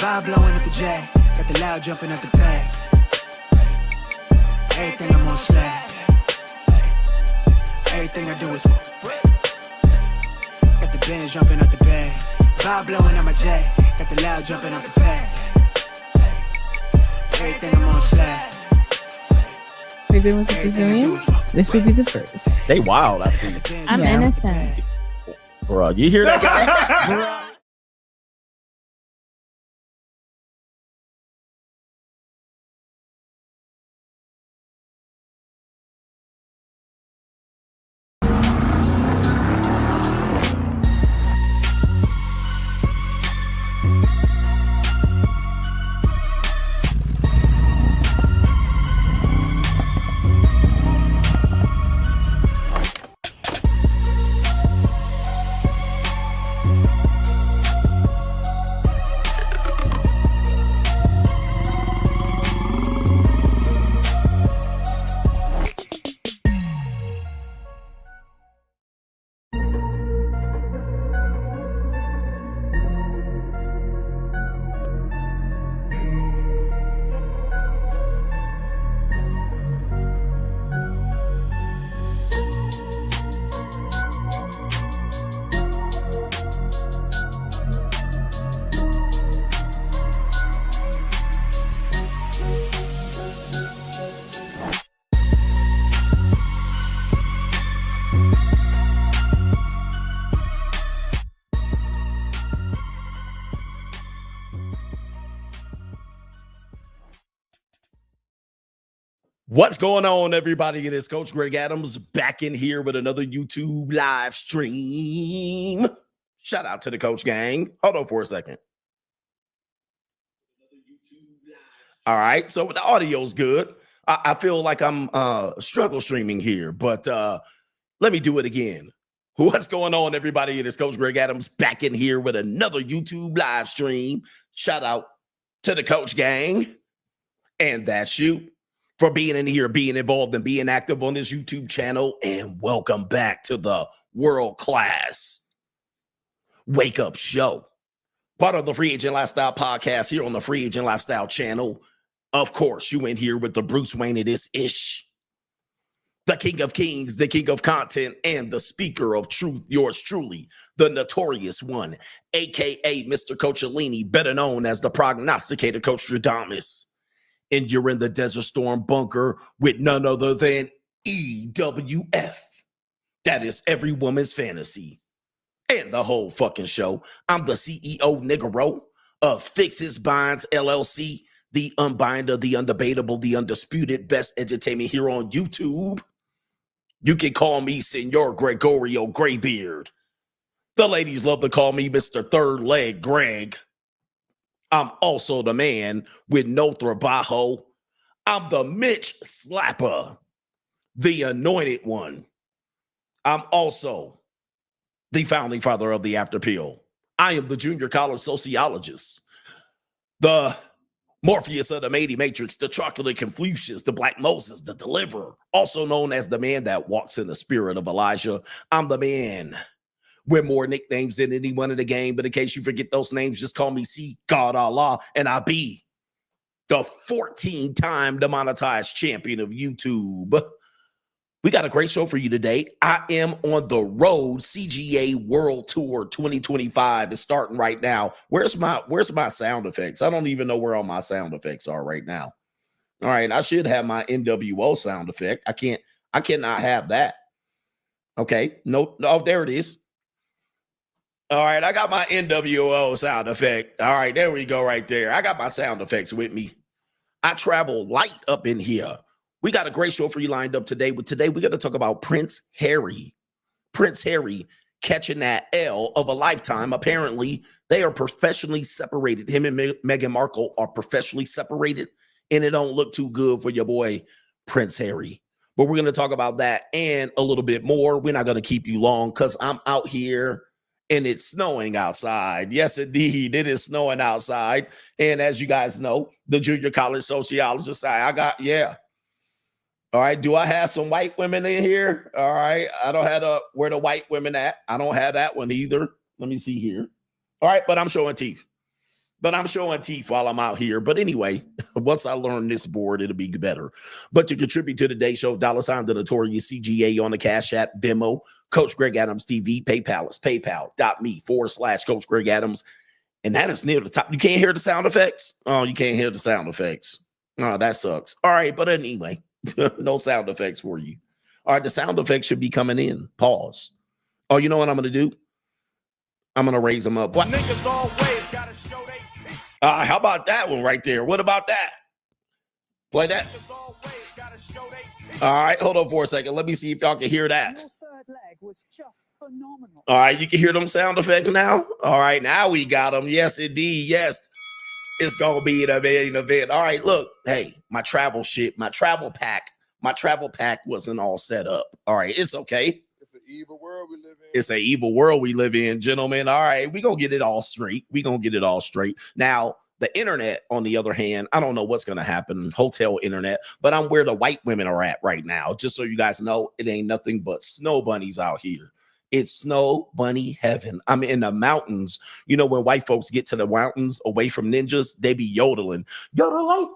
Vibe blowing at the J, got the loud jumping at the pay. Everything I'm on slack. Everything I do is got the Benz jumping at the bay. Vibe blowing at my J, got the loud jumping at the pay. Everything I'm on slack. Maybe with the Brazilian, this would be the first. They wild. I think. I'm innocent. Bro, you hear that guy? What's going on, everybody? It is Coach Greg Adams back in here with another YouTube live stream. Shout out to the Coach Gang. Hold on for a second. All right, so the audio's good. I feel like I'm struggle streaming here, but let me do it again. What's going on, everybody? It is Coach Greg Adams back in here with another YouTube live stream. Shout out to the Coach Gang. And that's you for being in here, being involved, and being active on this YouTube channel. And welcome back to the world-class Wake Up Show, part of the Free Agent Lifestyle podcast here on the Free Agent Lifestyle channel. Of course, you in here with the Bruce Wayne of this ish, the King of Kings, the King of Content, and the Speaker of Truth, yours truly, the Notorious One, aka Mr. Coachellini, better known as the Prognosticator Coach Stradamus. And you're in the Desert Storm bunker with none other than EWF. That is every woman's fantasy. And the whole fucking show. I'm the CEO Niggero of Fixes Binds LLC, the unbinder, the undebatable, the undisputed best entertainment here on YouTube. You can call me Senor Gregorio Graybeard. The ladies love to call me Mr. Third Leg Greg. I'm also the man with no trabajo. I'm the Mitch Slapper, the anointed one. I'm also the founding father of the after pill. I am the junior college sociologist, the Morpheus of the Mady Matrix, the chocolate Confucius, the Black Moses, the deliverer, also known as the man that walks in the spirit of Elijah. I'm the man with more nicknames than anyone in the game, but in case you forget those names, just call me C, God Allah, and I be the 14-time demonetized champion of YouTube. We got a great show for you today. I am on the road. CGA World Tour 2025 is starting right now. Where's my sound effects? I don't even know where all my sound effects are right now. All right, I should have my NWO sound effect. I cannot have that. Okay, no, there it is. All right, I got my NWO sound effect. All right, there we go right there. I got my sound effects with me. I travel light up in here. We got a great show for you lined up today. But today we're going to talk about Prince Harry. Prince Harry catching that L of a lifetime. Apparently, they are professionally separated. Him and Meghan Markle are professionally separated, and it don't look too good for your boy, Prince Harry. But we're going to talk about that and a little bit more. We're not going to keep you long because I'm out here and it's snowing outside. Yes, indeed, it is snowing outside. And as you guys know, the junior college sociologist, all right, do I have some white women in here? All right, I don't have where the white women at. I don't have that one either. Let me see here. All right, but I'm showing teeth. While I'm out here. But anyway, once I learn this board, it'll be better. But to contribute to today's show, $ the Notorious CGA on the Cash App, Venmo, Coach Greg Adams TV, PayPal is paypal.me/Coach Greg Adams. And that is near the top. You can't hear the sound effects? Oh, you can't hear the sound effects. Oh, that sucks. All right, but anyway. No sound effects for you. All right, the sound effects should be coming in. Pause. Oh, you know what I'm going to do? I'm going to raise them up. What? Niggas always gotta show they teeth. How about that one right there? What about that? Play that. Niggas always gotta show they teeth. All right, hold on for a second. Let me see if y'all can hear that. Your third leg was just phenomenal. All right, you can hear them sound effects now? All right, now we got them. Yes, indeed. Yes. It's going to be an event. All right, look. Hey, my travel pack wasn't all set up. All right, it's okay. It's an evil world we live in. It's an evil world we live in, gentlemen. All right, we're going to get it all straight. Now, the internet, on the other hand, I don't know what's going to happen, hotel internet, but I'm where the white women are at right now. Just so you guys know, it ain't nothing but snow bunnies out here. It's snow bunny heaven. I'm in the mountains. You know, when white folks get to the mountains away from ninjas, they be yodeling. Yodeling.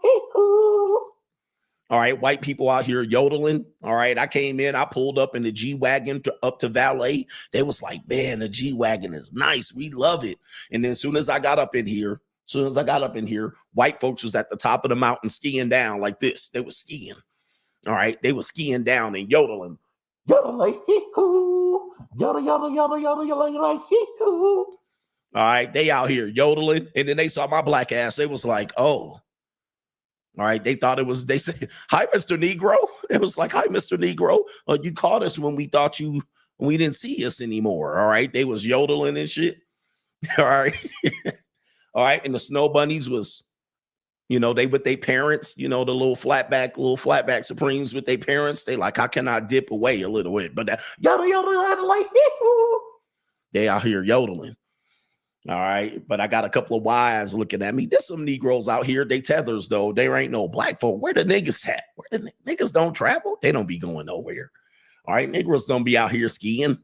All right, white people out here yodeling. All right, I came in, I pulled up in the G-Wagon up to valet. They was like, man, the G-Wagon is nice. We love it. And then as soon as I got up in here, white folks was at the top of the mountain skiing down like this. They was skiing. All right, they was skiing down and yodeling. Yodeling. Yodel, yodel, yodel, yodel, yodel, yodel, yodel. All right, they out here yodeling, and then they saw my black ass. They was like, oh. All right, they thought it was, they said, hi, Mr. Negro. It was like, hi, Mr. Negro. You caught us when we thought we didn't see us anymore. All right, they was yodeling and shit. All right. All right, and the snow bunnies was, you know, they with their parents, you know, the little flatback Supremes with their parents. They like, how can I dip away a little bit? But that yodel, yodel, yodel, like, they out here yodeling. All right, but I got a couple of wives looking at me. There's some Negroes out here. They tethers, though. There ain't no black folk. Where the niggas at? Where the niggas don't travel? They don't be going nowhere. All right, Negroes don't be out here skiing.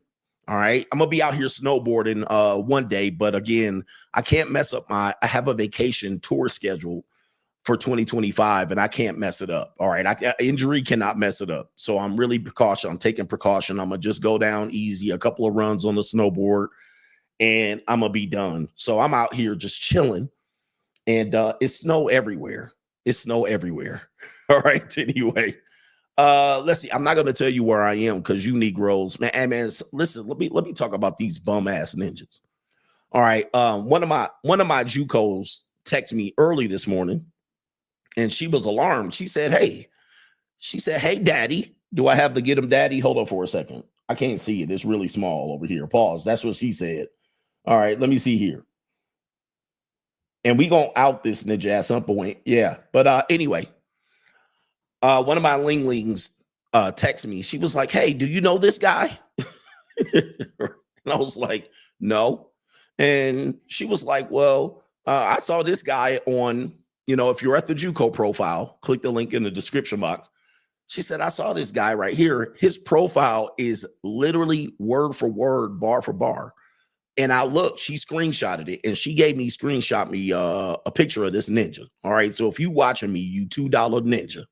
All right, I'm gonna be out here snowboarding one day, but again, I can't mess up I have a vacation tour schedule for 2025, and I can't mess it up. All right, injury cannot mess it up. So I'm really precaution. I'm taking precaution. I'm gonna just go down easy, a couple of runs on the snowboard, and I'm gonna be done. So I'm out here just chilling, and it's snow everywhere. All right. Anyway, let's see. I'm not gonna tell you where I am because you Negroes, man. Listen. Let me talk about these bum ass ninjas. All right. One of my JUCOs texted me early this morning. And she was alarmed. She said, hey, daddy, do I have to get him daddy? Hold on for a second. I can't see it. It's really small over here. Pause. That's what she said. All right, let me see here. And we gonna out this ninja at some point. Yeah. But anyway, one of my linglings texted me. She was like, hey, do you know this guy? And I was like, no. And she was like, well, I saw this guy on, if you're at the JUCO profile, click the link in the description box. She said, I saw this guy right here. His profile is literally word for word, bar for bar. And I looked, she screenshotted it, and she gave me, screenshot me a picture of this ninja. All right. So if you watching me, you $2 ninja,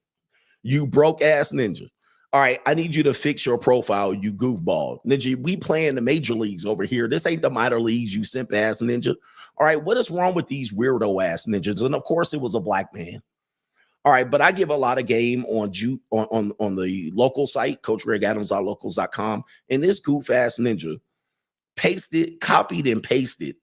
you broke ass ninja. All right, I need you to fix your profile, you goofball. Ninja, we playing the major leagues over here. This ain't the minor leagues, you simp ass ninja. All right, what is wrong with these weirdo ass ninjas? And of course, it was a black man. All right, but I give a lot of game on the local site, CoachGregAdams.locals.com, and this goof ass ninja copied and pasted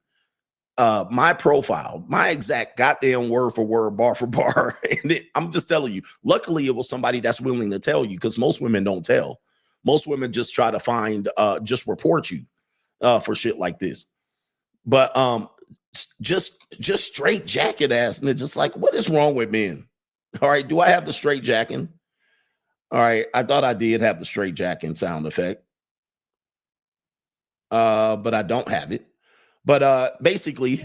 my profile, my exact goddamn word for word, bar for bar. And I'm just telling you, luckily it was somebody that's willing to tell you, because most women don't tell. Most women just try to find, just report you for shit like this. But just straight jacket ass, and it's just like, what is wrong with men? All right, do I have the straight jacking? All right, I thought I did have the straight jacking sound effect. But I don't have it. But basically,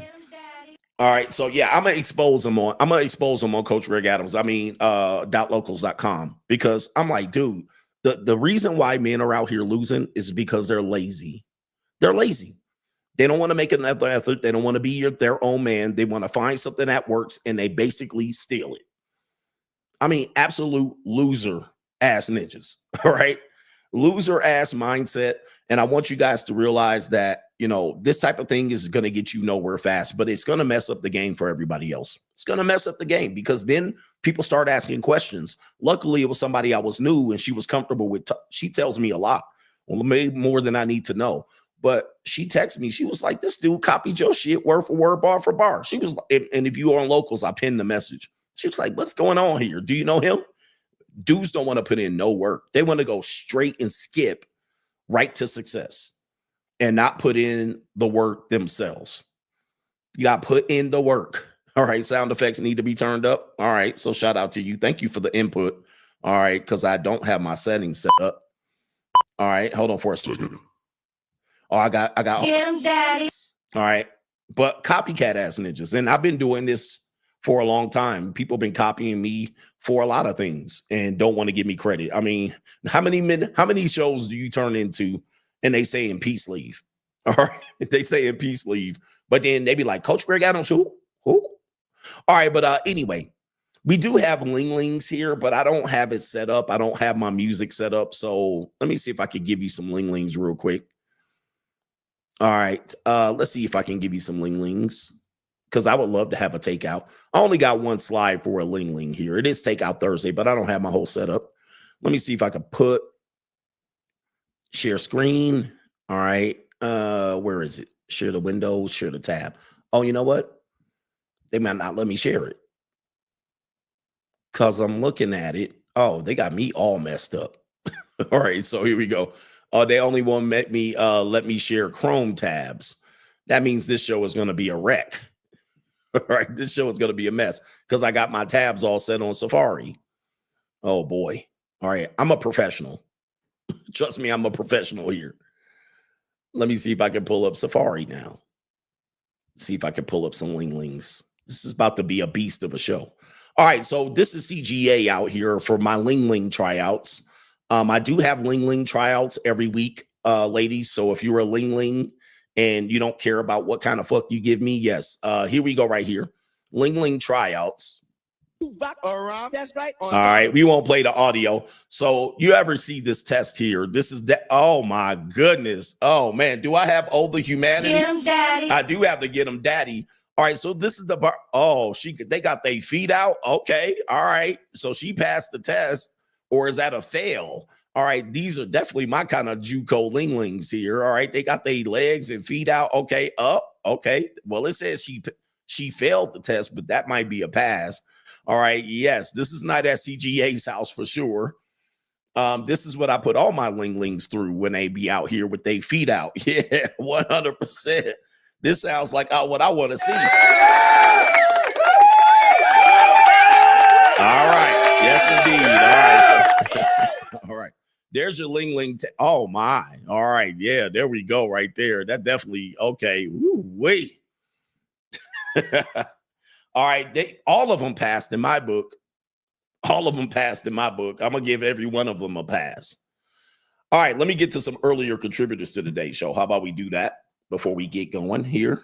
all right. So yeah, I'm gonna expose them on Coach Greg Adams. I mean, .locals.com, because I'm like, dude, the reason why men are out here losing is because they're lazy. They're lazy. They don't want to make another effort. They don't want to be their own man. They want to find something that works, and they basically steal it. I mean, absolute loser ass ninjas. All right, loser ass mindset. And I want you guys to realize that, this type of thing is going to get you nowhere fast, but it's going to mess up the game for everybody else. It's going to mess up the game, because then people start asking questions. Luckily, it was somebody I was new and she was comfortable with. She tells me a lot, well, maybe more than I need to know. But she texted me. She was like, this dude copied your shit word for word, bar for bar. She was, and if you are on Locals, I pinned the message. She was like, what's going on here? Do you know him? Dudes don't want to put in no work. They want to go straight and skip right to success and not put in the work themselves. You got to put in the work. All right. Sound effects need to be turned up. All right. So shout out to you. Thank you for the input. All right. Because I don't have my settings set up. All right. Hold on for a second. Oh, I got Get him, daddy. All right. But copycat ass ninjas. And I've been doing this for a long time. People have been copying me for a lot of things and don't want to give me credit. I mean, how many shows do you turn into and they say in peace leave? All right. They say in peace leave, but then they be like, Coach Greg Adams, who? All right. But anyway, we do have linglings here, but I don't have it set up. I don't have my music set up. So let me see if I could give you some linglings real quick. All right. Let's see if I can give you some linglings, because I would love to have a takeout. I only got one slide for a lingling here. It is Takeout Thursday, but I don't have my whole setup. Let me see if I can put share screen. All right. Where is it? Share the window, share the tab. Oh, you know what? They might not let me share it, because I'm looking at it. Oh, they got me all messed up. All right. So here we go. Oh, they only won't let me share Chrome tabs. That means this show is going to be a wreck. All right, this show is going to be a mess because I got my tabs all set on Safari. Oh, boy. All right, I'm a professional. Trust me, I'm a professional here. Let me see if I can pull up Safari now. See if I can pull up some linglings. This is about to be a beast of a show. All right, so this is CGA out here for my lingling tryouts. I do have lingling tryouts every week, ladies. So if you're a lingling and you don't care about what kind of fuck you give me, yes. Here we go right here. Lingling tryouts. That's right. All right, we won't play the audio. So you ever see this test here? This is oh my goodness. Oh man, do I have older humanity? Get him, daddy. I do have to get him daddy. All right, so this is the bar. Oh, they got their feet out. Okay, all right. So she passed the test, or is that a fail? All right, these are definitely my kind of JUCO linglings here. All right, they got their legs and feet out. Okay, up. Okay, well, it says she failed the test, but that might be a pass. All right, yes, this is not at CGA's house for sure. This is what I put all my linglings through when they be out here with their feet out. Yeah, 100%. This sounds like what I want to see. All right, yes, indeed. All right, so, all right. There's your Ling Ling. Oh my. All right. Yeah, there we go. Right there. That definitely okay. Wait. All right. All of them passed in my book. All of them passed in my book. I'm gonna give every one of them a pass. All right, let me get to some earlier contributors to today's show. How about we do that before we get going here?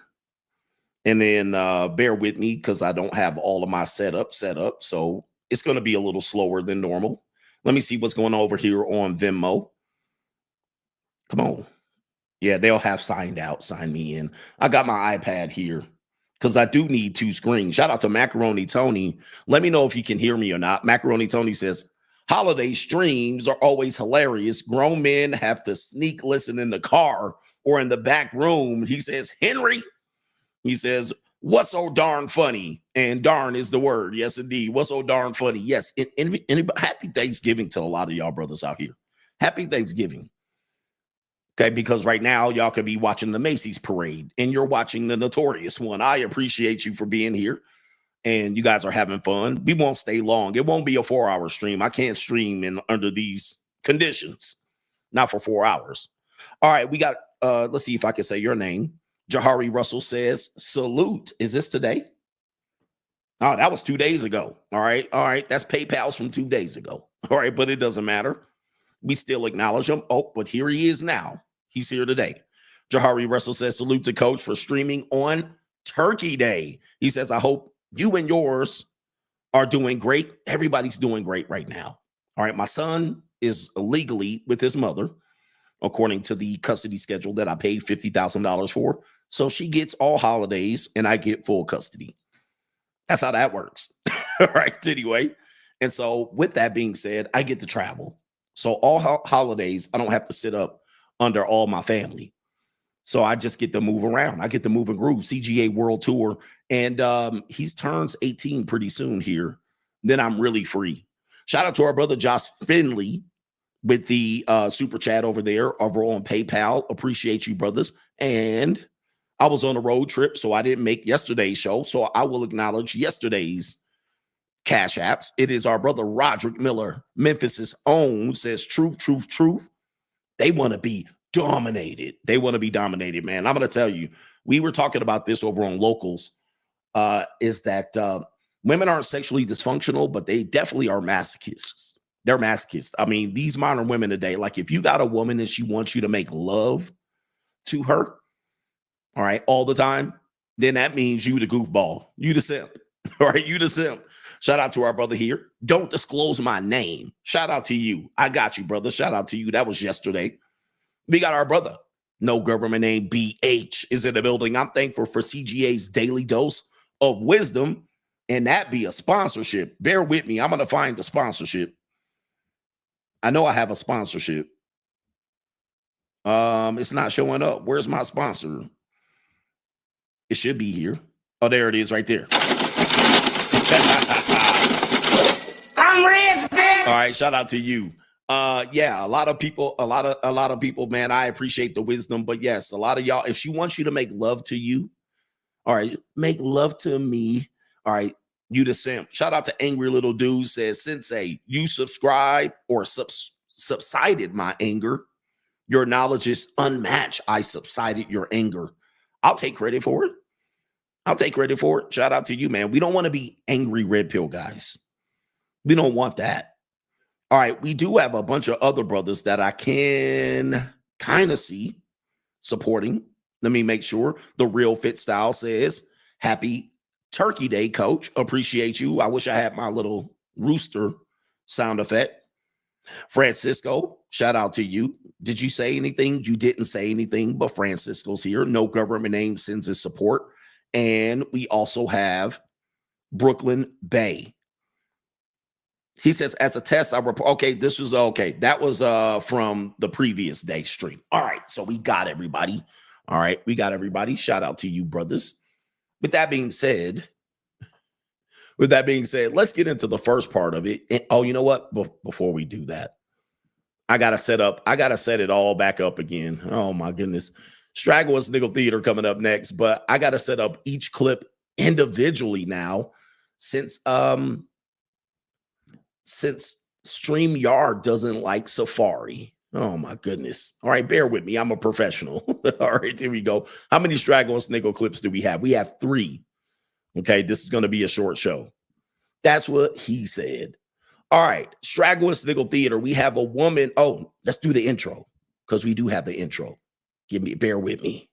And then bear with me because I don't have all of my setup set up. So it's going to be a little slower than normal. Let me see what's going on over here on Venmo. Come on. Yeah, they'll have signed out, sign me in. I got my iPad here because I do need 2 screens. Shout out to Macaroni Tony. Let me know if you can hear me or not. Macaroni Tony says, holiday streams are always hilarious. Grown men have to sneak listen in the car or in the back room. He says, Henry, he says, what's so darn funny? And darn is the word. Yes, indeed. What's so darn funny? Yes. Happy Thanksgiving to a lot of y'all brothers out here. Happy Thanksgiving. Okay, because right now y'all could be watching the Macy's parade and you're watching the Notorious one. I appreciate you for being here and you guys are having fun. We won't stay long. It won't be a 4-hour stream. I can't stream in under these conditions. Not for 4 hours. All right, we got, let's see if I can say your name. Jahari Russell says, salute. Is this today? Oh, that was 2 days ago. All right. All right. That's PayPal's from 2 days ago. All right. But it doesn't matter. We still acknowledge him. Oh, but here he is now. He's here today. Jahari Russell says, salute to Coach for streaming on Turkey Day. He says, I hope you and yours are doing great. Everybody's doing great right now. All right. My son is legally with his mother, according to the custody schedule that I paid $50,000 for. So she gets all holidays and I get full custody. That's how that works. All right. Anyway. And so with that being said, I get to travel. So all holidays, I don't have to sit up under all my family. So I just get to move around. I get to move and groove. CGA World Tour. And he turns 18 pretty soon here. Then I'm really free. Shout out to our brother Josh Finley with the super chat over there over on PayPal. Appreciate you, brothers. And I was on a road trip, so I didn't make yesterday's show. So I will acknowledge yesterday's cash apps. It is our brother Roderick Miller, Memphis's own, says truth, truth, truth. They want to be dominated. They want to be dominated, man. I'm going to tell you, we were talking about this over on Locals, is that women aren't sexually dysfunctional, but they definitely are masochists. They're masochists. I mean, these modern women today, like if you got a woman and she wants you to make love to her, all right, all the time, then that means you the goofball. You the simp. All right, you the simp. Shout out to our brother here. Don't disclose my name. Shout out to you. I got you, brother. Shout out to you. That was yesterday. We got our brother. No government name BH is in the building. I'm thankful for CGA's daily dose of wisdom, and that be a sponsorship. Bear with me. I'm going to find the sponsorship. I know I have a sponsorship. It's not showing up. Where's my sponsor? It should be here. Oh, there it is right there. I'm rich, man. All right, shout out to you. Yeah, a lot of people, man, I appreciate the wisdom, but yes, a lot of y'all, if she wants you to make love to you, all right, make love to me. All right, you the simp. Shout out to Angry Little Dude says, Sensei, you subscribe or subsided my anger. Your knowledge is unmatched. I subsided your anger. I'll take credit for it. I'll take credit for it. Shout out to you, man. We don't want to be angry red pill guys. We don't want that. All right, we do have a bunch of other brothers that I can kind of see supporting. Let me make sure. The Real Fit Style says, happy Turkey Day, Coach. Appreciate you. I wish I had my little rooster sound effect. Francisco, shout out to you. Did you say anything? You didn't say anything, but Francisco's here. No government name sends his support. And we also have Brooklyn Bay. He says, as a test, I report. Okay, this was okay. That was from the previous day stream. All right, so we got everybody. All right, we got everybody. Shout out to you, brothers. With that being said, let's get into the first part of it. And, oh, you know what? Before we do that, I gotta set it all back up again. Oh my goodness. Straggle and Sniggle Theater coming up next, but I gotta set up each clip individually now since StreamYard doesn't like Safari. Oh my goodness. All right, bear with me. I'm a professional. All right, here we go. How many Straggle and Sniggle clips do we have? We have 3. Okay, this is going to be a short show. That's what he said. All right, Straggle and Sniggle Theater. We have a woman. Oh, let's do the intro because we do have the intro. Bear with me.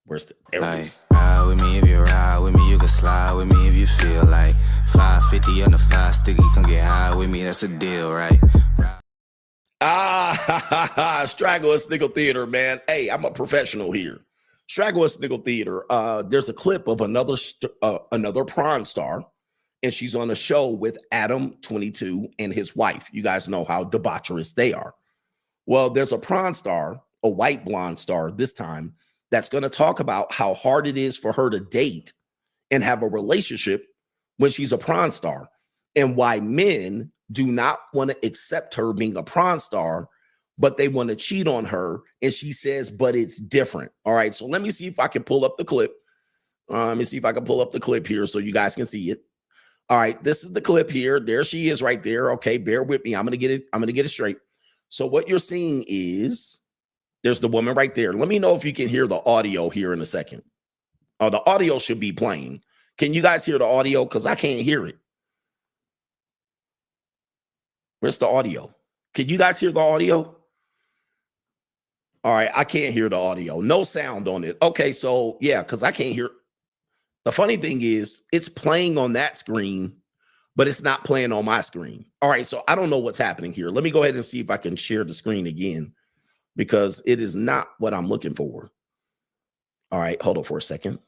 Where's the ride with me if you ride with me, you can slide with me if you feel like 550 on the 5 sticky, come get high with me, that's a deal, right? Straggle and Sniggle Theater, man. Hey, I'm a professional here. Straggle and Sniggle Theater. There's a clip of another Pron star, and she's on a show with Adam 22 and his wife. You guys know how debaucherous they are. Well, there's a Pron star, a white blonde star this time, that's going to talk about how hard it is for her to date and have a relationship when she's a Pron star, and why men do not want to accept her being a Pron star, but they want to cheat on her. And she says, but it's different. All right, so let me see if I can pull up the clip. Let me see if I can pull up the clip here so you guys can see it. All right, this is the clip here. There she is right there. Okay, bear with me. I'm going to get it straight. So what you're seeing is there's the woman right there. Let me know if you can hear the audio here in a second. Oh, the audio should be playing. Can you guys hear the audio? Because I can't hear it. Where's the audio? Can you guys hear the audio? All right, I can't hear the audio. No sound on it. Okay, so yeah, because I can't hear. The funny thing is it's playing on that screen, but it's not playing on my screen. All right, so I don't know what's happening here. Let me go ahead and see if I can share the screen again, because it is not what I'm looking for. All right, hold on for a second.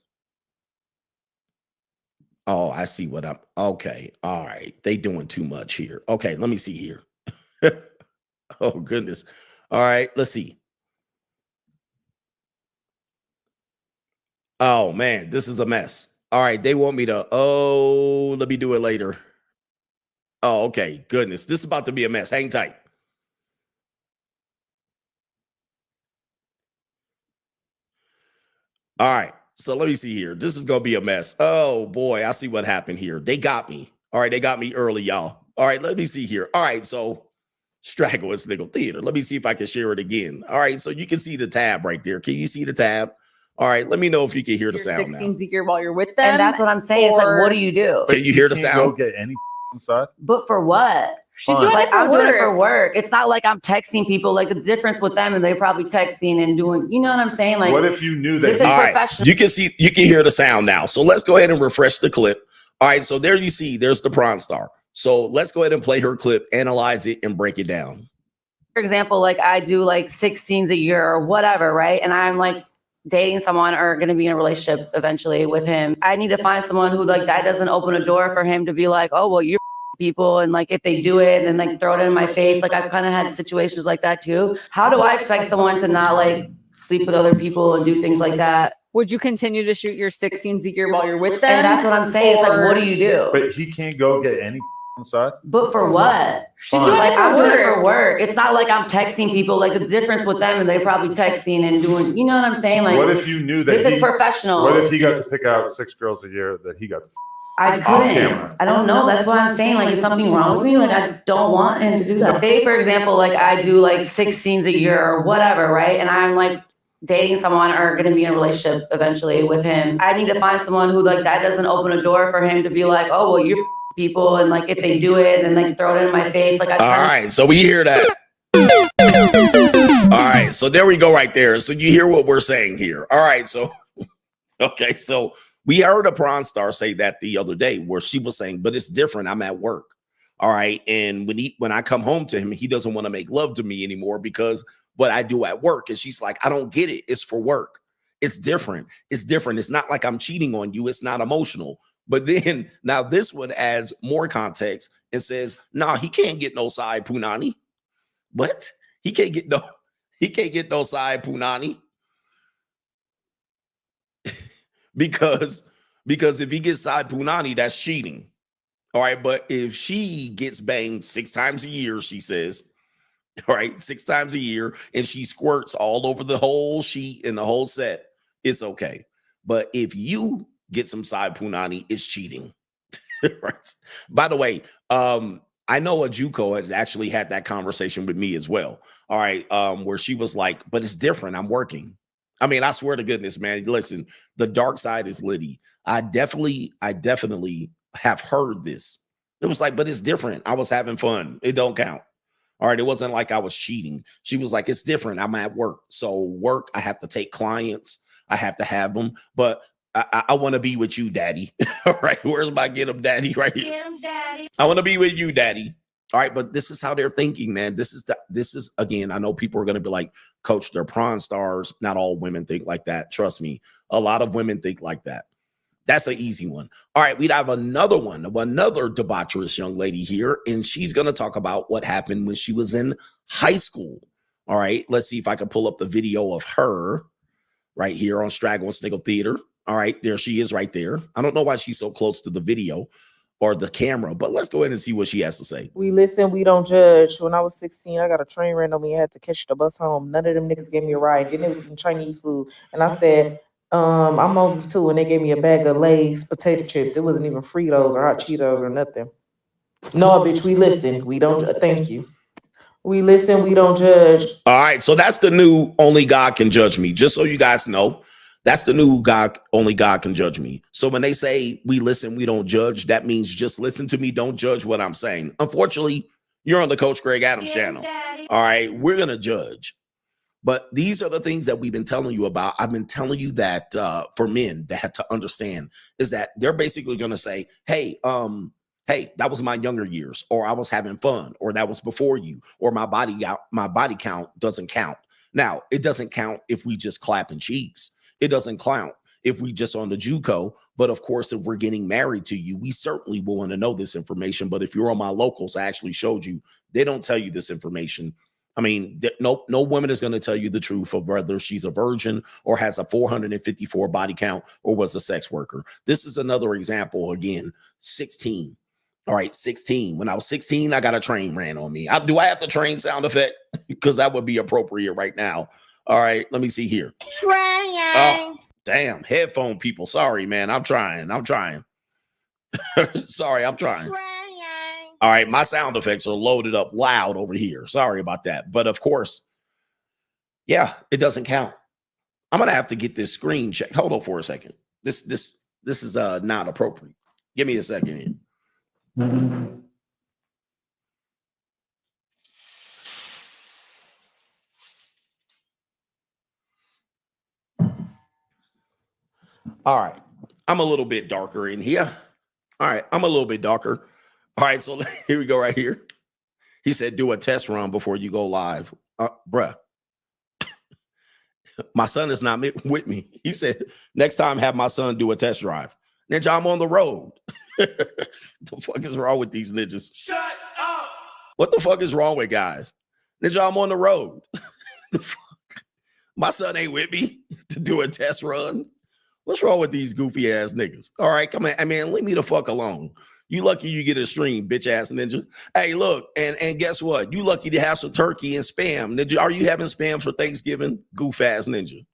Oh, I see what I'm, okay. All right, they doing too much here. Okay, let me see here. Oh, goodness. All right, let's see. Oh, man, this is a mess. All right, they want me to, oh, let me do it later. Oh, okay, goodness. This is about to be a mess. Hang tight. All right, so let me see here. This is going to be a mess. Oh, boy, I see what happened here. They got me. All right, they got me early, y'all. All right, let me see here. All right, so Straggle and Sniggle Theater. Let me see if I can share it again. All right, so you can see the tab right there. Can you see the tab? All right, let me know if you can hear the sound now. 16 secret while you're with them. And that's what I'm saying. It's like, what do you do? Can you hear the sound? Go get any side. But for what? She's doing Like, it for I'm doing it work. for work. It's not like I'm texting people. Like, the difference with them, and they're probably texting and doing, you know what I'm saying? Like, What if you knew this that? is All right, professional. you can hear the sound now. So let's go ahead and refresh the clip. All right, so there you see, there's the Pron star. So let's go ahead and play her clip, analyze it, and break it down. For example, like I do like 6 scenes a year or whatever, right? And I'm like dating someone or going to be in a relationship eventually with him. I need to find someone who like that doesn't open a door for him to be like, oh, well, you're people. And like, if they do it and like throw it in my face, like I've kind of had situations like that too. How do I expect someone to not like sleep with other people and do things like that? Would you continue to shoot your 6 scenes a year while you're with them? And that's what I'm saying. It's like, what do you do? But he can't go get any side. But for what? She's doing Like, it for I'm doing it for work. work. It's not like I'm texting people. Like, the difference with them, and they're probably texting and doing, you know what I'm saying? Like, What if you knew that? this is professional. What if he got to pick out 6 girls a year that he got to? I off couldn't. camera? I don't know. That's what I'm saying. Like, is something wrong with me? Like, I don't want him to do that. Say, for example, like I do like 6 scenes a year or whatever, right? And I'm like dating someone or going to be in a relationship eventually with him. I need to find someone who like that doesn't open a door for him to be like, oh, well, you're people. And like, if they do it and like throw it in my face, like I All right, so we hear that. All right, so there we go right there. So you hear what we're saying here. All right, so, okay, so we heard a Pron star say that the other day where she was saying, but it's different. I'm at work. All right. And when I come home to him, he doesn't want to make love to me anymore because what I do at work. And she's like, I don't get it. It's for work. It's different. It's different. It's not like I'm cheating on you. It's not emotional. But then now this one adds more context and says, nah, he can't get no side punani. What? He can't get no side punani. because if he gets side punani, that's cheating. All right, but if she gets banged 6 times a year, she says, all right, 6 times a year, and she squirts all over the whole sheet and the whole set, it's okay. But if you get some side punani, it's cheating. Right. By the way, I know a JUCO has actually had that conversation with me as well. All right. Where she was like, but it's different. I'm working. I mean, I swear to goodness, man. Listen, the dark side is litty. I definitely have heard this. It was like, but it's different. I was having fun. It don't count. All right. It wasn't like I was cheating. She was like, it's different. I'm at work. So work, I have to take clients. I have to have them. But I want to be with you, daddy. All right. Where's my get him, daddy? Right here. Get him, daddy. I want to be with you, daddy. All right. But this is how they're thinking, man. This is again, I know people are going to be like, Coach, they're Pron stars. Not all women think like that. Trust me. A lot of women think like that. That's an easy one. All right. We'd have another one, another debaucherous young lady here. And she's going to talk about what happened when she was in high school. All right. Let's see if I can pull up the video of her right here on Straggle and Sniggle Theater. All right, there she is right there. I don't know why she's so close to the video or the camera, but let's go ahead and see what she has to say. We listen, we don't judge. When I was 16, I got a train ran on me. I had to catch the bus home. None of them niggas gave me a ride. Then they was eating Chinese food. And I said, I'm hungry too. And they gave me a bag of Lay's potato chips. It wasn't even Fritos or hot Cheetos or nothing. No, bitch, we listen. We don't, thank you. We listen, we don't judge. All right, so that's the new only God can judge me. Just so you guys know. That's the new God, only God can judge me. So when they say we listen, we don't judge, that means just listen to me. Don't judge what I'm saying. Unfortunately, you're on the Coach Greg Adams channel. Daddy. All right, we're going to judge. But these are the things that we've been telling you about. I've been telling you that for men that have to understand is that they're basically going to say, hey, that was my younger years, or I was having fun, or that was before you, or my body count doesn't count. Now, it doesn't count if we just clapping cheeks. It doesn't count if we just on the JUCO. But of course, if we're getting married to you, we certainly will want to know this information. But if you're on my locals, I actually showed you, they don't tell you this information. I mean, no woman is going to tell you the truth of whether she's a virgin or has a 454 body count or was a sex worker. This is another example. Again, 16. All right, 16. When I was 16, I got a train ran on me. Do I have the train sound effect? Because that would be appropriate right now. All right, let me see here. Oh, damn, headphone people. Sorry, man. I'm trying. Sorry, I'm trying. All right, my sound effects are loaded up loud over here. Sorry about that. But of course, yeah, it doesn't count. I'm gonna have to get this screen checked. Hold on for a second. This is not appropriate. Give me a second here. All right, I'm a little bit darker in here. All right, I'm a little bit darker. All right, so here we go right here. He said, do a test run before you go live. Bruh, my son is not with me. He said, next time have my son do a test drive. Ninja, I'm on the road. The fuck is wrong with these ninjas? Shut up. What the fuck is wrong with guys? Ninja, I'm on the road. The fuck? My son ain't with me to do a test run. What's wrong with these goofy ass niggas? All right, come on. I mean, leave me the fuck alone. You lucky you get a stream, bitch ass ninja. Hey, look, and guess what? You lucky to have some turkey and spam. Ninja, are you having spam for Thanksgiving? Goof ass ninja.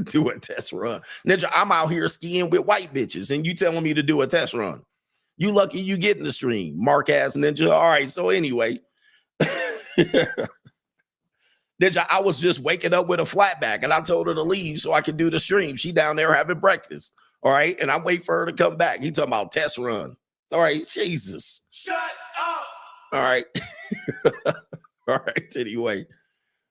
Do a test run. Ninja, I'm out here skiing with white bitches, and you telling me to do a test run. You lucky you get in the stream, mark ass ninja. All right, so anyway. Ninja, I was just waking up with a flat back, and I told her to leave so I could do the stream. She down there having breakfast. All right. And I'm waiting for her to come back. He talking about test run. All right. Jesus. Shut up. All right. All right. Anyway,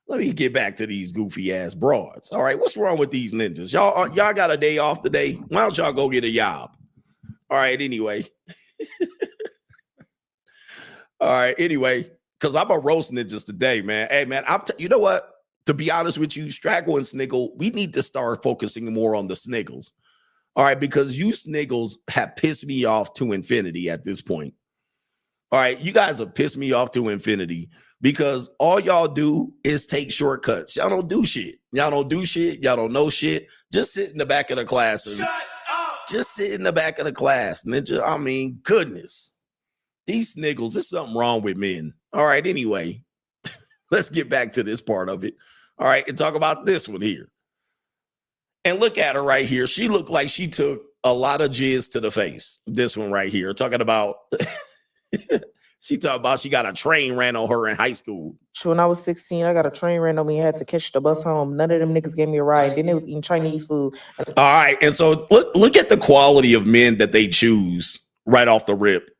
let me get back to these goofy ass broads. All right. What's wrong with these ninjas? Y'all got a day off today. Why don't y'all go get a job? All right. Anyway. All right. Anyway, because I'm a roast ninjas today, man. Hey, man, you know what? To be honest with you, Straggle and Sniggle, we need to start focusing more on the Sniggles. All right, because you Sniggles have pissed me off to infinity at this point. All right, you guys have pissed me off to infinity because all y'all do is take shortcuts. Y'all don't do shit. Y'all don't do shit. Y'all don't know shit. Just sit in the back of the class. And just sit in the back of the class. Ninja, I mean, goodness. These Sniggles, there's something wrong with men. All right, anyway, let's get back to this part of it. All right, and talk about this one here. And look at her right here. She looked like she took a lot of jizz to the face. This one right here, talking about. She talking about she got a train ran on her in high school. When I was 16, I got a train ran on me and had to catch the bus home. None of them niggas gave me a ride. Then they was eating Chinese food. All right, and so look at the quality of men that they choose right off the rip.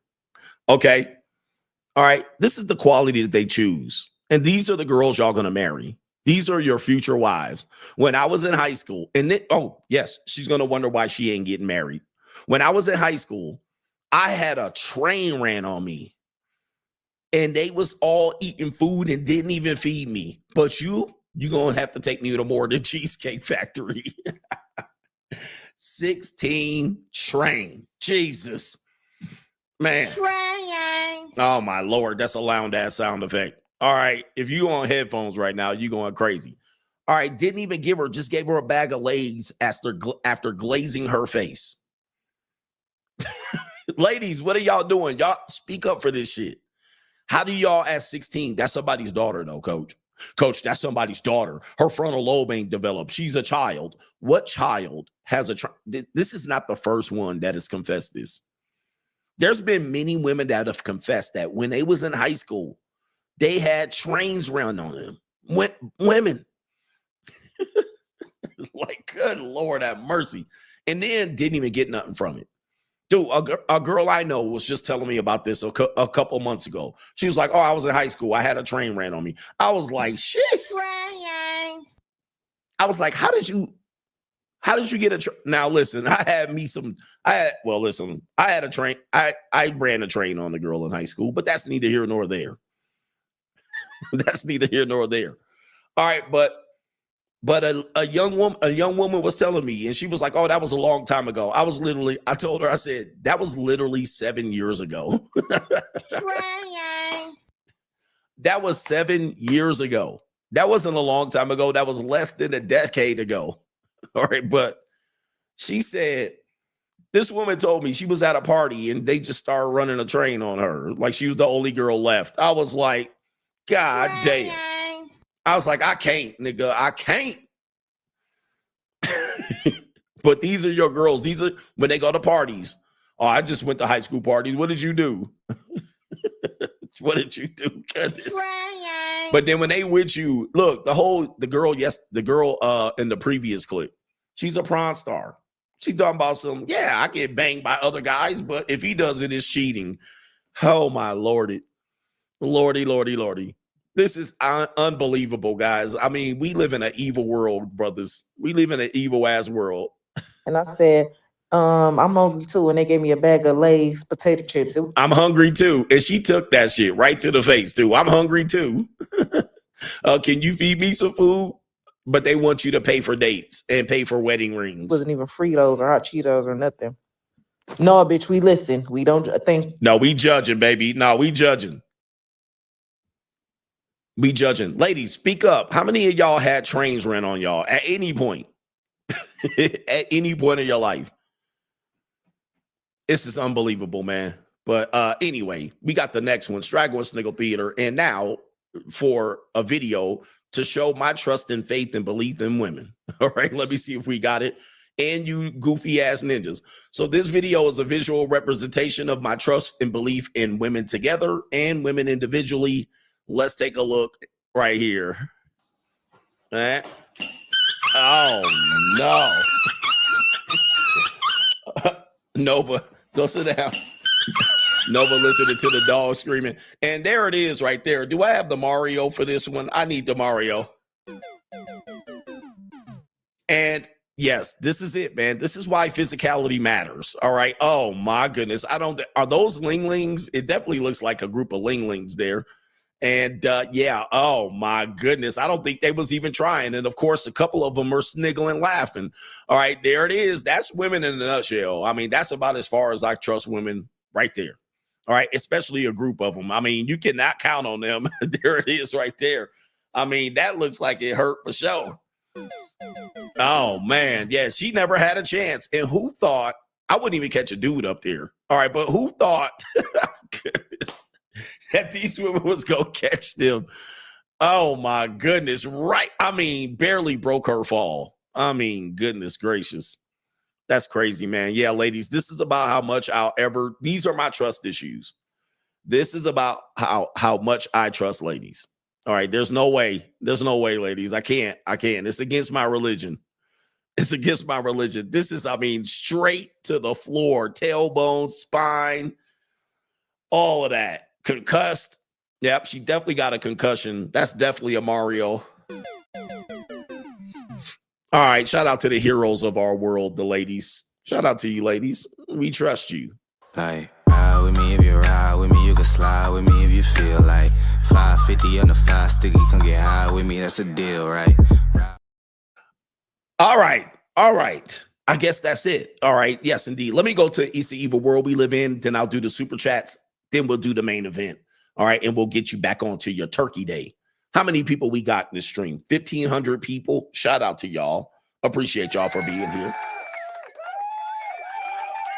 Okay, all right, this is the quality that they choose, and these are the girls y'all gonna marry. These are your future wives. When I was in high school, and then, oh yes, she's gonna wonder why she ain't getting married. When I was in high school, I had a train ran on me. And they was all eating food and didn't even feed me. But you gonna have to take me to more than Cheesecake Factory. 16 train. Jesus. Man. Train. Oh my Lord. That's a loud ass sound effect. All right. If you on headphones right now, you going crazy. All right. Didn't even give her, just gave her a bag of Lay's after glazing her face. Ladies, what are y'all doing? Y'all speak up for this shit. How do y'all at 16? That's somebody's daughter, though, coach. Coach, that's somebody's daughter. Her frontal lobe ain't developed. She's a child. What child has a this is not the first one that has confessed this. There's been many women that have confessed that when they was in high school, they had trains run on them. Women. Like, good Lord have mercy. And then didn't even get nothing from it. Dude, a girl I know was just telling me about this a couple months ago. She was like, oh, I was in high school. I had a train ran on me. I was like, shit. I was like, how did you get a train? Now, listen, I had a train. I ran a train on a girl in high school, but that's neither here nor there. That's neither here nor there. All right, but a young woman was telling me, and she was like, oh, that was a long time ago. I told her, I said, that was literally 7 years ago. That was 7 years ago. That wasn't a long time ago. That was less than a decade ago. All right. But she said, this woman told me she was at a party and they just started running a train on her. Like she was the only girl left. I was like, God damn. I was like, I can't, nigga. I can't. But these are your girls. These are when they go to parties. Oh, I just went to high school parties. What did you do? What did you do? Goodness. But then when they with you, look, the girl in the previous clip, she's a Pron star. She talking about some, yeah, I get banged by other guys, but if he does it, it's cheating. Oh my Lordy. Lordy. This is unbelievable, guys. I mean, we live in an evil world, brothers. We live in an evil ass world. And I said, I'm hungry too. And they gave me a bag of Lay's potato chips. I'm hungry too. And she took that shit right to the face too. I'm hungry too. Can you feed me some food? But they want you to pay for dates and pay for wedding rings. It wasn't even Fritos or hot Cheetos or nothing. No, bitch, we listen. We don't think. No, we judging, baby. No, we judging. We judging. Ladies, speak up. How many of y'all had trains ran on y'all at any point? At any point in your life? This is unbelievable, man. But anyway, we got the next one, Straggle and Sniggle Theater. And now for a video to show my trust and faith and belief in women. All right, let me see if we got it. And you goofy ass ninjas. So this video is a visual representation of my trust and belief in women together and women individually. Let's take a look right here. Oh, no. Nova, go sit down. Nova listening to the dog screaming. And there it is right there. Do I have the Mario for this one? I need the Mario. And yes, this is it, man. This is why physicality matters. All right. Oh, my goodness. Are those linglings? It definitely looks like a group of linglings there. And yeah, oh my goodness. I don't think they was even trying. And of course, a couple of them are sniggling, laughing. All right, there it is. That's women in a nutshell. I mean, that's about as far as I trust women right there. All right, especially a group of them. I mean, you cannot count on them. There it is right there. I mean, that looks like it hurt for sure. Oh man, yeah, she never had a chance. And who thought, I wouldn't even catch a dude up there. All right, but who thought, goodness, that these women was gonna catch them? Oh my goodness, right? I mean, barely broke her fall. I mean, goodness gracious. That's crazy, man. Yeah, ladies, this is about how much these are my trust issues. This is about how much I trust ladies. All right, there's no way, ladies. I can't. It's against my religion. It's against my religion. This is, straight to the floor, tailbone, spine, all of that. Concussed. Yep, she definitely got a concussion. That's definitely a Mario. All right, shout out to the heroes of our world, the ladies. Shout out to you, ladies. We trust you. Like, ride with me if you ride with me, you can slide with me if you feel like 550 on the 5 sticky, come get high with me, that's a deal, right? All right. I guess that's it. All right. Yes, indeed. Let me go to It's the Evil World we live in. Then I'll do the super chats. Then we'll do the main event. All right. And we'll get you back onto your turkey day. How many people we got in this stream? 1,500 people. Shout out to y'all. Appreciate y'all for being here.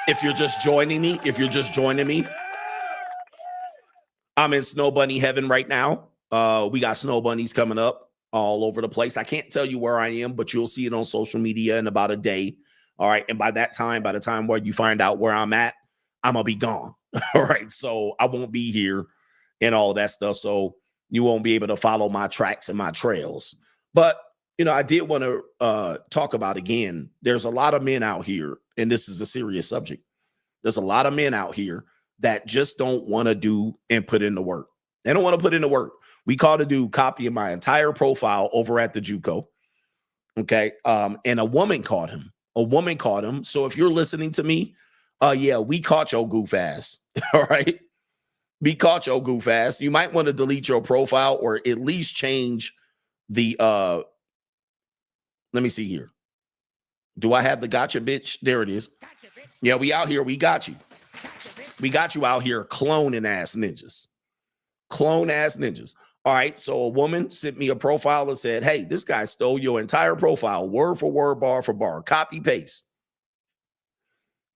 If you're just joining me, I'm in Snow Bunny heaven right now. We got snow bunnies coming up all over the place. I can't tell you where I am, but you'll see it on social media in about a day. All right. And by the time where you find out where I'm at, I'm going to be gone. All right. So I won't be here and all of that stuff. So you won't be able to follow my tracks and my trails. But, I did want to talk about, again, there's a lot of men out here, and this is a serious subject. There's a lot of men out here that just don't want to do and put in the work. They don't want to put in the work. We caught a dude copying my entire profile over at the JUCO. Okay. And a woman caught him. So if you're listening to me, yeah, we caught your goof ass. All right. We caught your goof ass. You might want to delete your profile or at least change the, let me see here. Do I have the gotcha bitch? There it is. Yeah, we out here. We got you. We got you out here cloning ass ninjas. Clone ass ninjas. All right. So a woman sent me a profile and said, hey, this guy stole your entire profile, word for word, bar for bar. Copy paste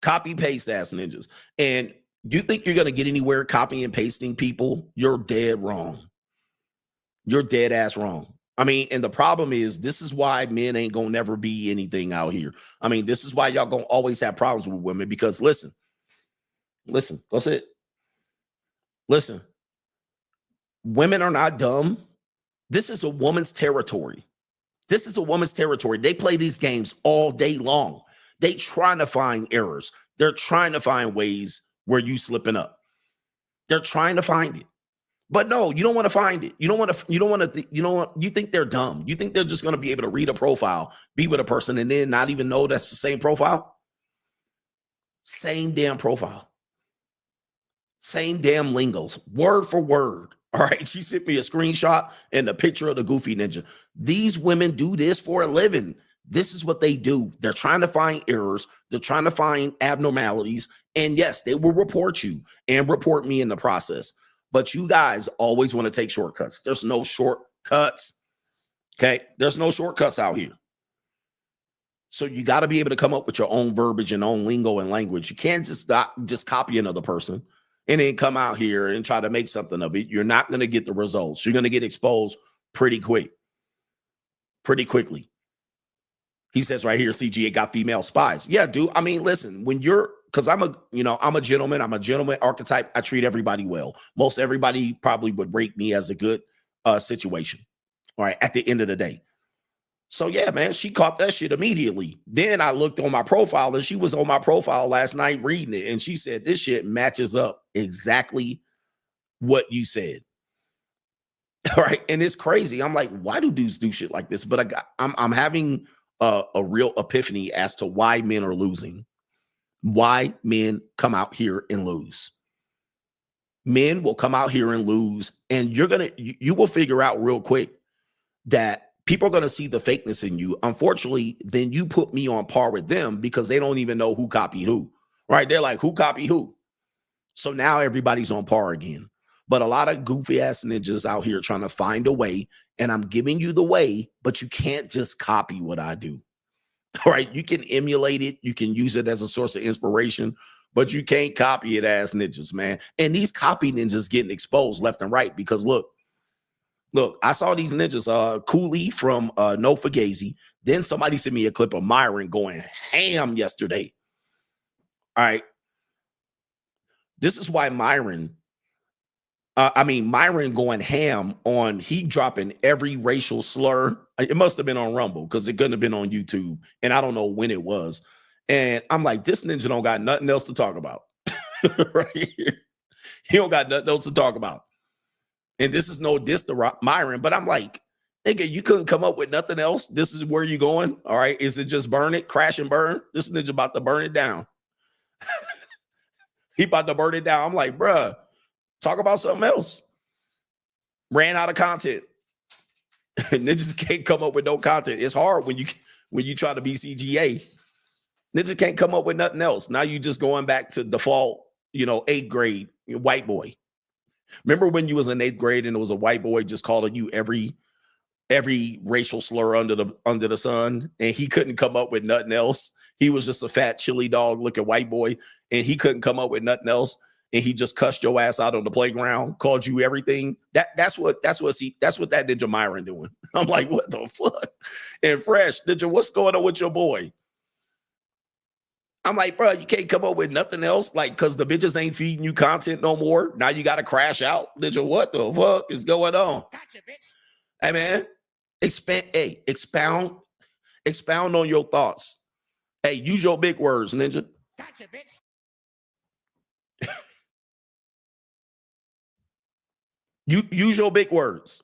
ass ninjas. And you think you're going to get anywhere copying and pasting people? You're dead wrong. You're dead ass wrong. And the problem is, this is why men ain't going to never be anything out here. This is why y'all going to always have problems with women, because listen, go sit. Listen, women are not dumb. This is a woman's territory. They play these games all day long. They trying to find errors. They're trying to find ways where you slipping up. They're trying to find it. But no, you don't want to find it. You think they're dumb. You think they're just going to be able to read a profile, be with a person, and then not even know that's the same profile? Same damn profile. Same damn lingos, word for word. All right. She sent me a screenshot and a picture of the goofy ninja. These women do this for a living. This is what they do. They're trying to find errors. They're trying to find abnormalities. And yes, they will report you and report me in the process. But you guys always want to take shortcuts. There's no shortcuts. Okay. There's no shortcuts out here. So you got to be able to come up with your own verbiage and own lingo and language. You can't just copy another person and then come out here and try to make something of it. You're not going to get the results. You're going to get exposed pretty quickly. He says right here, CGA got female spies. Yeah, dude. Listen, because I'm a gentleman. I'm a gentleman archetype. I treat everybody well. Most everybody probably would rate me as a good situation. All right. At the end of the day. So yeah, man, she caught that shit immediately. Then I looked on my profile and she was on my profile last night reading it. And she said, this shit matches up exactly what you said. All right. And it's crazy. I'm like, why do dudes do shit like this? But I'm having a real epiphany as to why men are losing. Why men come out here and lose. Men will come out here and lose, and you will figure out real quick that people are going to see the fakeness in you. Unfortunately, then you put me on par with them because they don't even know who copied who, right? They're like, who copied who? So now everybody's on par again. But a lot of goofy ass ninjas out here trying to find a way, and I'm giving you the way, but you can't just copy what I do. All right, you can emulate it. You can use it as a source of inspiration, but you can't copy it as ninjas, man. And these copy ninjas getting exposed left and right because look, Look, I saw these ninjas, Cooley from No Fugazi. Then somebody sent me a clip of Myron going ham yesterday. All right. This is why Myron going ham on, he dropping every racial slur. It must have been on Rumble because it couldn't have been on YouTube. And I don't know when it was. And I'm like, this ninja don't got nothing else to talk about. Right here. He don't got nothing else to talk about. And this is no diss to Myron, but I'm like, nigga, you couldn't come up with nothing else. This is where you going. All right. Is it just burn it, crash and burn? This ninja about to burn it down. He about to burn it down. I'm like, bruh, talk about something else. Ran out of content. Ninjas can't come up with no content. It's hard when you try to be CGA. Ninjas can't come up with nothing else. Now you just going back to default, 8th grade white boy. Remember when you was in 8th grade and it was a white boy just calling you every racial slur under the sun, and he couldn't come up with nothing else. He was just a fat chili dog looking white boy, and he couldn't come up with nothing else. And he just cussed your ass out on the playground, called you everything. That's what that Ninja Myron doing. I'm like, what the fuck? And Fresh, Ninja, what's going on with your boy? I'm like, bro, you can't come up with nothing else, like, because the bitches ain't feeding you content no more. Now you got to crash out. Ninja, what the fuck is going on? Gotcha, bitch. Hey, man, expound on your thoughts. Hey, use your big words, Ninja. Gotcha, bitch. You use your big words.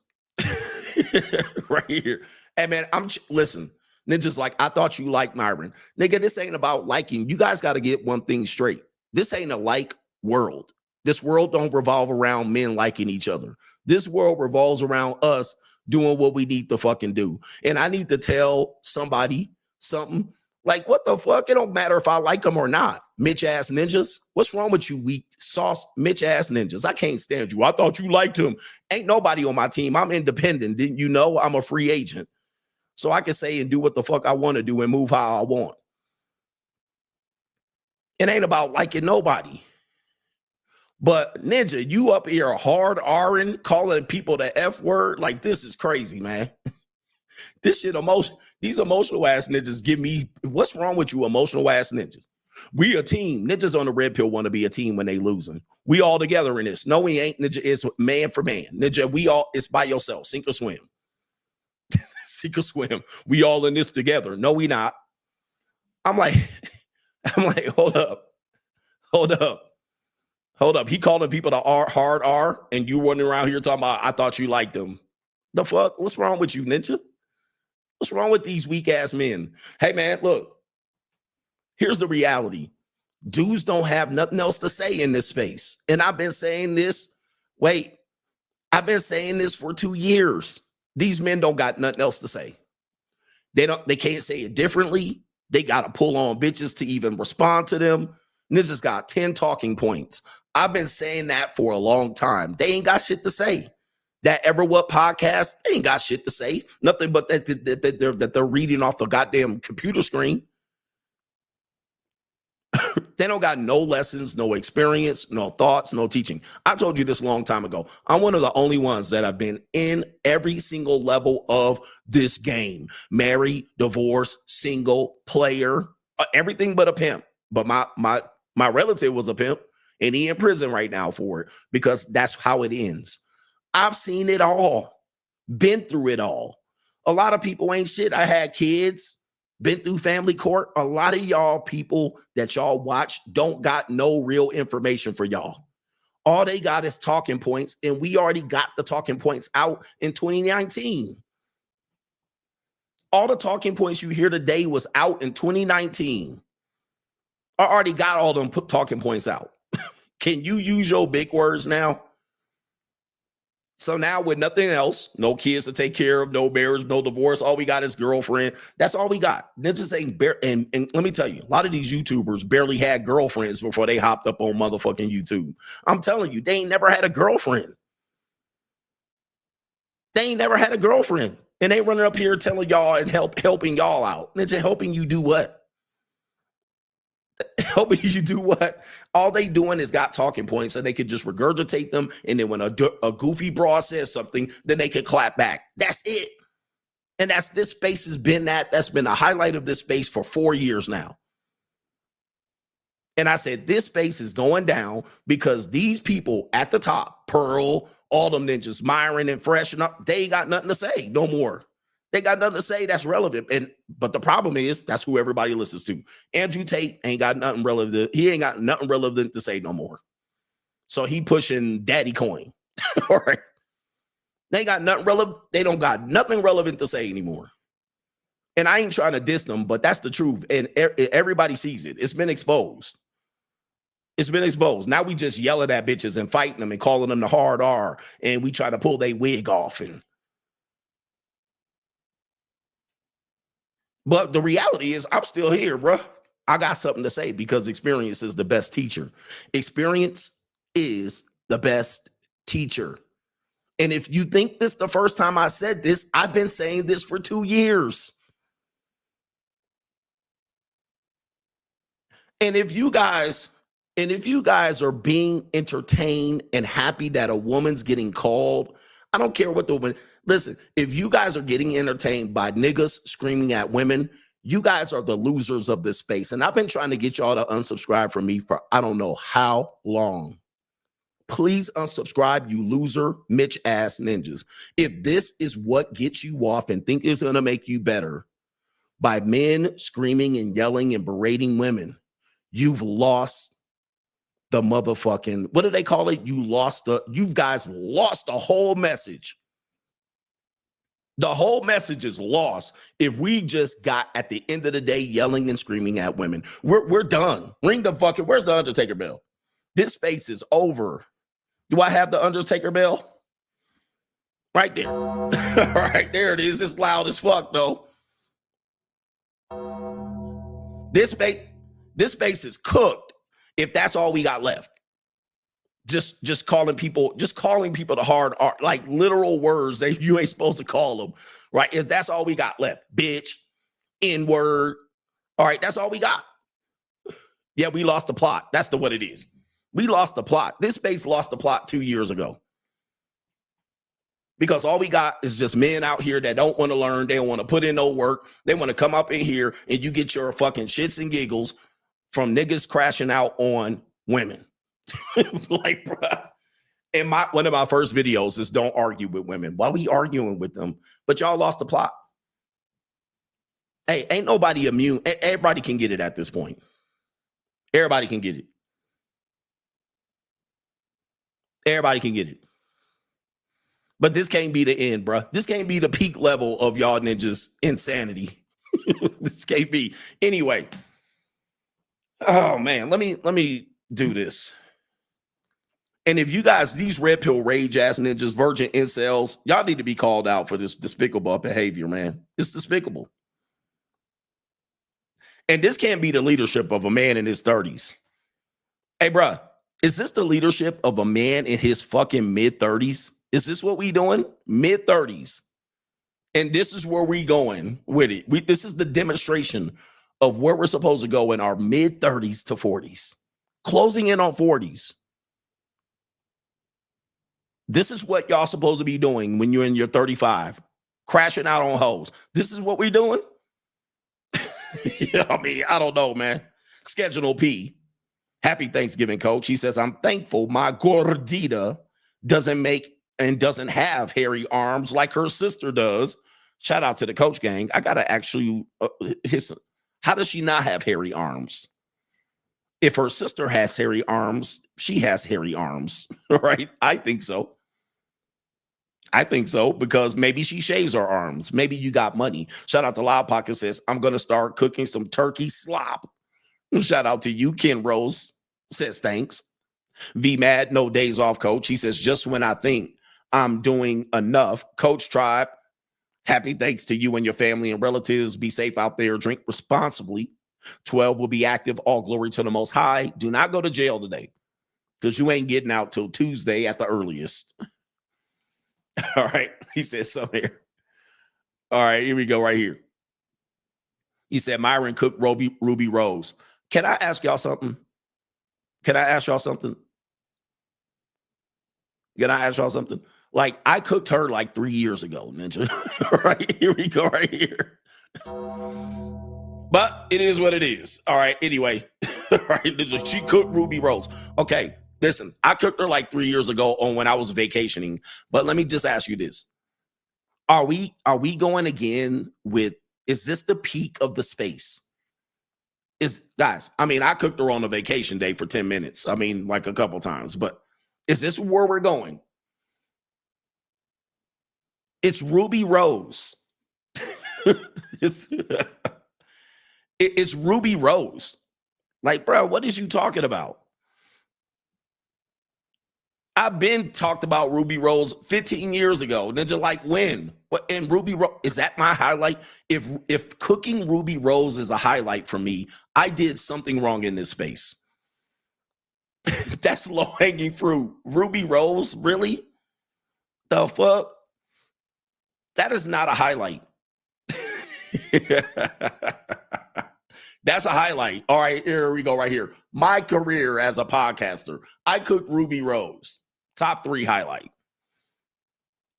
Right here. Hey, man, listen. Ninja's like, I thought you liked Myron. Nigga, this ain't about liking. You guys got to get one thing straight. This ain't a like world. This world don't revolve around men liking each other. This world revolves around us doing what we need to fucking do. And I need to tell somebody something. Like, what the fuck? It don't matter if I like them or not. Mitch-ass ninjas. What's wrong with you weak sauce Mitch-ass ninjas? I can't stand you. I thought you liked him. Ain't nobody on my team. I'm independent. Didn't you know I'm a free agent? So I can say and do what the fuck I want to do and move how I want. It ain't about liking nobody. But Ninja, you up here hard R-ing, calling people the F word. Like, this is crazy, man. This shit these emotional ass ninjas give me, what's wrong with you emotional ass ninjas? We a team. Ninjas on the red pill want to be a team when they losing. We all together in this. No, we ain't. Ninja is man for man. Ninja, it's by yourself. Sink or swim. Sink or swim. We all in this together. No, we not. I'm like, hold up. He calling people the hard R, and you running around here talking about, I thought you liked them. The fuck? What's wrong with you, Ninja? What's wrong with these weak ass men? Hey, man, look, here's the reality. Dudes don't have nothing else to say in this space. And I've been saying this. I've been saying this for 2 years. These men don't got nothing else to say. They can't say it differently. They got to pull on bitches to even respond to them. Ninjas got 10 talking points. I've been saying that for a long time. They ain't got shit to say. That Ever What podcast, they ain't got shit to say. Nothing but that they're reading off the goddamn computer screen. They don't got no lessons, no experience, no thoughts, no teaching. I told you this a long time ago. I'm one of the only ones that have been in every single level of this game. Married, divorced, single, player, everything but a pimp. But my relative was a pimp, and he in prison right now for it because that's how it ends. I've seen it all, been through it all. A lot of people ain't shit. I had kids, been through family court. A lot of y'all people that y'all watch don't got no real information for y'all. All they got is talking points, and we already got the talking points out in 2019. All the talking points you hear today was out in 2019. I already got all them talking points out. Can you use your big words now? So now with nothing else, no kids to take care of, no marriage, no divorce, all we got is girlfriend. That's all we got. Ninjas ain't and let me tell you, a lot of these YouTubers barely had girlfriends before they hopped up on motherfucking YouTube. I'm telling you, they ain't never had a girlfriend. They ain't never had a girlfriend. And they running up here telling y'all and helping y'all out. Ninja helping you do what? Helping you do what? All they doing is got talking points and they could just regurgitate them. And then when a goofy broad says something, then they could clap back. That's it. And this space has been that's been a highlight of this space for 4 years now. And I said, this space is going down because these people at the top, Pearl, all them ninjas, Myron and Fresh, and up, they ain't got nothing to say no more. They got nothing to say that's relevant. But the problem is that's who everybody listens to. Andrew Tate ain't got nothing relevant. He ain't got nothing relevant to say no more. So he pushing Daddy Coin. All right. They ain't got nothing relevant. They don't got nothing relevant to say anymore. And I ain't trying to diss them, but that's the truth. And everybody sees it. It's been exposed. It's been exposed. Now we just yelling at bitches and fighting them and calling them the hard R. And we try to pull their wig off. But the reality is I'm still here, bro. I got something to say because experience is the best teacher. Experience is the best teacher. And if you think this the first time I said this, I've been saying this for 2 years. And if you guys are being entertained and happy that a woman's getting called, I don't care what the woman, listen, if you guys are getting entertained by niggas screaming at women, you guys are the losers of this space. And I've been trying to get y'all to unsubscribe from me for I don't know how long. Please unsubscribe, you loser, Mitch ass ninjas. If this is what gets you off and think it's going to make you better by men screaming and yelling and berating women, you've lost the motherfucking, what do they call it? You guys lost the whole message. The whole message is lost if we just got at the end of the day yelling and screaming at women. We're done. Ring the fucking, where's the Undertaker bell? This space is over. Do I have the Undertaker bell? Right there. All right, there it is. It's loud as fuck, though. This space is cooked if that's all we got left. Just calling people the hard art, like literal words that you ain't supposed to call them, right? If that's all we got left, bitch, N-word. All right, that's all we got. Yeah, we lost the plot. That's what it is. We lost the plot. This space lost the plot 2 years ago. Because all we got is just men out here that don't want to learn. They don't want to put in no work. They want to come up in here and you get your fucking shits and giggles from niggas crashing out on women. Like, bruh. And one of my first videos is don't argue with women. Why we arguing with them? But y'all lost the plot. Hey, ain't nobody immune. Everybody can get it at this point. Everybody can get it. Everybody can get it. But this can't be the end, bro. This can't be the peak level of y'all ninjas insanity. This can't be. Anyway. Oh man, let me do this. And if you guys, these red pill rage ass ninjas, virgin incels, y'all need to be called out for this despicable behavior, man. It's despicable. And this can't be the leadership of a man in his 30s. Hey, bro, is this the leadership of a man in his fucking mid-30s? Is this what we doing? Mid-30s. And this is where we going with it. This is the demonstration of where we're supposed to go in our mid-30s to 40s. Closing in on 40s. This is what y'all supposed to be doing when you're in your 35. Crashing out on hoes. This is what we doing? Yeah, I mean, I don't know, man. Schedule P. Happy Thanksgiving, coach. He says, I'm thankful my gordita doesn't have hairy arms like her sister does. Shout out to the coach gang. I got to actually, how does she not have hairy arms? If her sister has hairy arms, she has hairy arms, right? I think so. I think so, because maybe she shaves her arms. Maybe you got money. Shout out to Loud Pocket says, I'm going to start cooking some turkey slop. Shout out to you, Ken Rose says, thanks. V Mad, no days off, coach. He says, just when I think I'm doing enough, Coach Tribe, happy thanks to you and your family and relatives. Be safe out there. Drink responsibly. 12 will be active. All glory to the Most High. Do not go to jail today because you ain't getting out till Tuesday at the earliest. All right. He says so here. All right. Here we go right here. He said, Myron cooked Ruby Rose. Can I ask y'all something? Can I ask y'all something? Can I ask y'all something? Like, I cooked her like 3 years ago, Ninja. Right, here we go, right here. But it is what it is. All right, anyway. All right, Ninja, she cooked Ruby Rose. Okay, listen, I cooked her like 3 years ago on when I was vacationing. But let me just ask you this. Are we going again with, is this the peak of the space? Guys, I mean, I cooked her on a vacation day for 10 minutes. I mean, like a couple times, but is this where we're going? It's Ruby Rose. it's Ruby Rose. Like, bro, what is you talking about? I've been talked about Ruby Rose 15 years ago. Ninja, like when? What, and Ruby Rose, is that my highlight? If cooking Ruby Rose is a highlight for me, I did something wrong in this space. That's low-hanging fruit. Ruby Rose, really? The fuck? That is not a highlight. That's a highlight. All right, here we go right here. My career as a podcaster. I cooked Ruby Rose. Top 3 highlight.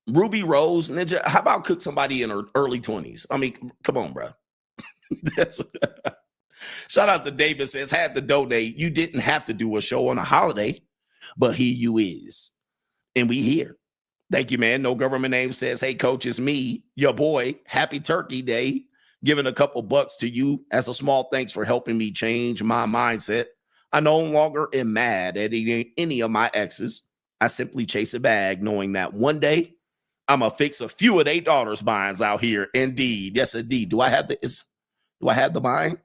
Ruby Rose, Ninja, how about cook somebody in her early 20s? I mean, come on, bro. That's shout out to David says, had to donate. You didn't have to do a show on a holiday, but here you is. And we here. Thank you, man. No government name says, hey, coach, it's me, your boy. Happy Turkey Day. Giving a couple bucks to you as a small thanks for helping me change my mindset. I no longer am mad at any of my exes. I simply chase a bag knowing that one day I'm going to fix a few of their daughters' binds out here. Indeed. Yes, indeed. Do I have the bind?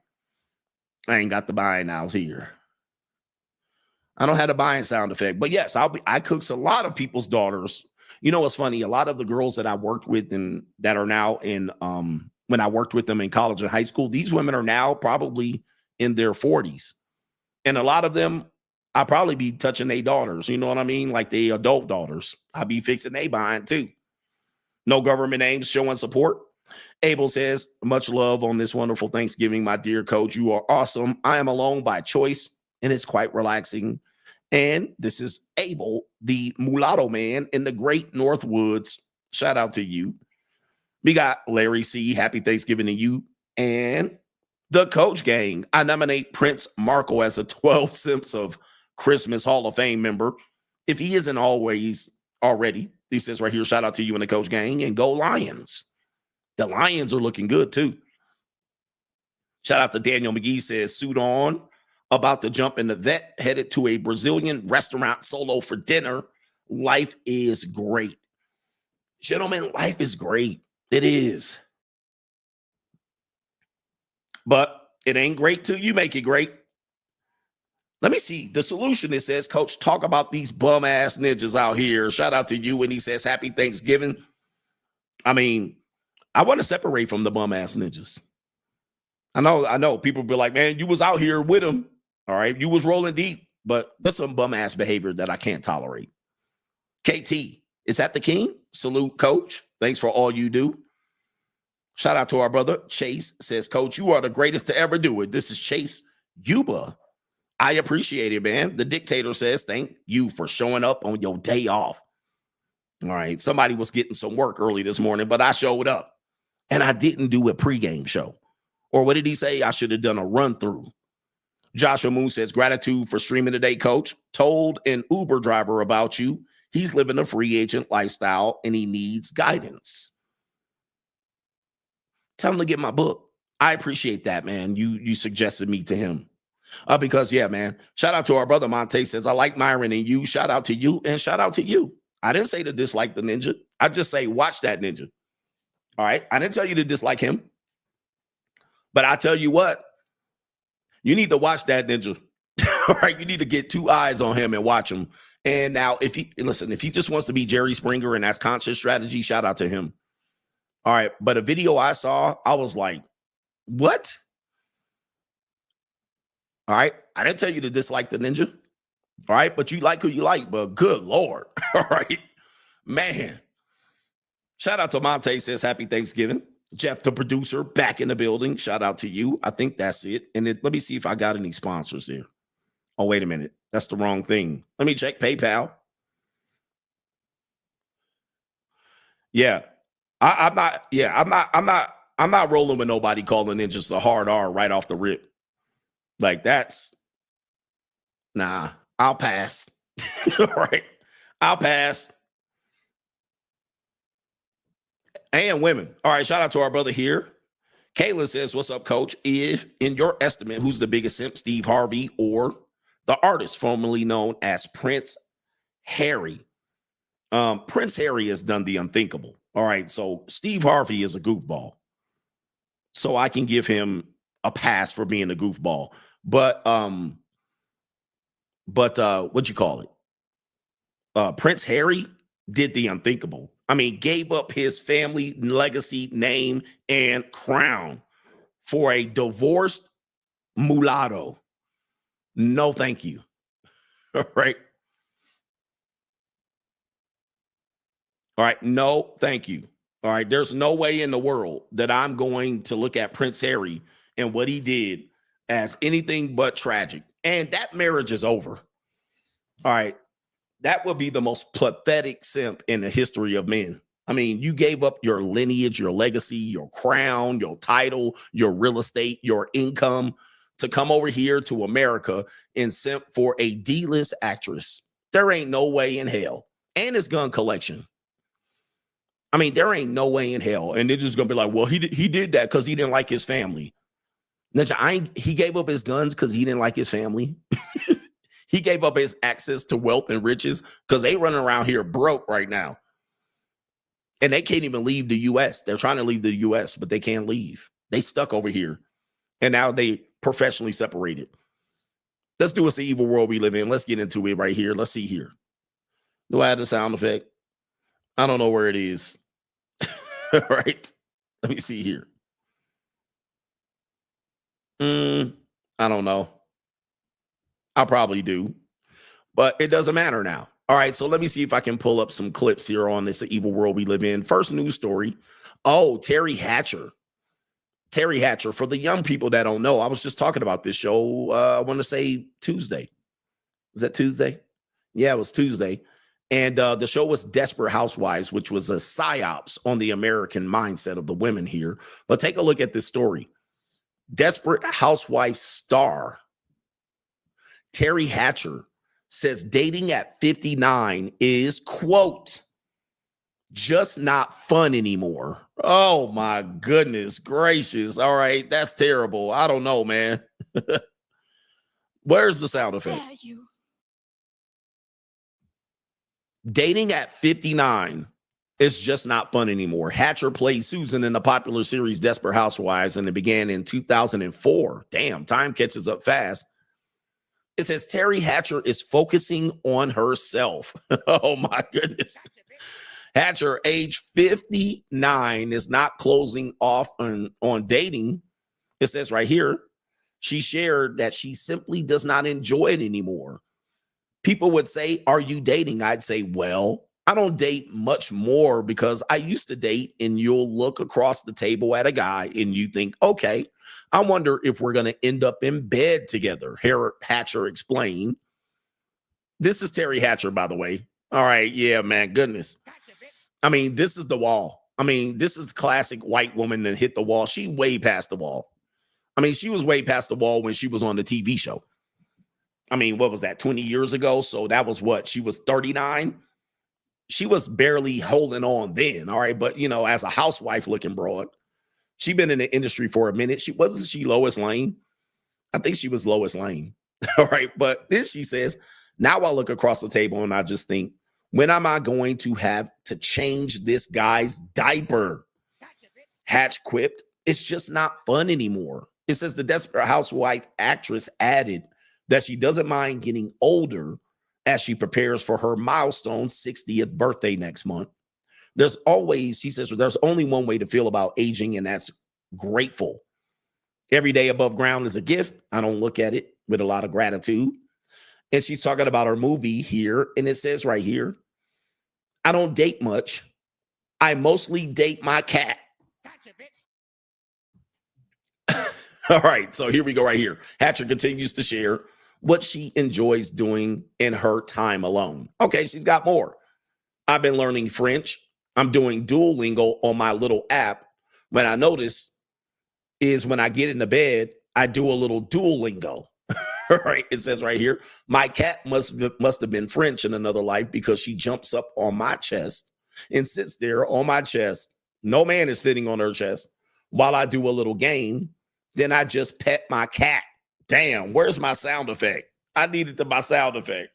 I ain't got the bind out here. I don't have the buying sound effect, but yes, I cooks a lot of people's daughters. You know what's funny? A lot of the girls that I worked with and that are now in, when I worked with them in college and high school, these women are now probably in their 40s. And a lot of them, I'll probably be touching their daughters. You know what I mean? Like the adult daughters. I'll be fixing they behind too. No government names showing support. Abel says, much love on this wonderful Thanksgiving, my dear coach. You are awesome. I am alone by choice, and it's quite relaxing. And this is Abel, the mulatto man in the great North Woods. Shout out to you. We got Larry C. Happy Thanksgiving to you. And the Coach Gang. I nominate Prince Markle as a 12 Simps of Christmas Hall of Fame member. If he isn't always already, he says right here, shout out to you and the Coach Gang. And go Lions. The Lions are looking good too. Shout out to Daniel McGee says, suit on. About to jump in the vet, headed to a Brazilian restaurant solo for dinner. Life is great. Gentlemen, life is great. It is. But it ain't great till you make it great. Let me see. The solution, it says, coach, talk about these bum ass ninjas out here. Shout out to you when he says happy Thanksgiving. I mean, I want to separate from the bum ass ninjas. I know people be like, man, you was out here with him. All right. You was rolling deep, but there's some bum ass behavior that I can't tolerate. KT, is that the king? Salute, coach. Thanks for all you do. Shout out to our brother. Chase says, coach, you are the greatest to ever do it. This is Chase Yuba. I appreciate it, man. The dictator says, thank you for showing up on your day off. All right. Somebody was getting some work early this morning, but I showed up and I didn't do a pregame show. Or what did he say? I should have done a run through. Joshua Moon says, gratitude for streaming today, coach. Told an Uber driver about you. He's living a free agent lifestyle and he needs guidance. Tell him to get my book. I appreciate that, man. You suggested me to him. Because, yeah, man, shout out to our brother Monte says, I like Myron and you. Shout out to you and shout out to you. I didn't say to dislike the ninja. I just say, watch that ninja. All right. I didn't tell you to dislike him. But I tell you what, you need to watch that ninja. All right. You need to get 2 eyes on him and watch him. And now if he just wants to be Jerry Springer and that's conscious strategy, shout out to him. All right. But a video I saw, I was like, what? All right. I didn't tell you to dislike the ninja. All right. But you like who you like, but good Lord. All right, man. Shout out to Monte says happy Thanksgiving. Jeff, the producer, back in the building. Shout out to you. I think that's it. And let me see if I got any sponsors here. Oh, wait a minute. That's the wrong thing. Let me check PayPal. Yeah. I'm not rolling with nobody calling in just a hard R right off the rip. Like that's nah, I'll pass. All right. I'll pass. And women. All right. Shout out to our brother here. Kaylin says, what's up, coach? If, in your estimate, who's the biggest simp, Steve Harvey or the artist formerly known as Prince Harry? Prince Harry has done the unthinkable. All right. So Steve Harvey is a goofball. So I can give him a pass for being a goofball. But what'd you call it? Prince Harry did the unthinkable. I mean, gave up his family legacy, name, and crown for a divorced mulatto. No, thank you. All right. All right. No, thank you. All right. There's no way in the world that I'm going to look at Prince Harry and what he did as anything but tragic. And that marriage is over. All right. That would be the most pathetic simp in the history of men. I mean, you gave up your lineage, your legacy, your crown, your title, your real estate, your income to come over here to America and simp for a D-list actress. There ain't no way in hell. And his gun collection. I mean, there ain't no way in hell. And they're just going to be like, well, he did that because he didn't like his family. He gave up his guns because he didn't like his family. He gave up his access to wealth and riches because they running around here broke right now. And they can't even leave the U.S. They're trying to leave the U.S., but they can't leave. They stuck over here. And now they professionally separated. Let's do us the evil world we live in. Let's get into it right here. Let's see here. Do I have the sound effect? I don't know where it is. All right. Let me see here. I don't know. I probably do, but it doesn't matter now. All right, so let me see if I can pull up some clips here on this evil world we live in. First news story. Oh, Terry Hatcher. Terry Hatcher, for the young people that don't know, I was just talking about this show, I want to say Tuesday. Was that Tuesday? Yeah, it was Tuesday. And the show was Desperate Housewives, which was a psyops on the American mindset of the women here. But take a look at this story. Desperate Housewives star Terry Hatcher says dating at 59 is, quote, just not fun anymore. Oh, my goodness gracious. All right, that's terrible. I don't know, man. Where's the sound effect? Dating at 59 is just not fun anymore. Hatcher played Susan in the popular series Desperate Housewives, and it began in 2004. Damn, time catches up fast. It says Terry Hatcher is focusing on herself. Oh, my goodness. Hatcher, age 59, is not closing off on dating. It says right here, she shared that she simply does not enjoy it anymore. People would say, are you dating? I'd say, well, I don't date much more because I used to date, and you'll look across the table at a guy and you think, okay, I wonder if we're going to end up in bed together. Hatcher explained. This is Terry Hatcher, by the way. All right. Yeah, man. Goodness. I mean, this is the wall. I mean, this is classic white woman that hit the wall. She way past the wall. I mean, she was way past the wall when she was on the TV show. I mean, what was that, 20 years ago? So that was what? She was 39. She was barely holding on then. All right. But, you know, as a housewife looking broad, she'd been in the industry for a minute. Wasn't she Lois Lane? I think she was Lois Lane. All right. But then she says, now I look across the table and I just think, when am I going to have to change this guy's diaper? Hatch quipped, it's just not fun anymore. It says the Desperate Housewife actress added that she doesn't mind getting older as she prepares for her milestone 60th birthday next month. There's always, she says, there's only one way to feel about aging, and that's grateful. Every day above ground is a gift. I don't look at it with a lot of gratitude. And she's talking about her movie here, and it says right here, I don't date much. I mostly date my cat. All right, so here we go right here. Hatcher continues to share what she enjoys doing in her time alone. Okay, she's got more. I've been learning French. I'm doing Duolingo on my little app. When I notice is when I get into bed, I do a little Duolingo. All right, it says right here, my cat must have been French in another life because she jumps up on my chest and sits there on my chest. No man is sitting on her chest while I do a little game. Then I just pet my cat. Damn, where's my sound effect? I needed my sound effect.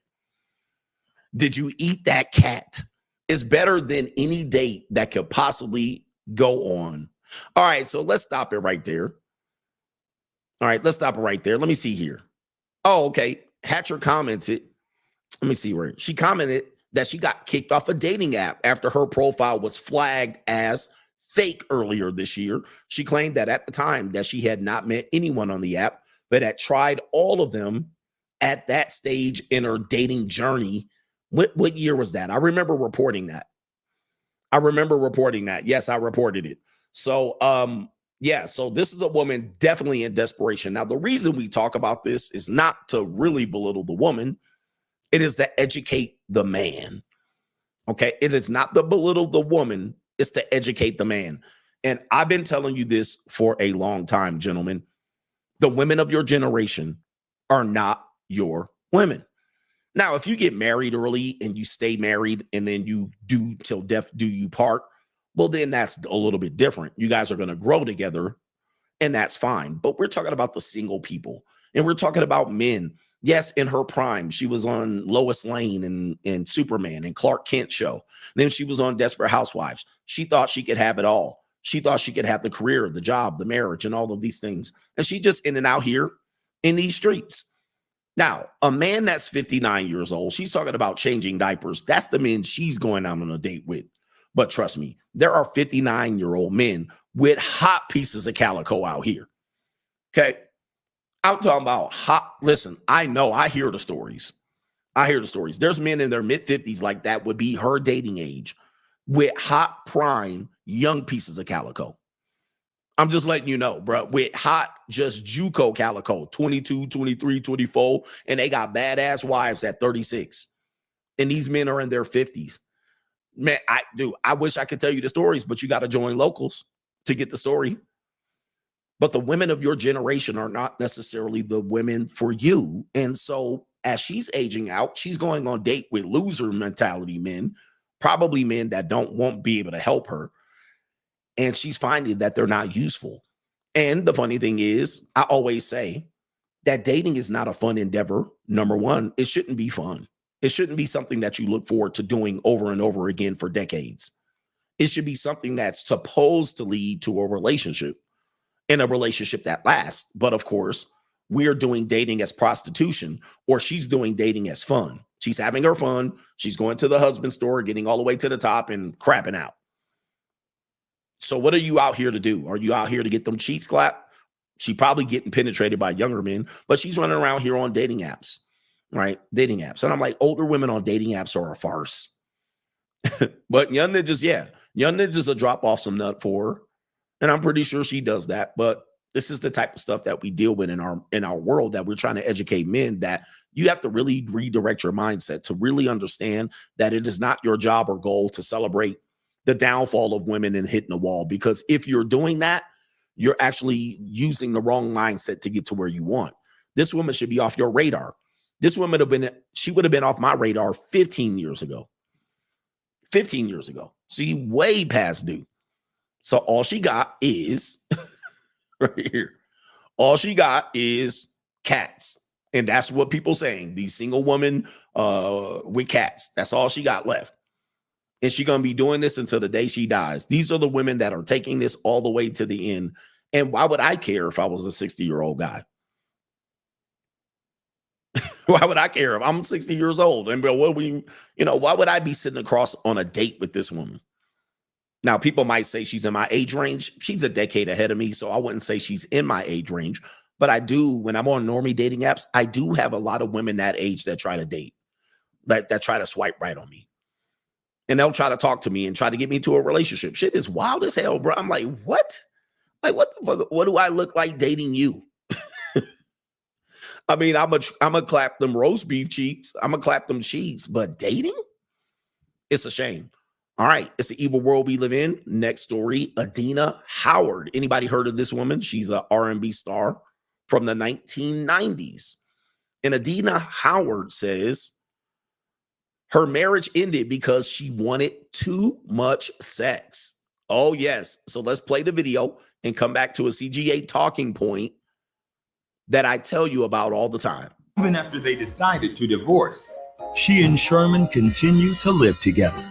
Did you eat that cat? It's better than any date that could possibly go on. All right, so let's stop it right there. All right, let's stop it right there. Let me see here. Oh, okay. Hatcher commented. Let me see where she commented that she got kicked off a dating app after her profile was flagged as fake earlier this year. She claimed that at the time that she had not met anyone on the app, but had tried all of them at that stage in her dating journey. What year was that? I remember reporting that. Yes, I reported it. So, yeah, so this is a woman definitely in desperation. Now, the reason we talk about this is not to really belittle the woman. It is to educate the man. Okay, it is not to belittle the woman. It's to educate the man. And I've been telling you this for a long time, gentlemen. The women of your generation are not your women. Now, if you get married early and you stay married and then you do till death do you part, well, then that's a little bit different. You guys are going to grow together and that's fine. But we're talking about the single people and we're talking about men. Yes, in her prime, she was on Lois Lane and Superman and Clark Kent show. Then she was on Desperate Housewives. She thought she could have it all. She thought she could have the career, the job, the marriage, and all of these things. And she just in and out here in these streets. Now, a man that's 59 years old, she's talking about changing diapers. That's the men she's going out on a date with. But trust me, there are 59-year-old men with hot pieces of calico out here. Okay. I'm talking about hot. Listen, I know. I hear the stories. There's men in their mid-50s like that would be her dating age with hot prime young pieces of calico. I'm just letting you know, bro, with hot just JUCO calico, 22, 23, 24, and they got badass wives at 36. And these men are in their 50s. Man, I wish I could tell you the stories, but you got to join locals to get the story. But the women of your generation are not necessarily the women for you. And so as she's aging out, she's going on date with loser mentality men, probably men that won't be able to help her. And she's finding that they're not useful. And the funny thing is, I always say that dating is not a fun endeavor. Number one, it shouldn't be fun. It shouldn't be something that you look forward to doing over and over again for decades. It should be something that's supposed to lead to a relationship and a relationship that lasts. But of course, we're doing dating as prostitution, or she's doing dating as fun. She's having her fun. She's going to the husband store, getting all the way to the top and crapping out. So what are you out here to do? Are you out here to get them cheeks clapped? She probably getting penetrated by younger men, but she's running around here on dating apps, right? Dating apps. And I'm like, older women on dating apps are a farce. But young ninjas, yeah. Young ninjas will drop off some nut for her. And I'm pretty sure she does that. But this is the type of stuff that we deal with in our world, that we're trying to educate men, that you have to really redirect your mindset to really understand that it is not your job or goal to celebrate the downfall of women and hitting the wall. Because if you're doing that, you're actually using the wrong mindset to get to where you want. This woman should be off your radar. This woman she would have been off my radar 15 years ago. 15 years ago. See, way past due. So all she got is right here. All she got is cats. And that's what people saying. These single women with cats. That's all she got left. And she's going to be doing this until the day she dies. These are the women that are taking this all the way to the end. And why would I care if I was a 60-year-old guy? Why would I care if I'm 60 years old? And why would I be sitting across on a date with this woman? Now, people might say she's in my age range. She's a decade ahead of me, so I wouldn't say she's in my age range. But I do, when I'm on normie dating apps, I do have a lot of women that age that try to date, that try to swipe right on me. And they'll try to talk to me and try to get me to a relationship. Shit is wild as hell, bro. I'm like, what? Like, what the fuck? What do I look like dating you? I mean, I'm a clap them roast beef cheeks. I'm a clap them cheeks, but dating? It's a shame. All right, it's the evil world we live in. Next story, Adina Howard. Anybody heard of this woman? She's a R&B star from the 1990s. And Adina Howard says her marriage ended because she wanted too much sex. Oh, yes. So let's play the video and come back to a CGA talking point that I tell you about all the time. Even after they decided to divorce, she and Sherman continued to live together.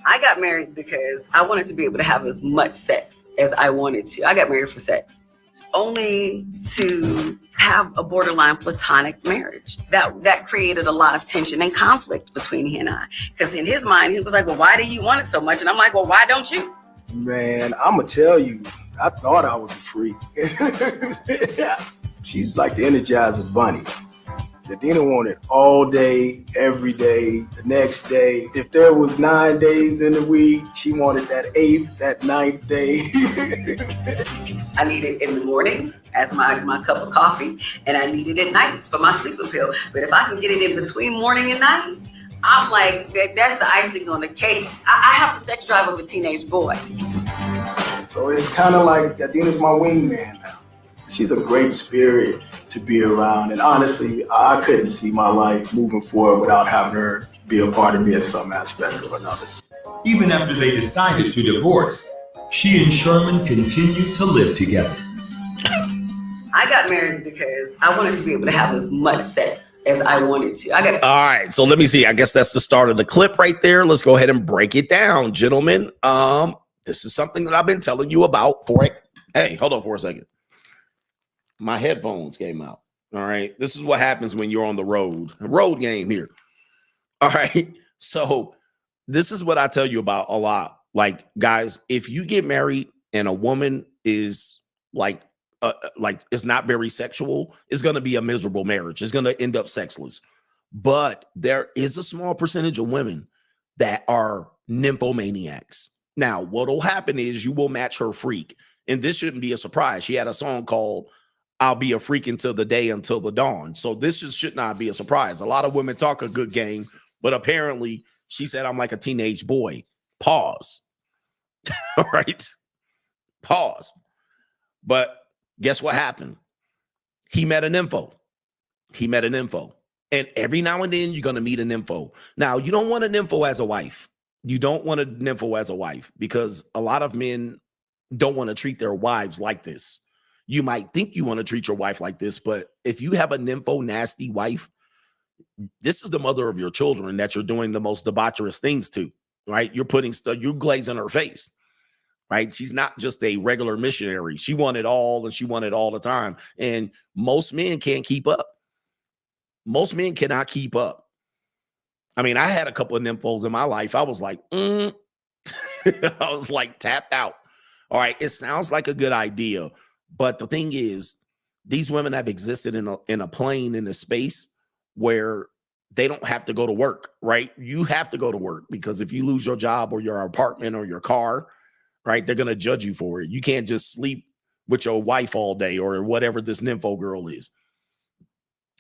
I got married because I wanted to be able to have as much sex as I wanted to. I got married for sex, only to have a borderline platonic marriage. That created a lot of tension and conflict between he and I. Because in his mind, he was like, well, why do you want it so much? And I'm like, well, why don't you? Man, I'm going to tell you, I thought I was a freak. She's like the Energizer Bunny. Adina wanted all day, every day, the next day. If there was 9 days in the week, she wanted that 8th, that 9th day. I need it in the morning as my cup of coffee, and I need it at night for my sleeping pill. But if I can get it in between morning and night, I'm like, that's the icing on the cake. I have the sex drive of a teenage boy. So it's kind of like Adina's my wingman now. She's a great spirit to be around. And honestly, I couldn't see my life moving forward without having her be a part of me in some aspect or another. Even after they decided to divorce, she and Sherman continued to live together. I got married because I wanted to be able to have as much sex as I wanted to. All right, so let me see. I guess that's the start of the clip right there. Let's go ahead and break it down, gentlemen. This is something that I've been telling you about for it. Hey, hold on for a second. My headphones came out. All right. This is what happens when you're on the road. Road game here. All right. So this is what I tell you about a lot. Like, guys, if you get married and a woman is like it's not very sexual, it's going to be a miserable marriage. It's going to end up sexless. But there is a small percentage of women that are nymphomaniacs. Now, what will happen is you will match her freak. And this shouldn't be a surprise. She had a song called I'll Be a Freak Until the Day Until the Dawn. So this should not be a surprise. A lot of women talk a good game, but apparently she said, I'm like a teenage boy. Pause. All right. Pause. But guess what happened? He met a nympho. And every now and then you're going to meet a nympho. Now, you don't want a nympho as a wife. You don't want a nympho as a wife because a lot of men don't want to treat their wives like this. You might think you want to treat your wife like this, but if you have a nympho nasty wife, this is the mother of your children that you're doing the most debaucherous things to, right? You're putting stuff, you're glazing her face, right? She's not just a regular missionary. She wanted all and she wanted all the time. And most men can't keep up. Most men cannot keep up. I mean, I had a couple of nymphos in my life. I was like, I was like tapped out. All right. It sounds like a good idea. But the thing is, these women have existed in a plane, in a space where they don't have to go to work, right? You have to go to work because if you lose your job or your apartment or your car, right, they're going to judge you for it. You can't just sleep with your wife all day or whatever this nympho girl is.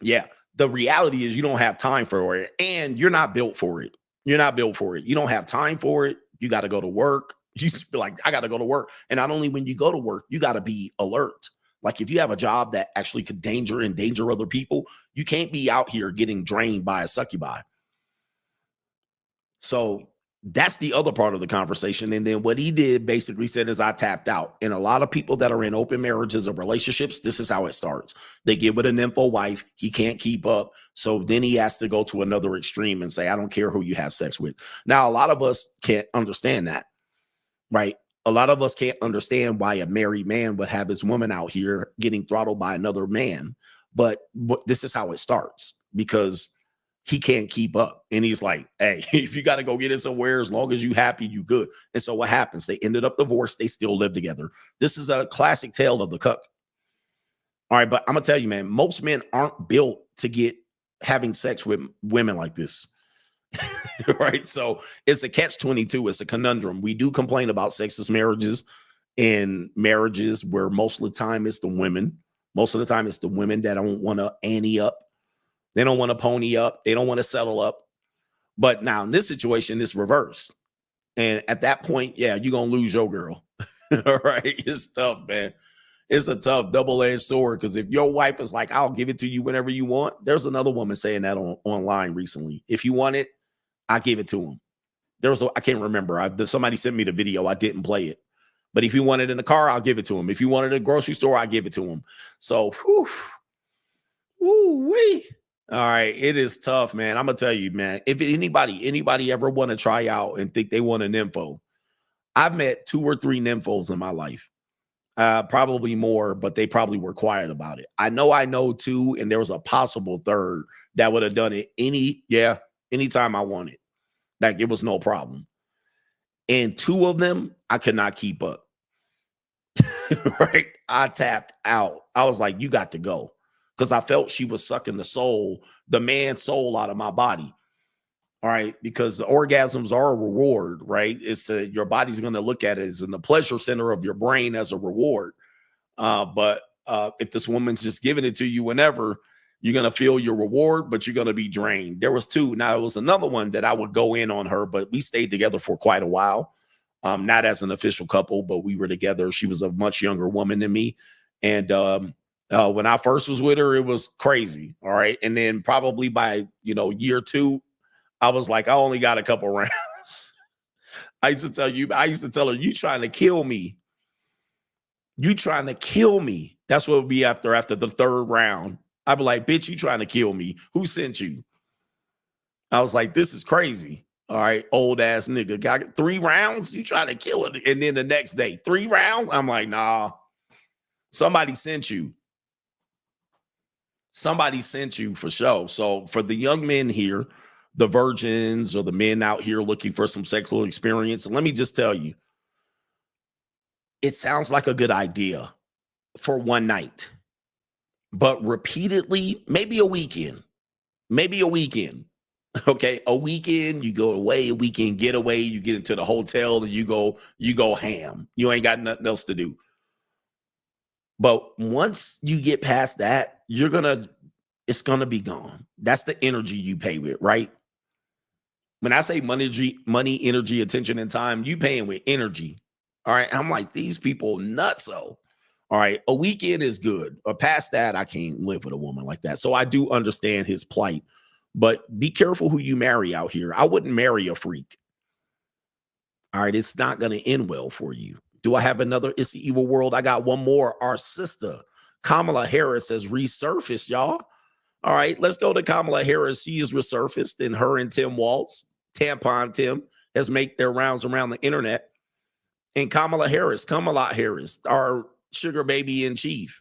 Yeah. The reality is you don't have time for it and you're not built for it. You're not built for it. You don't have time for it. You got to go to work. You feel like, I got to go to work. And not only when you go to work, you got to be alert. Like if you have a job that actually could endanger other people, you can't be out here getting drained by a succubi. So that's the other part of the conversation. And then what he did basically said is I tapped out. And a lot of people that are in open marriages or relationships, this is how it starts. They get with a nympho wife. He can't keep up. So then he has to go to another extreme and say, I don't care who you have sex with. Now, a lot of us can't understand that. Right. A lot of us can't understand why a married man would have his woman out here getting throttled by another man. But this is how it starts because he can't keep up. And he's like, hey, if you got to go get it somewhere, as long as you happy, you good. And so what happens? They ended up divorced. They still live together. This is a classic tale of the cuck. All right. But I'm going to tell you, man, most men aren't built to get having sex with women like this. Right. So it's a catch-22. It's a conundrum. We do complain about sexist marriages in marriages where most of the time it's the women. Most of the time it's the women that don't want to ante up. They don't want to pony up. They don't want to settle up. But now in this situation, it's reversed. And at that point, yeah, you're going to lose your girl. All right. It's tough, man. It's a tough double-edged sword, because if your wife is like, I'll give it to you whenever you want. There's another woman saying that online recently. If you want it, I give it to him. I can't remember. Somebody sent me the video. I didn't play it. But if you want it in the car, I'll give it to him. If you want it at a grocery store, I'll give it to him. So, woo-wee. All right, it is tough, man. I'm gonna tell you, man. If anybody ever want to try out and think they want a nympho, I've met 2 or 3 nymphos in my life, probably more, but they probably were quiet about it. I know 2, and there was a possible 3rd that would have done it anytime I wanted. Like, it was no problem. And 2 of them, I could not keep up. Right? I tapped out. I was like, you got to go. Because I felt she was sucking the man's soul out of my body. All right. Because the orgasms are a reward, right? It's your body's going to look at it as in the pleasure center of your brain as a reward. But if this woman's just giving it to you whenever, you're going to feel your reward, but you're going to be drained. There was 2. Now, it was another one that I would go in on her, but we stayed together for quite a while. Not as an official couple, but we were together. She was a much younger woman than me. And when I first was with her, it was crazy. All right. And then probably by, year 2, I was like, I only got a couple rounds. I used to tell her, you trying to kill me. You trying to kill me. That's what it would be after the 3rd round. I'd be like, bitch, you trying to kill me. Who sent you? I was like, this is crazy. All right, old ass nigga. Got 3 rounds? You trying to kill it. And then the next day, 3 rounds? I'm like, nah. Somebody sent you. Somebody sent you for sure. So for the young men here, the virgins or the men out here looking for some sexual experience, let me just tell you, it sounds like a good idea for one night, but repeatedly, maybe a weekend. Okay, a weekend, you go away, a weekend getaway, you get into the hotel and you go ham. You ain't got nothing else to do. But once you get past that, it's gonna be gone. That's the energy you pay with, right? When I say money, energy, attention, and time, you paying with energy. All right. I'm like, these people nutso. All right. A weekend is good. But past that, I can't live with a woman like that. So I do understand his plight. But be careful who you marry out here. I wouldn't marry a freak. All right. It's not going to end well for you. Do I have another It's the Evil World? I got one more. Our sister, Kamala Harris, has resurfaced, y'all. All right. Let's go to Kamala Harris. She is resurfaced, and her and Tim Waltz, Tampon Tim, has made their rounds around the internet. And Kamala Harris, our sugar baby in chief.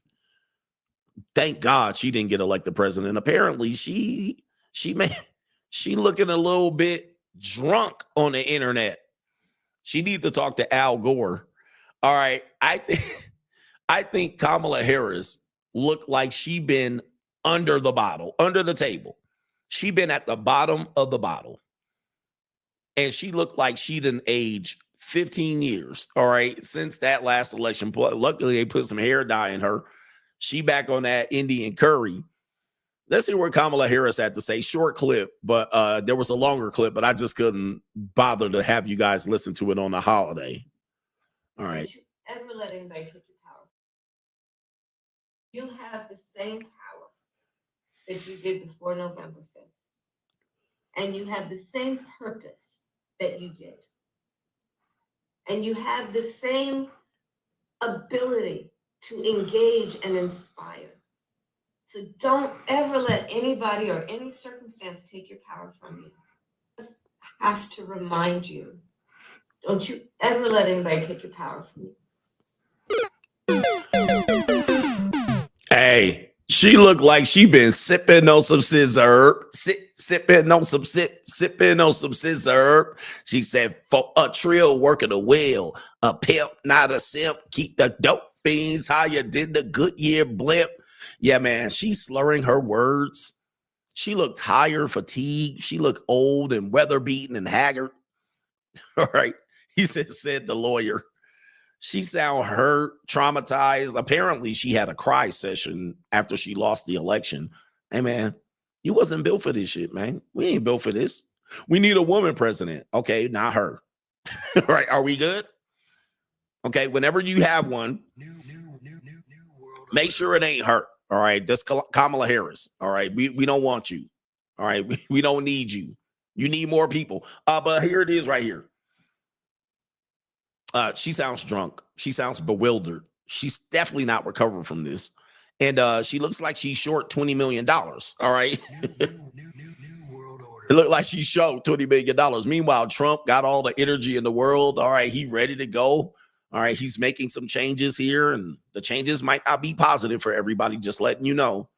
Thank God she didn't get elected president. Apparently, she looking a little bit drunk on the internet. She needs to talk to Al Gore. All right, I think Kamala Harris looked like she been under the table. She been at the bottom of the bottle, and she looked like she didn't age 15 years. All right, since that last election. Luckily, they put some hair dye in her. She back on that Indian curry. Let's see what Kamala Harris had to say. Short clip, but there was a longer clip, but I just couldn't bother to have you guys listen to it on the holiday. All right. Don't you ever let anybody take your power. You have the same power that you did before November 5th. And you have the same purpose that you did. And you have the same ability to engage and inspire. So don't ever let anybody or any circumstance take your power from you. Just have to remind you, don't you ever let anybody take your power from you. Hey, she looked like she been sipping on some scissor, sipping on some scissor. She said, for a trill working the wheel, a pimp, not a simp, keep the dope fiends higher than the Goodyear blimp. Yeah, man, she's slurring her words. She looked tired, fatigued. She looked old and weather beaten and haggard. All right. He said the lawyer. She sound hurt, traumatized. Apparently, she had a cry session after she lost the election. Hey, man, you wasn't built for this shit, man. We ain't built for this. We need a woman president. Okay, not her. Right? Are we good? Okay, whenever you have one, make sure it ain't her. All right, that's Kamala Harris. All right, we don't want you. All right, we don't need you. You need more people. But here it is right here. She sounds drunk. She sounds bewildered. She's definitely not recovering from this. And she looks like she's short $20 million. All right. It looked like she's short $20 million. Meanwhile, Trump got all the energy in the world. All right. He ready to go. All right. He's making some changes here, and the changes might not be positive for everybody. Just letting you know.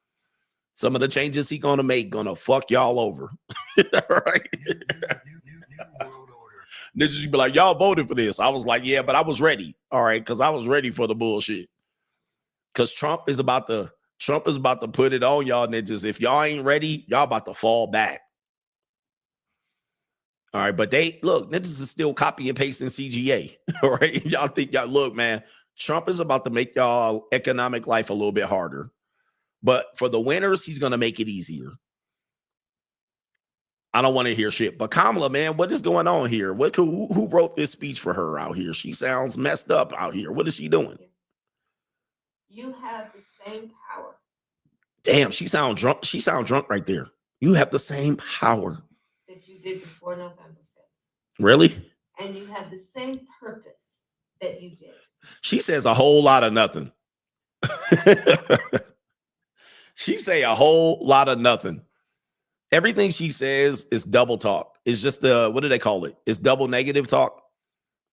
Some of the changes he's going to make going to fuck y'all over. All right. Niggas be like, y'all voted for this. I was like, yeah, but I was ready. All right, because I was ready for the bullshit. Because Trump is about to put it on y'all niggas. If y'all ain't ready, y'all about to fall back. All right, but niggas is still copy and pasting CGA. All right, y'all think look, man, Trump is about to make y'all economic life a little bit harder. But for the winners, he's gonna make it easier. I don't want to hear shit. But Kamala, man, what is going on here? Who wrote this speech for her out here? She sounds messed up out here. What is she doing? You have the same power. Damn, she sound drunk. She sound drunk right there. You have the same power That you did before November 5th. Really? And you have the same purpose that you did. She says a whole lot of nothing. She say a whole lot of nothing. Everything she says is double talk. It's just what do they call it? It's double negative talk.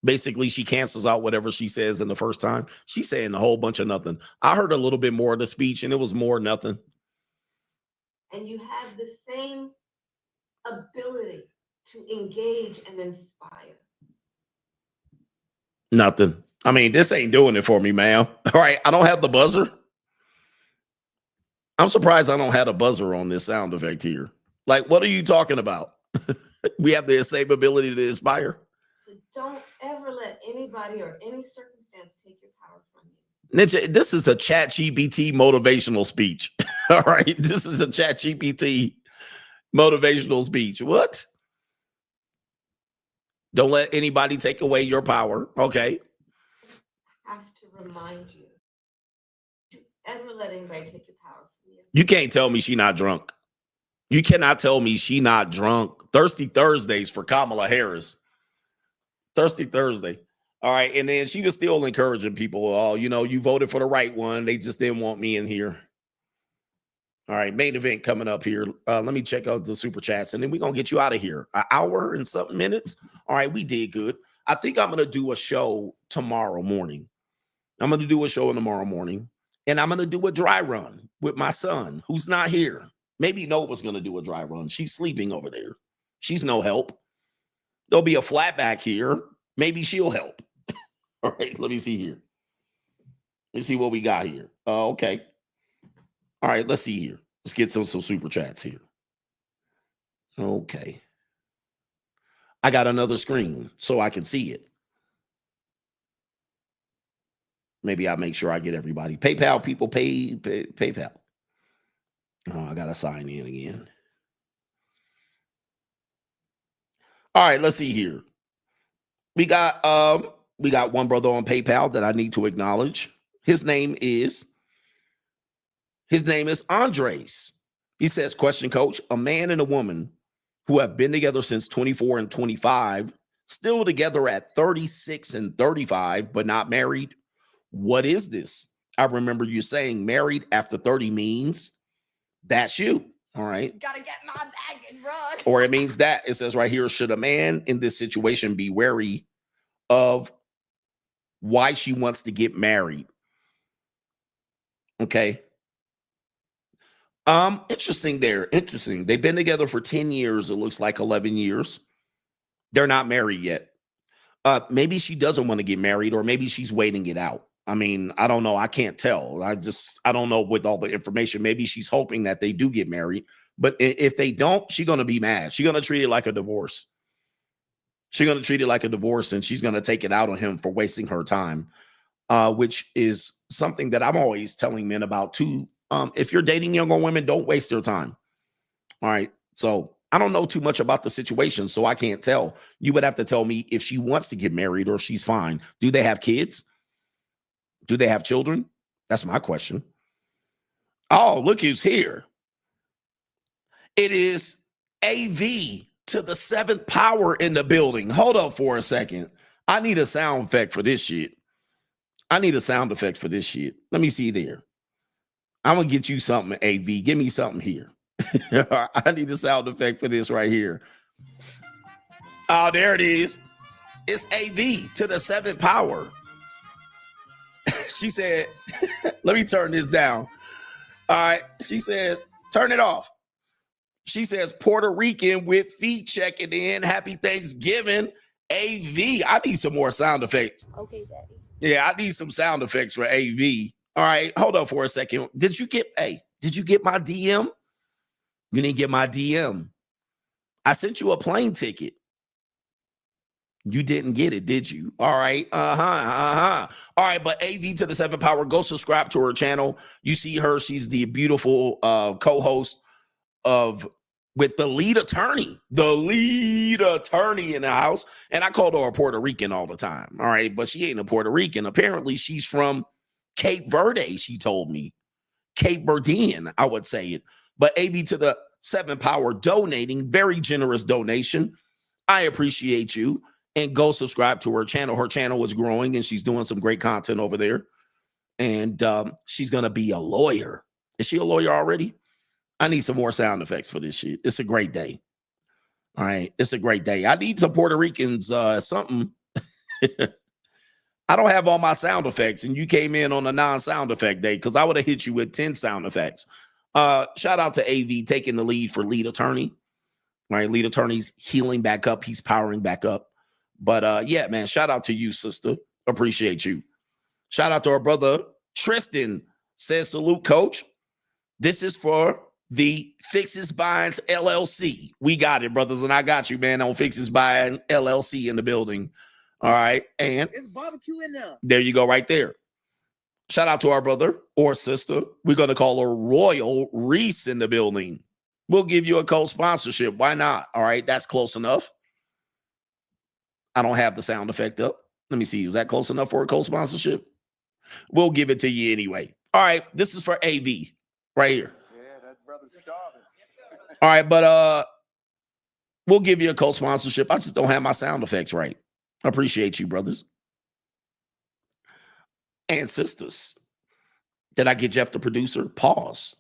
Basically, she cancels out whatever she says in the first time. She's saying a whole bunch of nothing. I heard a little bit more of the speech, and it was more nothing. And you have the same ability to engage and inspire. Nothing. I mean, this ain't doing it for me, ma'am. All right, I don't have the buzzer. I'm surprised I don't have a buzzer on this sound effect here. Like, what are you talking about? We have the same ability to inspire. So don't ever let anybody or any circumstance take your power from you. Ninja, this is a ChatGPT motivational speech. All right, this is a ChatGPT motivational speech. What? Don't let anybody take away your power. Okay. I have to remind you. Don't ever let anybody take your power from you. You can't tell me she not drunk. You cannot tell me she not drunk. Thirsty Thursdays for Kamala Harris. Thirsty Thursday. All right. And then she was still encouraging people. Oh, you voted for the right one. They just didn't want me in here. All right. Main event coming up here. Let me check out the super chats, and then we're going to get you out of here. An hour and something minutes. All right. We did good. I think I'm going to do a show tomorrow morning. I'm going to do a show tomorrow morning, and I'm going to do a dry run with my son, who's not here. Maybe Nova's going to do a dry run. She's sleeping over there. She's no help. There'll be a flat back here. Maybe she'll help. All right, let me see here. Let's see what we got here. Okay. All right, let's see here. Let's get some super chats here. Okay. I got another screen so I can see it. Maybe I'll make sure I get everybody. PayPal people pay PayPal. Oh, I got to sign in again. All right, let's see here. We got one brother on PayPal that I need to acknowledge. His name is Andres. He says, question, coach, a man and a woman who have been together since 24 and 25, still together at 36 and 35, but not married. What is this? I remember you saying married after 30 means that's you. All right. Gotta get my bag and run. Or it means that. It says right here, should a man in this situation be wary of why she wants to get married? Okay. Interesting there. Interesting. They've been together for 10 years. It looks like 11 years. They're not married yet. Maybe she doesn't want to get married, or maybe she's waiting it out. I mean, I don't know. I can't tell. I don't know with all the information. Maybe she's hoping that they do get married. But if they don't, she's going to be mad. She's going to treat it like a divorce. She's going to treat it like a divorce, and she's going to take it out on him for wasting her time, which is something that I'm always telling men about too. If you're dating younger women, don't waste your time. All right. So I don't know too much about the situation, so I can't tell. You would have to tell me if she wants to get married or if she's fine. Do they have kids? Do they have children? That's my question. Oh, look who's here. It is AV to the 7th power in the building. Hold up for a second. I need a sound effect for this shit. I need a sound effect for this shit. Let me see there. I'm going to get you something, AV. Give me something here. I need a sound effect for this right here. Oh, there it is. It's AV to the 7th power. She said, let me turn this down. All right. She says, turn it off. She says, Puerto Rican with feet checking in. Happy Thanksgiving. AV. I need some more sound effects. Okay, Daddy. Yeah, I need some sound effects for AV. All right. Hold up for a second. Did you get my DM? You didn't get my DM. I sent you a plane ticket. You didn't get it, did you? All right. All right, but AV to the 7th power, go subscribe to her channel. You see her. She's the beautiful co-host with the lead attorney in the house. And I called her a Puerto Rican all the time. All right, but she ain't a Puerto Rican. Apparently, she's from Cape Verde, she told me. Cape Verdean, I would say it. But AV to the 7th power donating, very generous donation. I appreciate you. And go subscribe to her channel. Her channel is growing and she's doing some great content over there. And she's going to be a lawyer. Is she a lawyer already? I need some more sound effects for this shit. It's a great day. All right. It's a great day. I need some Puerto Ricans, something. I don't have all my sound effects, and you came in on a non-sound effect day because I would have hit you with 10 sound effects. Shout out to AV taking the lead for lead attorney. All right. Lead attorney's healing back up. He's powering back up. But yeah, man, shout out to you, sister. Appreciate you. Shout out to our brother Tristan. Says, salute, coach. This is for the Fixes Binds LLC. We got it, brothers, and I got you, man, on Fixes Binds LLC in the building. All right, and It's barbecue in there. There you go, right there. Shout out to our brother or sister. We're going to call her Royal Reese in the building. We'll give you a co-sponsorship. Why not? All right, that's close enough. I don't have the sound effect up. Let me see. Is that close enough for a co-sponsorship? We'll give it to you anyway. All right. This is for AV right here. Yeah, that brother's starving. All right. But we'll give you a co-sponsorship. I just don't have my sound effects right. I appreciate you, brothers and sisters. Did I get Jeff the producer? Pause.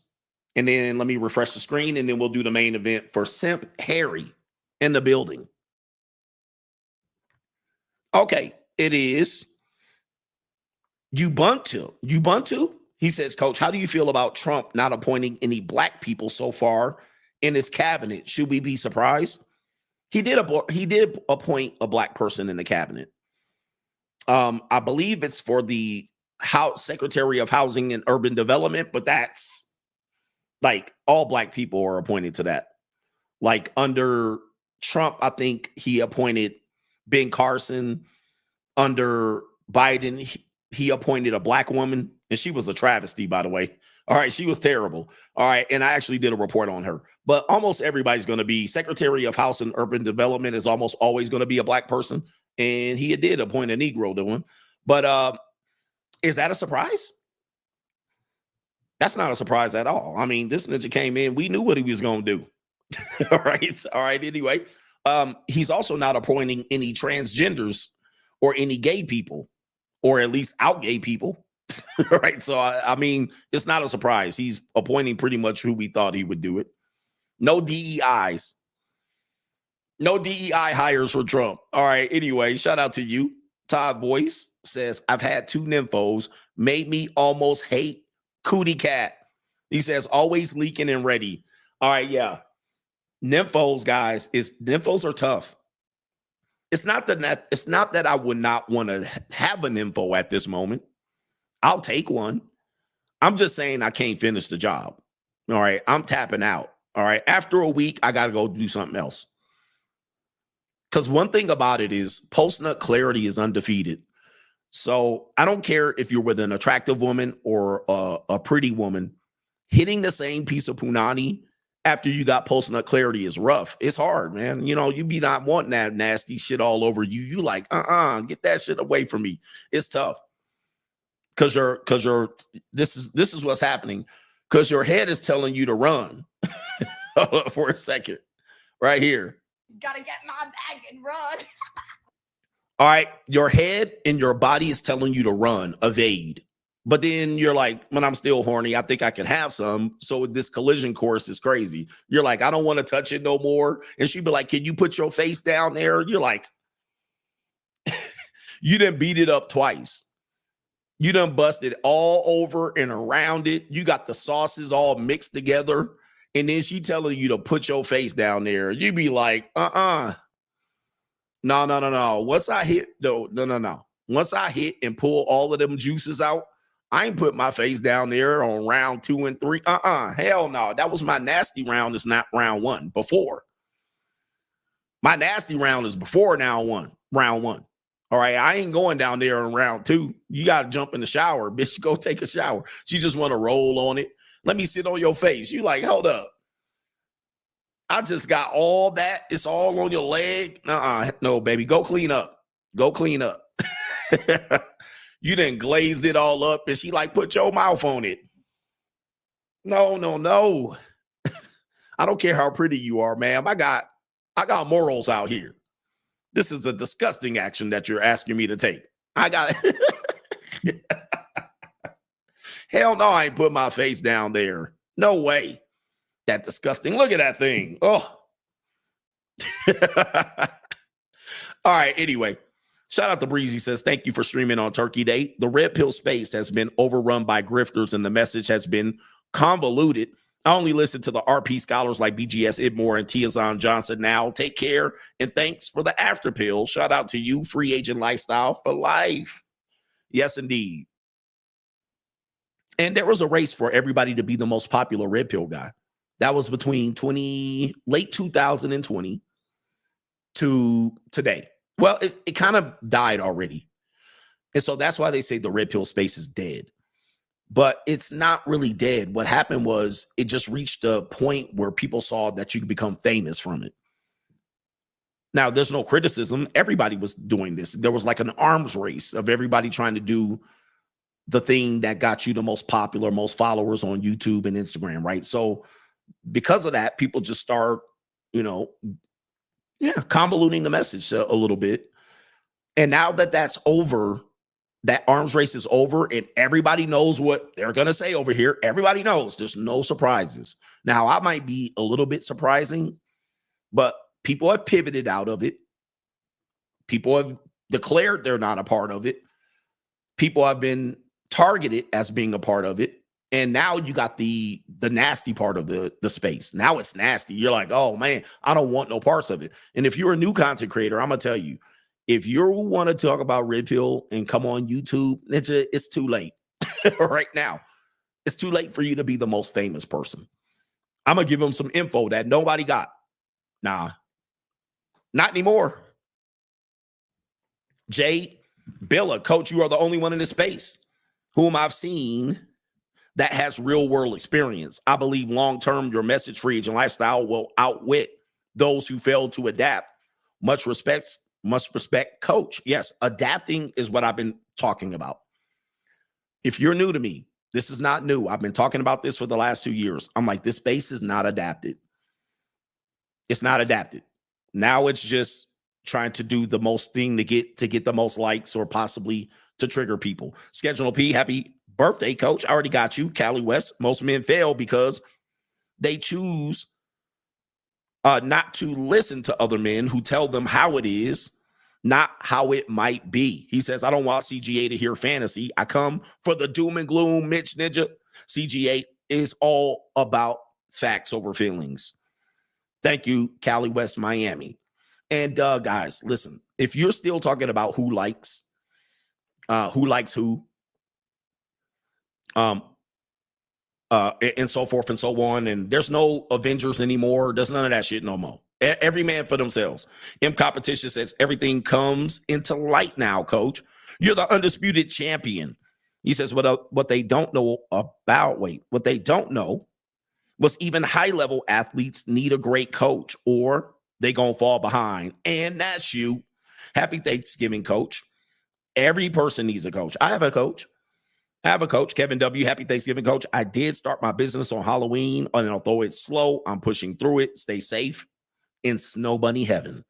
And then let me refresh the screen, and then we'll do the main event for Simp Harry in the building. Okay, it is Ubuntu. He says, Coach, how do you feel about Trump not appointing any black people so far in his cabinet? Should we be surprised? He did appoint a black person in the cabinet. I believe it's for the Secretary of Housing and Urban Development, but that's like all black people are appointed to that. Like under Trump, I think he appointed Ben Carson. Under Biden, he appointed a black woman, and she was a travesty, by the way. All right, she was terrible. All right, and I actually did a report on her. But almost everybody's going to be Secretary of House and Urban Development is almost always going to be a black person, and he did appoint a Negro to him. But is that a surprise? That's not a surprise at all. I mean, this ninja came in. We knew what he was going to do. All right. Anyway, he's also not appointing any transgenders or any gay people, or at least out gay people. All right. So, I mean, it's not a surprise. He's appointing pretty much who we thought he would do it. No DEIs. No DEI hires for Trump. All right. Anyway, shout out to you. Todd Voice says, I've had 2 nymphos, made me almost hate Cootie Cat. He says, always leaking and ready. All right. Yeah. Nymphos, guys, nymphos are tough. It's not that I would not want to have a nympho at this moment. I'll take one. I'm just saying I can't finish the job. All right. I'm tapping out. All right. After a week, I got to go do something else. Because one thing about it is post-nut clarity is undefeated. So I don't care if you're with an attractive woman or a pretty woman, hitting the same piece of punani after you got post-nut clarity is rough. It's hard, man. You know, you be not wanting that nasty shit all over you. You like, get that shit away from me. It's tough. Cause this is what's happening. Cause your head is telling you to run. Hold up for a second. Right here. Gotta get my bag and run. All right. Your head and your body is telling you to run, evade. But then you're like, when I'm still horny, I think I can have some. So this collision course is crazy. You're like, I don't want to touch it no more. And she'd be like, can you put your face down there? You're like, you done beat it up twice. You done busted all over and around it. You got the sauces all mixed together. And then she telling you to put your face down there. You be like, No. Once I hit, no. Once I hit and pull all of them juices out, I ain't put my face down there on round 2 and 3. Hell no. That was my nasty round. It's not round 1. Before. My nasty round is before round 1. All right. I ain't going down there in round 2. You got to jump in the shower. Bitch, go take a shower. She just want to roll on it. Let me sit on your face. You like, hold up. I just got all that. It's all on your leg. No, baby. Go clean up. Go clean up. You done glazed it all up, and she like, put your mouth on it. No. I don't care how pretty you are, ma'am. I got morals out here. This is a disgusting action that you're asking me to take. I got it. Hell no, I ain't put my face down there. No way. That disgusting. Look at that thing. Oh. All right. Anyway, shout out to Breezy says, thank you for streaming on Turkey Day. The red pill space has been overrun by grifters and the message has been convoluted. I only listen to the RP scholars like BGS Idmore and Tiazan Johnson now. Take care and thanks for the after pill. Shout out to you, free agent lifestyle for life. Yes, indeed. And there was a race for everybody to be the most popular red pill guy. That was between late 2020 to today. Well, it kind of died already. And so that's why they say the red pill space is dead. But it's not really dead. What happened was it just reached a point where people saw that you could become famous from it. Now, there's no criticism. Everybody was doing this. There was like an arms race of everybody trying to do the thing that got you the most popular, most followers on YouTube and Instagram, right? So because of that, people just start, convoluting the message a little bit. And now that that's over, that arms race is over, and everybody knows what they're going to say over here. Everybody knows there's no surprises. Now, I might be a little bit surprising, but people have pivoted out of it. People have declared they're not a part of it. People have been targeted as being a part of it. And now you got the nasty part of the space. Now it's nasty. You're like, oh man, I don't want no parts of it. And if you're a new content creator, I'm gonna tell you, if you want to talk about red pill and come on YouTube, it's too late. Right now, it's too late for you to be the most famous person. I'm gonna give them some info that nobody got. Nah, not anymore. Jade, Billa, coach, you are the only one in this space whom I've seen that has real world experience. I believe long-term, your message, free agent lifestyle will outwit those who fail to adapt. Much respect, coach. Yes, adapting is what I've been talking about. If you're new to me, this is not new. I've been talking about this for the last 2 years. I'm like, this space is not adapted. It's not adapted. Now it's just trying to do the most thing to get the most likes or possibly to trigger people. Schedule P, happy birthday, coach. I already got you. Cali West. Most men fail because they choose not to listen to other men who tell them how it is, not how it might be. He says, I don't want CGA to hear fantasy. I come for the doom and gloom, Mitch Ninja. CGA is all about facts over feelings. Thank you, Cali West, Miami. And guys, listen, if you're still talking about who likes who, and so forth and so on, and there's no Avengers anymore, there's none of that shit no more. Every man for themselves. M Competition says everything comes into light now, coach. You're the undisputed champion. He says what they don't know about, what they don't know was even high-level athletes need a great coach or they gonna fall behind. And that's you. Happy Thanksgiving, coach. Every person needs a coach. I have a coach. Kevin W. Happy Thanksgiving, coach. I did start my business on Halloween, and although it's slow, I'm pushing through it. Stay safe in Snow Bunny heaven.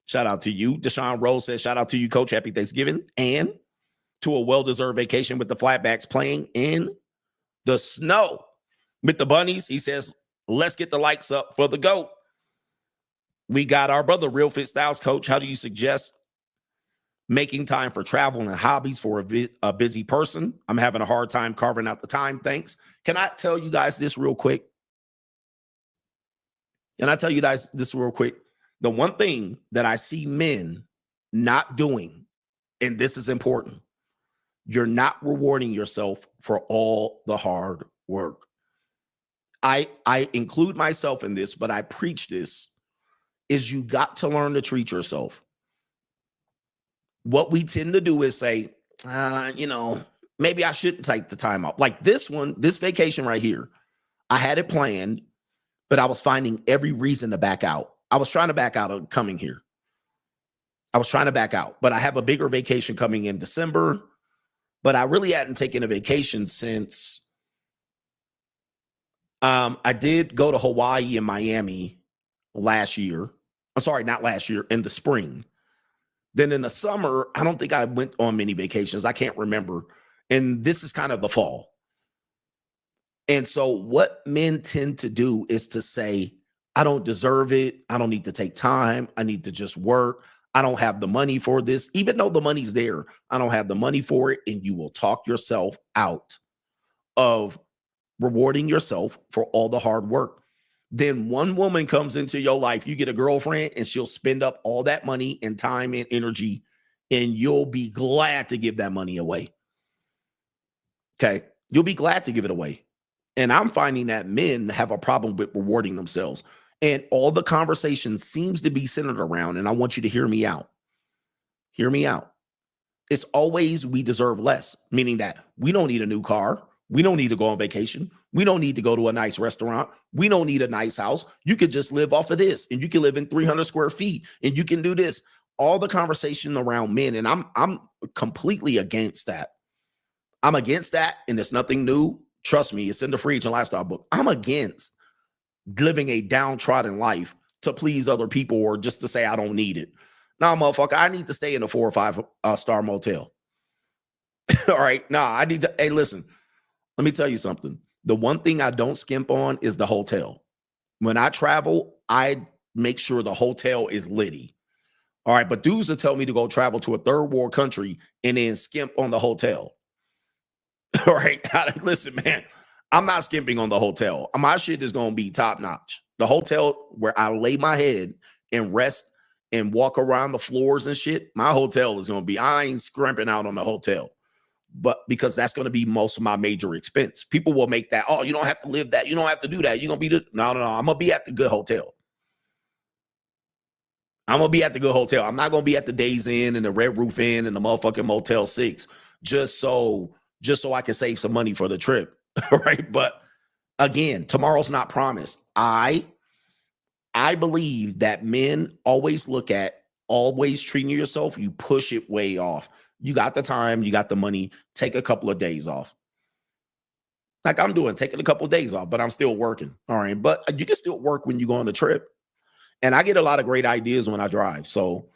Shout out to you. Deshaun Rose says, shout out to you, coach. Happy Thanksgiving. And to a well-deserved vacation with the Flatbacks playing in the snow with the bunnies. He says, let's get the likes up for the GOAT. We got our brother, Real Fit Styles, coach. How do you suggest making time for travel and hobbies for a busy person? I'm having a hard time carving out the time. Thanks. Can I tell you guys this real quick? The one thing that I see men not doing, and this is important, you're not rewarding yourself for all the hard work. I include myself in this, but I preach this, is you got to learn to treat yourself. What we tend to do is say, maybe I shouldn't take the time off. Like this vacation right here, I had it planned, but I was finding every reason to back out. I was trying to back out of coming here. But I have a bigger vacation coming in December, but I really hadn't taken a vacation since I did go to Hawaii and Miami last year. I'm sorry, not last year, in the spring. Then in the summer, I don't think I went on many vacations. I can't remember. And this is kind of the fall. And so what men tend to do is to say, I don't deserve it. I don't need to take time. I need to just work. I don't have the money for this. Even though the money's there, I don't have the money for it. And you will talk yourself out of rewarding yourself for all the hard work. Then one woman comes into your life, you get a girlfriend, and she'll spend up all that money and time and energy, and you'll be glad to give that money away. Okay? You'll be glad to give it away. And I'm finding that men have a problem with rewarding themselves. And all the conversation seems to be centered around, and I want you to hear me out. Hear me out. It's always we deserve less, meaning that we don't need a new car. We don't need to go on vacation. We don't need to go to a nice restaurant. We don't need a nice house. You could just live off of this, and you can live in 300 square feet, and you can do this. All the conversation around men, and I'm completely against that. I'm against that, and it's nothing new. Trust me, it's in the Free Agent Lifestyle book. I'm against living a downtrodden life to please other people or just to say I don't need it. Nah, motherfucker, I need to stay in a 4 or 5 star motel. All right, I need to. Hey, listen. Let me tell you something. The one thing I don't skimp on is the hotel. When I travel, I make sure the hotel is litty. All right, but dudes will tell me to go travel to a third world country and then skimp on the hotel. All right, listen, man, I'm not skimping on the hotel. My shit is going to be top notch. The hotel where I lay my head and rest and walk around the floors and shit, my hotel is going to be, I ain't scrimping out on the hotel. But because that's going to be most of my major expense. People will make that, oh, you don't have to live that. You don't have to do that. You're going to be no. I'm going to be at the good hotel. I'm going to be at the good hotel. I'm not going to be at the Days Inn and the Red Roof Inn and the motherfucking Motel 6 just so I can save some money for the trip. Right. But again, tomorrow's not promised. I believe that men always look at always treating yourself. You push it way off. You got the time, you got the money, take a couple of days off. Like I'm doing, taking a couple of days off, but I'm still working. All right. But you can still work when you go on the trip. And I get a lot of great ideas when I drive. So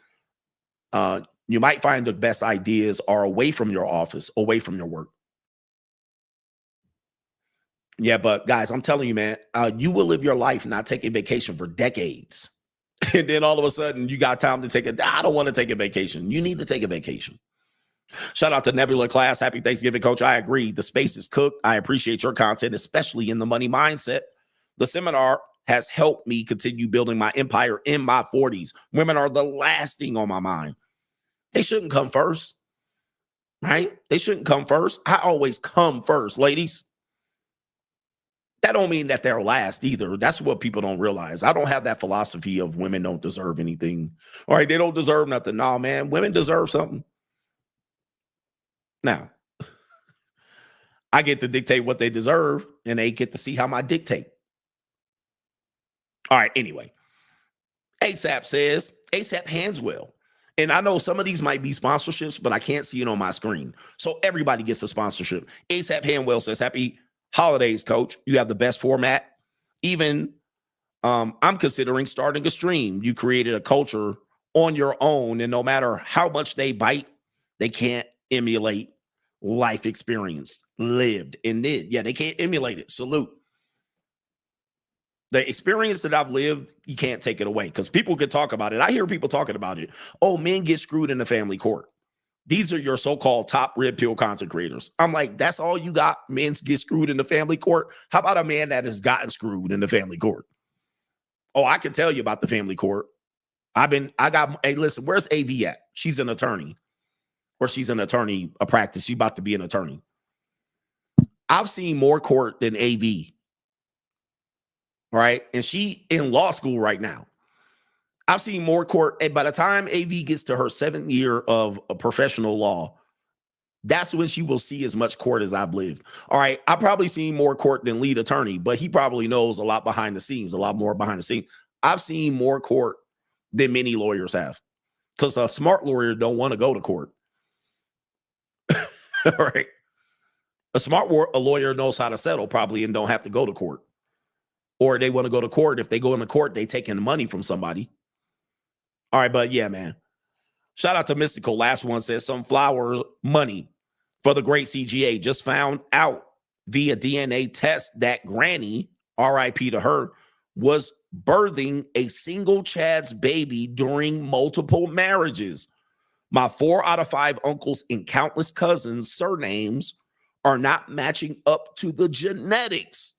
you might find the best ideas are away from your office, away from your work. Yeah, but guys, I'm telling you, man, you will live your life not taking vacation for decades. And then all of a sudden you got time to I don't want to take a vacation. You need to take a vacation. Shout out to Nebula Class. Happy Thanksgiving, coach. I agree. The space is cooked. I appreciate your content, especially in the money mindset. The seminar has helped me continue building my empire in my 40s. Women are the last thing on my mind. They shouldn't come first, right? They shouldn't come first. I always come first, ladies. That don't mean that they'll last either. That's what people don't realize. I don't have that philosophy of women don't deserve anything. All right, they don't deserve nothing. No, man, women deserve something. Now, I get to dictate what they deserve, and they get to see how I dictate. All right, anyway. ASAP says, ASAP hands well. And I know some of these might be sponsorships, but I can't see it on my screen. So everybody gets a sponsorship. ASAP Handwell says, happy holidays, coach. You have the best format. Even I'm considering starting a stream. You created a culture on your own, and no matter how much they bite, they can't emulate life experience lived and did. Yeah, they can't emulate it. Salute. The experience that I've lived, you can't take it away because people could talk about it. I hear people talking about it. Oh, men get screwed in the family court. These are your so-called top red pill content creators. I'm like, that's all you got? Men get screwed in the family court? How about a man that has gotten screwed in the family court? Oh, I can tell you about the family court. Hey, listen, where's AV at? She's an attorney. Or she's an attorney, a practice. She's about to be an attorney. I've seen more court than AV. Right? And she in law school right now. I've seen more court. And by the time AV gets to her 7th year of a professional law, that's when she will see as much court as I've lived. All right. I've probably seen more court than lead attorney, but he probably knows a lot behind the scenes, a lot more behind the scenes. I've seen more court than many lawyers have because a smart lawyer don't want to go to court. All right. A lawyer knows how to settle probably and don't have to go to court. Or they want to go to court. If they go into court, they taking the money from somebody. All right, but yeah, man. Shout out to Mystical. Last one says some flower money for the great CGA. Just found out via DNA test that Granny, RIP to her, was birthing a single Chad's baby during multiple marriages. My 4 out of 5 uncles and countless cousins' surnames are not matching up to the genetics.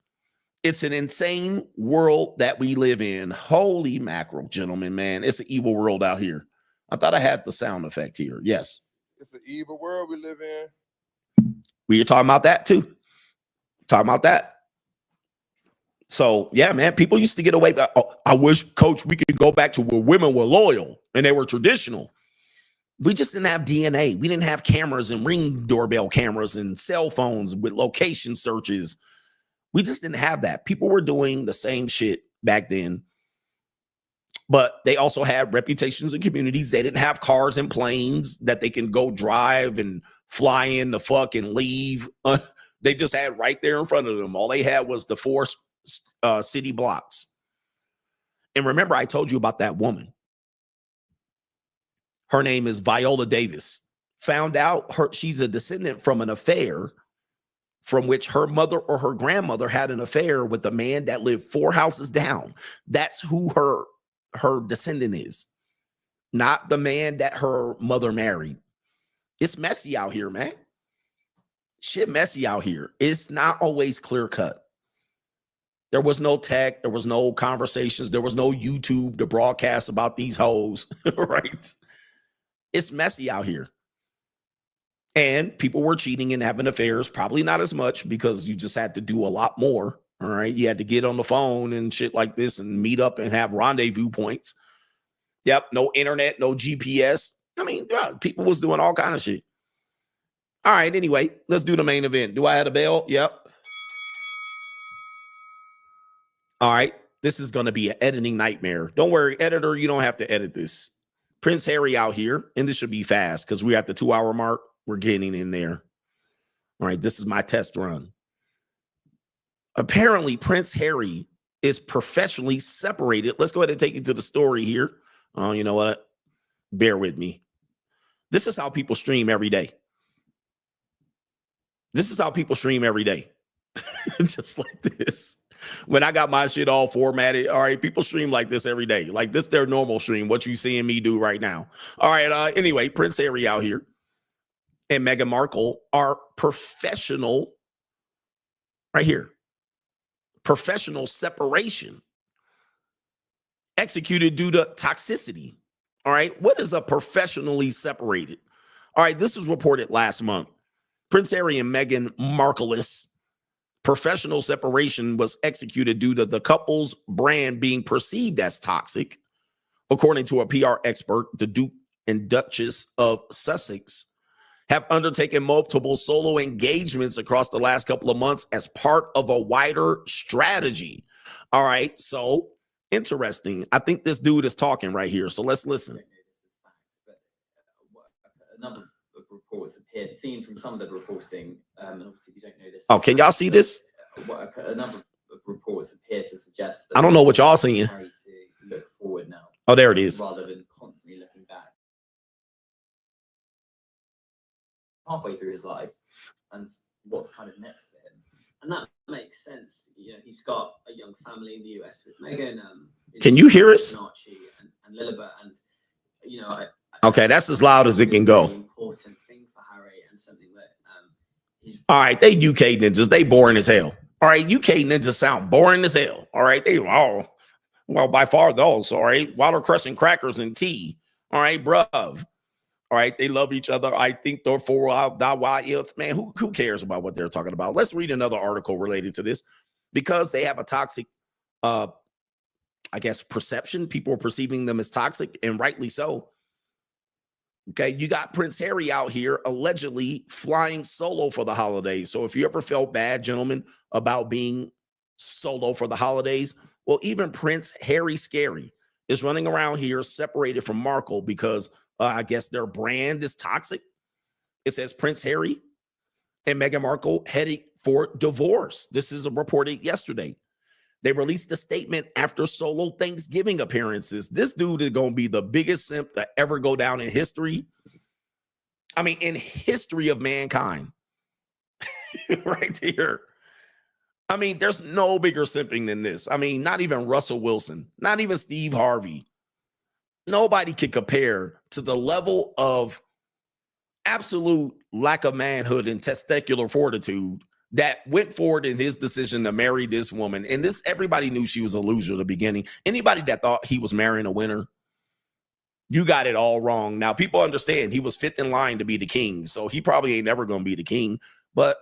It's an insane world that we live in. Holy mackerel, gentlemen, man. It's an evil world out here. I thought I had the sound effect here. Yes. It's an evil world we live in. We were talking about that too. Talking about that. So, yeah, man, people used to get away. I wish, Coach, we could go back to where women were loyal and they were traditional. We just didn't have DNA. We didn't have cameras and Ring doorbell cameras and cell phones with location searches. We just didn't have that. People were doing the same shit back then. But they also had reputations and communities. They didn't have cars and planes that they can go drive and fly in the fuck and leave. They just had right there in front of them. All they had was the 4 city blocks. And remember, I told you about that woman. Her name is Viola Davis. Found out she's a descendant from an affair from which her mother or her grandmother had an affair with a man that lived 4 houses down. That's who her descendant is, not the man that her mother married. It's messy out here, man. Shit messy out here. It's not always clear cut. There was no tech. There was no conversations. There was no YouTube to broadcast about these hoes, right? It's messy out here. And people were cheating and having affairs, probably not as much because you just had to do a lot more. All right. You had to get on the phone and shit like this and meet up and have rendezvous points. Yep. No internet, no GPS. I mean, people was doing all kind of shit. All right. Anyway, let's do the main event. Do I have a bell? Yep. All right. This is going to be an editing nightmare. Don't worry, editor. You don't have to edit this. Prince Harry out here. And this should be fast because we're at the 2-hour mark. We're getting in there. All right, this is my test run. Apparently, Prince Harry is professionally separated. Let's go ahead and take you to the story here. Oh, you know what? Bear with me. This is how people stream every day. This is how people stream every day. Just like this. When I got my shit all formatted, all right, people stream like this every day. Like this, their normal stream, what you seeing me do right now. All right, anyway, Prince Harry out here and Meghan Markle are professional, right here, professional separation executed due to toxicity. All right, what is a professionally separated? All right, this was reported last month. Prince Harry and Meghan Markle Professional separation was executed due to the couple's brand being perceived as toxic. According to a PR expert, the Duke and Duchess of Sussex have undertaken multiple solo engagements across the last couple of months as part of a wider strategy. All right, so interesting. I think this dude is talking right here, so let's listen. A number of reports appeared, seen from some of the reporting, and obviously we don't know this. Oh, can y'all see this? A number of reports appear to suggest that I don't know what y'all seeing. Harry to look forward now. Oh, there it is. Rather than constantly looking back. Halfway through his life, and what's kind of next for him. And that makes sense. You know, he's got a young family in the US with Meghan. Can you hear us? Archie and Lilibet, and you know, Okay, that's as loud as it can go. Important thing for Harry, and something that he's. All right, they UK ninjas, they boring as hell. All right, UK ninjas sound boring as hell. All right, they all, well, by far those. All right, watercress crackers and tea. All right, bruv. All right, they love each other. I think they're for man. Who cares about what they're talking about? Let's read another article related to this because they have a toxic, I guess, perception. People are perceiving them as toxic, and rightly so. Okay, you got Prince Harry out here allegedly flying solo for the holidays. So if you ever felt bad, gentlemen, about being solo for the holidays, well, even Prince Harry Scary is running around here separated from Markle because I guess their brand is toxic. It says Prince Harry and Meghan Markle heading for divorce. This is reported yesterday. They released a statement after solo Thanksgiving appearances. This dude is going to be the biggest simp to ever go down in history. I mean, in history of mankind. Right here. I mean, there's no bigger simping than this. I mean, not even Russell Wilson, not even Steve Harvey. Nobody can compare to the level of absolute lack of manhood and testicular fortitude that went forward in his decision to marry this woman. And this, everybody knew she was a loser at the beginning. Anybody that thought he was marrying a winner, you got it all wrong. Now, people understand he was fifth in line to be the king, so he probably ain't never going to be the king. But,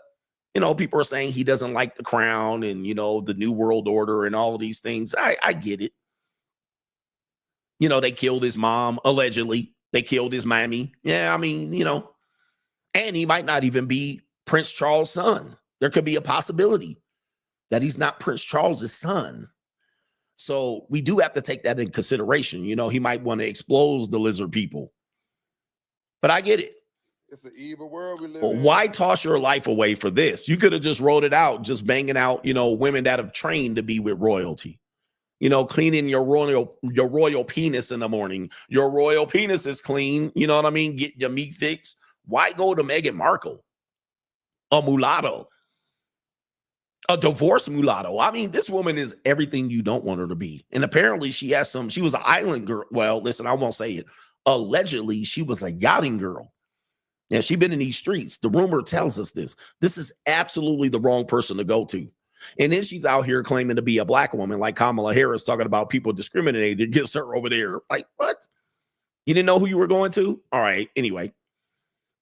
you know, people are saying he doesn't like the crown and, you know, the New World Order and all of these things. I get it. You know, they killed his mom, allegedly. They killed his mammy. Yeah, I mean, you know, and he might not even be Prince Charles' son. There could be a possibility that he's not Prince Charles's son. So we do have to take that in consideration. You know, he might want to expose the lizard people. But I get it. It's an evil world we live Well, in. why toss your life away for this? You could have just wrote it out, just banging out, you know, women that have trained to be with royalty. You know, cleaning your royal penis in the morning. Your royal penis is clean. You know what I mean? Get your meat fixed. Why go to Meghan Markle? A mulatto. A divorced mulatto. I mean, this woman is everything you don't want her to be. And apparently she has she was an island girl. Well, listen, I won't say it. Allegedly, she was a yachting girl. And she's been in these streets. The rumor tells us this. This is absolutely the wrong person to go to. And then she's out here claiming to be a black woman, like Kamala Harris, talking about people discriminating against her over there. Like, what? You didn't know who you were going to? All right. Anyway.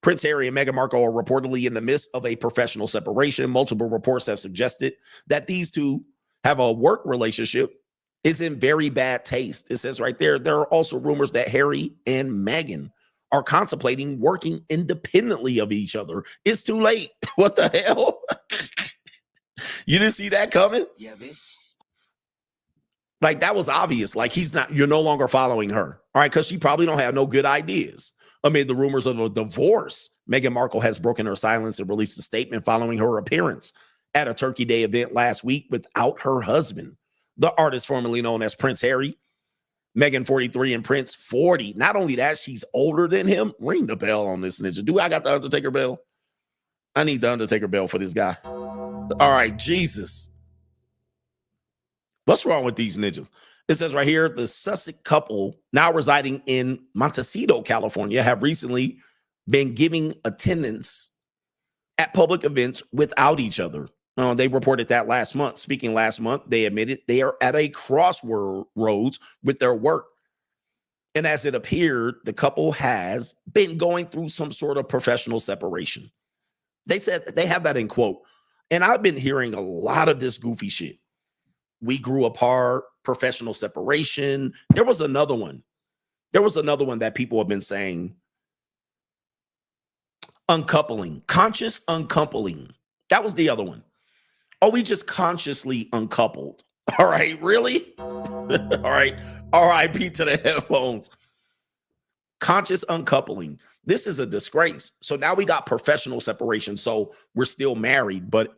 Prince Harry and Meghan Markle are reportedly in the midst of a professional separation. Multiple reports have suggested that these two have a work relationship is in very bad taste. It says right there, there are also rumors that Harry and Meghan are contemplating working independently of each other. It's too late. What the hell? You didn't see that coming? Yeah, bitch. Like, that was obvious. Like, you're no longer following her. All right, because she probably don't have no good ideas. Amid the rumors of a divorce, Meghan Markle has broken her silence and released a statement following her appearance at a Turkey Day event last week without her husband. The artist formerly known as Prince Harry, Meghan 43 and Prince 40. Not only that, she's older than him. Ring the bell on this ninja. Do I got the Undertaker bell? I need the Undertaker bell for this guy. All right, Jesus. What's wrong with these ninjas? It says right here, the Sussex couple now residing in Montecito, California, have recently been giving attendance at public events without each other. They reported that last month. Speaking last month, they admitted they are at a crossroads with their work. And as it appeared, the couple has been going through some sort of professional separation. They said they have that in quote. And I've been hearing a lot of this goofy shit. We grew apart, professional separation. There was another one. There was another one that people have been saying. Uncoupling, conscious uncoupling. That was the other one. Oh, we just consciously uncoupled. All right, really? All right. RIP to the headphones. Conscious uncoupling. This is a disgrace. So now we got professional separation. So we're still married, but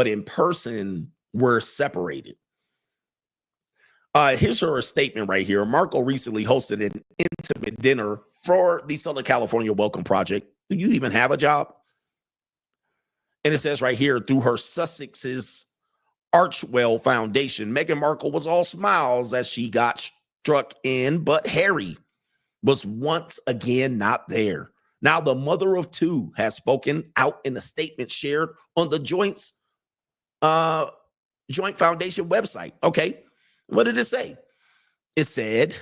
in person, we're separated. Here's her statement right here. Markle recently hosted an intimate dinner for the Southern California Welcome Project. Do you even have a job? And it says right here, through her Sussex's Archwell Foundation, Meghan Markle was all smiles as she got struck in, but Harry was once again not there. Now, the mother of two has spoken out in a statement shared on the Joint Foundation website. Okay, what did it say? It said,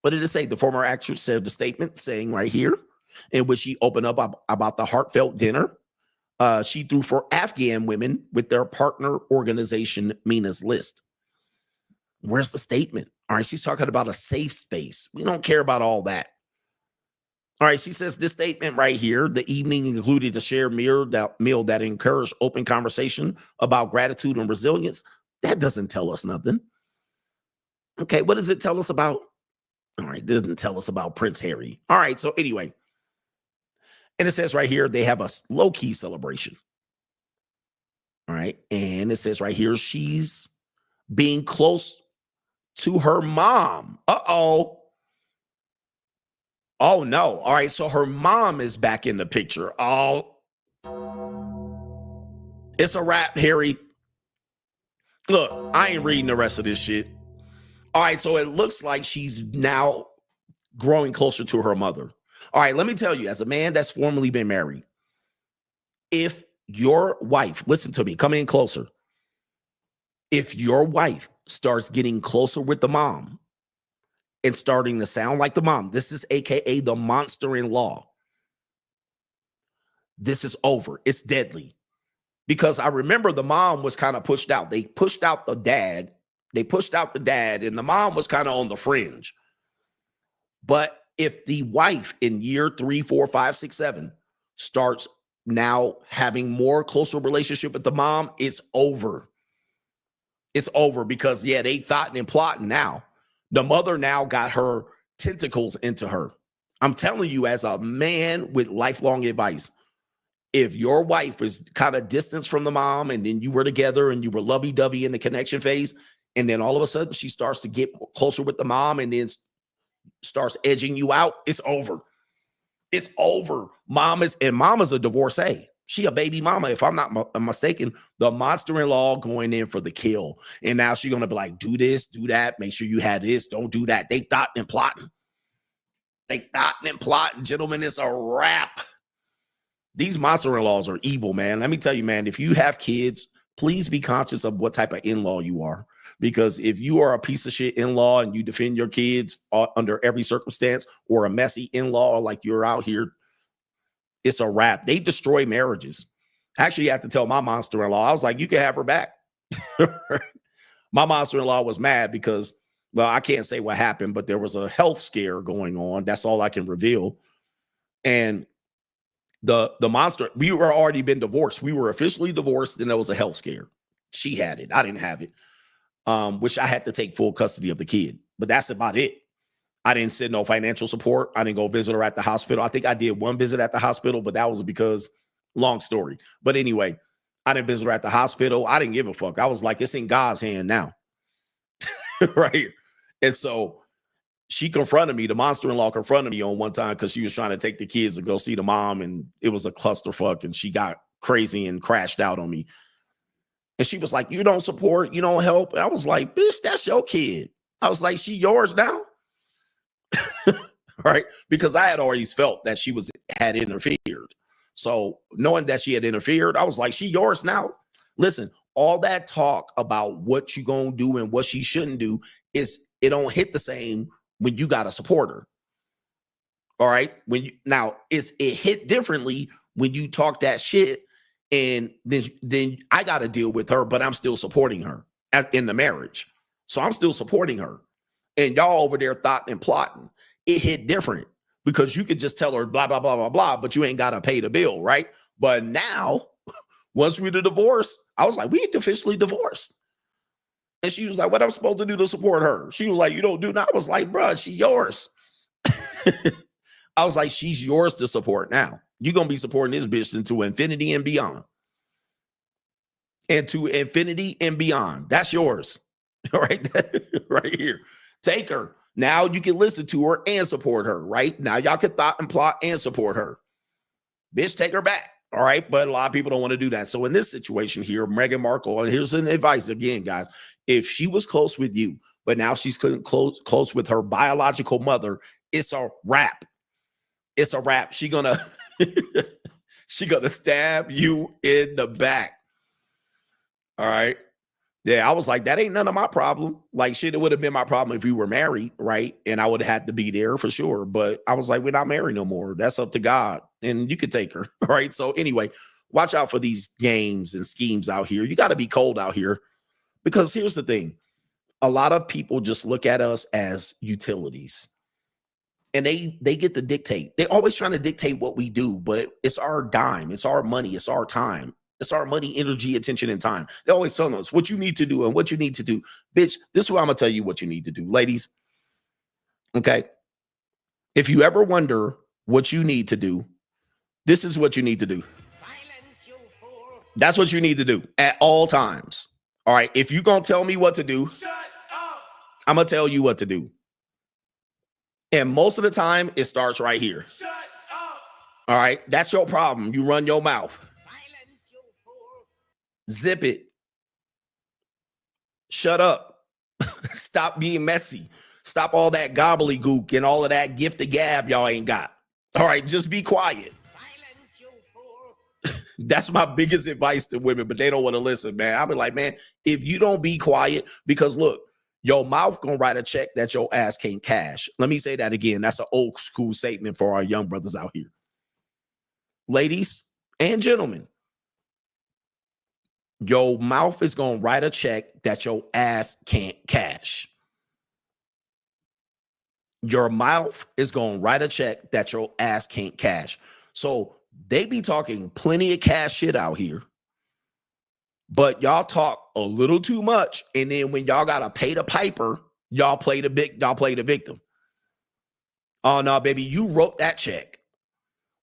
what did it say? The former actress said the statement saying right here, in which she opened up about the heartfelt dinner she threw for Afghan women with their partner organization, Mina's List. Where's the statement? All right, she's talking about a safe space. We don't care about all that. All right, she says this statement right here, the evening included a shared meal that encouraged open conversation about gratitude and resilience. That doesn't tell us nothing. Okay, what does it tell us about? All right, it doesn't tell us about Prince Harry. All right, so anyway, and it says right here, they have a low-key celebration. All right, and it says right here, she's being close to her mom. Uh-oh. Oh, no. All right, so her mom is back in the picture. Oh, it's a wrap, Harry. Look, I ain't reading the rest of this shit. All right, so it looks like she's now growing closer to her mother. All right, let me tell you, as a man that's formerly been married, if your wife, listen to me, come in closer. If your wife starts getting closer with the mom and starting to sound like the mom, this is AKA the monster-in-law. This is over. It's deadly. Because I remember the mom was kind of pushed out. They pushed out the dad. And the mom was kind of on the fringe. But if the wife in year 3, 4, 5, 6, 7 starts now having more closer relationship with the mom, it's over. It's over because, yeah, they thought and plotting now. The mother now got her tentacles into her. I'm telling you, as a man with lifelong advice, if your wife is kind of distanced from the mom and then you were together and you were lovey-dovey in the connection phase, and then all of a sudden she starts to get closer with the mom and then starts edging you out, it's over. It's over. Mama's a divorcee. She a baby mama, if I'm not mistaken. The monster-in-law going in for the kill. And now she's going to be like, do this, do that. Make sure you had this. Don't do that. They thought and plotting. Gentlemen, it's a wrap. These monster-in-laws are evil, man. Let me tell you, man, if you have kids, please be conscious of what type of in-law you are. Because if you are a piece of shit in-law and you defend your kids under every circumstance, or a messy in-law like you're out here, it's a wrap. They destroy marriages. Actually, I have to tell my monster-in-law, I was like, you can have her back. My monster-in-law was mad because, well, I can't say what happened, but there was a health scare going on. That's all I can reveal. And the monster, we were already been divorced. We were officially divorced, and there was a health scare. She had it. I didn't have it. Which I had to take full custody of the kid. But that's about it. I didn't send no financial support. I didn't go visit her at the hospital. I think I did one visit at the hospital, but that was because, long story. But anyway, I didn't visit her at the hospital. I didn't give a fuck. I was like, it's in God's hand now. Right? And so she confronted me. The monster-in-law confronted me on one time because she was trying to take the kids to go see the mom, and it was a clusterfuck, and she got crazy and crashed out on me. And she was like, you don't support, you don't help. And I was like, bitch, that's your kid. I was like, she yours now? Right? Because I had always felt that she had interfered. So knowing that she had interfered, I was like, she yours now? Listen, all that talk about what you gonna do and what she shouldn't do, it don't hit the same when you got a supporter. All right? It hit differently when you talk that shit And then I got to deal with her, but I'm still supporting her in the marriage. So I'm still supporting her. And y'all over there thought and plotting. It hit different because you could just tell her blah, blah, blah, blah, blah, but you ain't got to pay the bill, right? But now, once we the divorce, I was like, we officially divorced. And she was like, what am I supposed to do to support her? She was like, you don't do that. I was like, bruh, she yours. I was like, she's yours to support now. You're going to be supporting this bitch into infinity and beyond. And to infinity and beyond. That's yours. Right? Right here. Take her. Now you can listen to her and support her, right? Now y'all can thought and plot and support her. Bitch, take her back. All right. But a lot of people don't want to do that. So in this situation here, Meghan Markle, and here's an advice again, guys. If she was close with you, but now she's close with her biological mother, it's a wrap. It's a wrap. She gonna stab you in the back. All right. Yeah, I was like, that ain't none of my problem. Like, shit, it would have been my problem if we were married, right? And I would have had to be there for sure. But I was like, we're not married no more. That's up to God. And you could take her, right? So anyway, watch out for these games and schemes out here. You got to be cold out here. Because here's the thing. A lot of people just look at us as utilities. And they get to dictate. They're always trying to dictate what we do. But it's our dime. It's our money. It's our time. It's our money, energy, attention, and time. They're always telling us what you need to do and what you need to do. Bitch, this is what I'm going to tell you what you need to do. Ladies, okay? If you ever wonder what you need to do, this is what you need to do. That's what you need to do at all times. All right? If you're going to tell me what to do, I'm going to tell you what to do. And most of the time, it starts right here. All right? That's your problem. You run your mouth. Zip it. Shut up. Stop being messy. Stop all that gobbledygook and all of that gift of gab y'all ain't got. All right, just be quiet. That's my biggest advice to women, but they don't want to listen, man. I'll be like, man, if you don't be quiet, because look, your mouth gonna write a check that your ass can't cash. Let me say that again. That's an old school statement for our young brothers out here. Ladies and gentlemen, your mouth is going to write a check that your ass can't cash. Your mouth is going to write a check that your ass can't cash. So they be talking plenty of cash shit out here, but y'all talk a little too much. And then when y'all got to pay the piper, y'all play the victim. Oh no, baby, you wrote that check.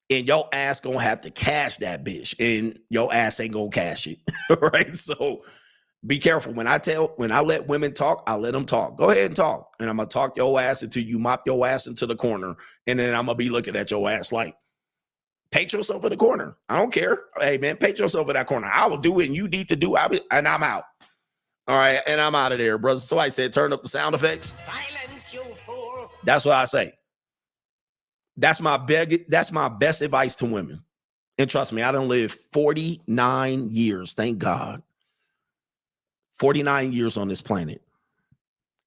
And your ass gonna have to cash that bitch, and your ass ain't gonna cash it, right? So be careful. When I let women talk, I let them talk. Go ahead and talk, and I'm gonna talk your ass until you mop your ass into the corner, and then I'm gonna be looking at your ass like, paint yourself in the corner. I don't care. Hey man, paint yourself in that corner. I will do it, and you need to do it, and I'm out. All right, and I'm out of there, brother. So I said, turn up the sound effects. Silence, you fool. That's what I say. That's my best advice to women. And trust me, I done lived 49 years, thank God. 49 years on this planet.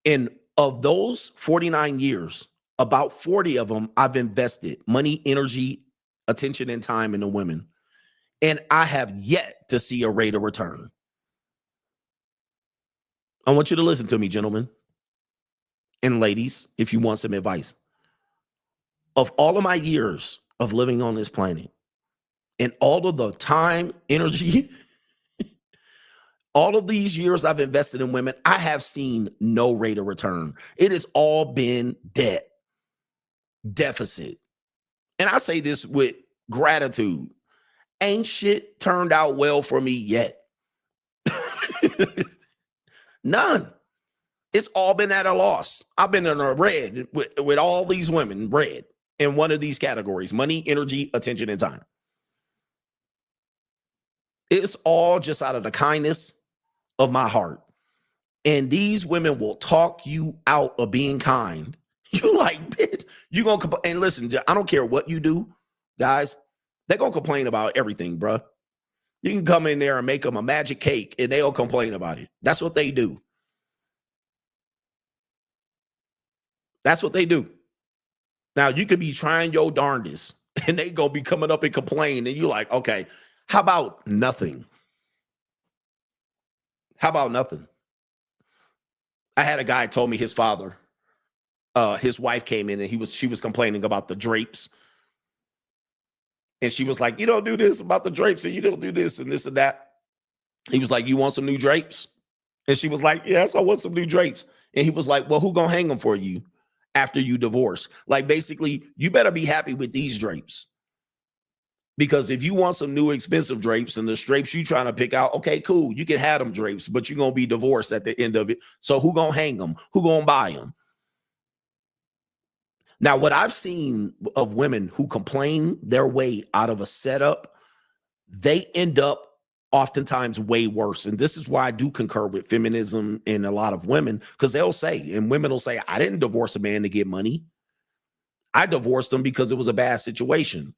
And of those 49 years, about 40 of them, I've invested money, energy, attention, and time into women. And I have yet to see a rate of return. I want you to listen to me, gentlemen and ladies, if you want some advice. Of all of my years of living on this planet and all of the time, energy, all of these years I've invested in women, I have seen no rate of return. It has all been debt, deficit. And I say this with gratitude. Ain't shit turned out well for me yet. None. It's all been at a loss. I've been in a red with all these women, red. In one of these categories: money, energy, attention, and time. It's all just out of the kindness of my heart. And these women will talk you out of being kind. You're like, bitch, you gonna complain. And listen, I don't care what you do, guys. They're gonna complain about everything, bro. You can come in there and make them a magic cake and they'll complain about it. That's what they do. That's what they do. Now, you could be trying your darndest and they gonna be coming up and complain, and you're like, okay, How about nothing? How about nothing? I had a guy told me his father, his wife came in and she was complaining about the drapes. And she was like, you don't do this about the drapes, and you don't do this and this and that. He was like, you want some new drapes? And she was like, yes, I want some new drapes. And he was like, well, who gonna hang them for you after you divorce? Like, basically, you better be happy with these drapes. Because if you want some new expensive drapes and the drapes you trying to pick out, okay, cool, you can have them drapes, but you're going to be divorced at the end of it. So who going to hang them? Who going to buy them? Now, what I've seen of women who complain their way out of a setup, they end up oftentimes way worse. And this is why I do concur with feminism and a lot of women, because they'll say, and women will say, I didn't divorce a man to get money. I divorced him because it was a bad situation.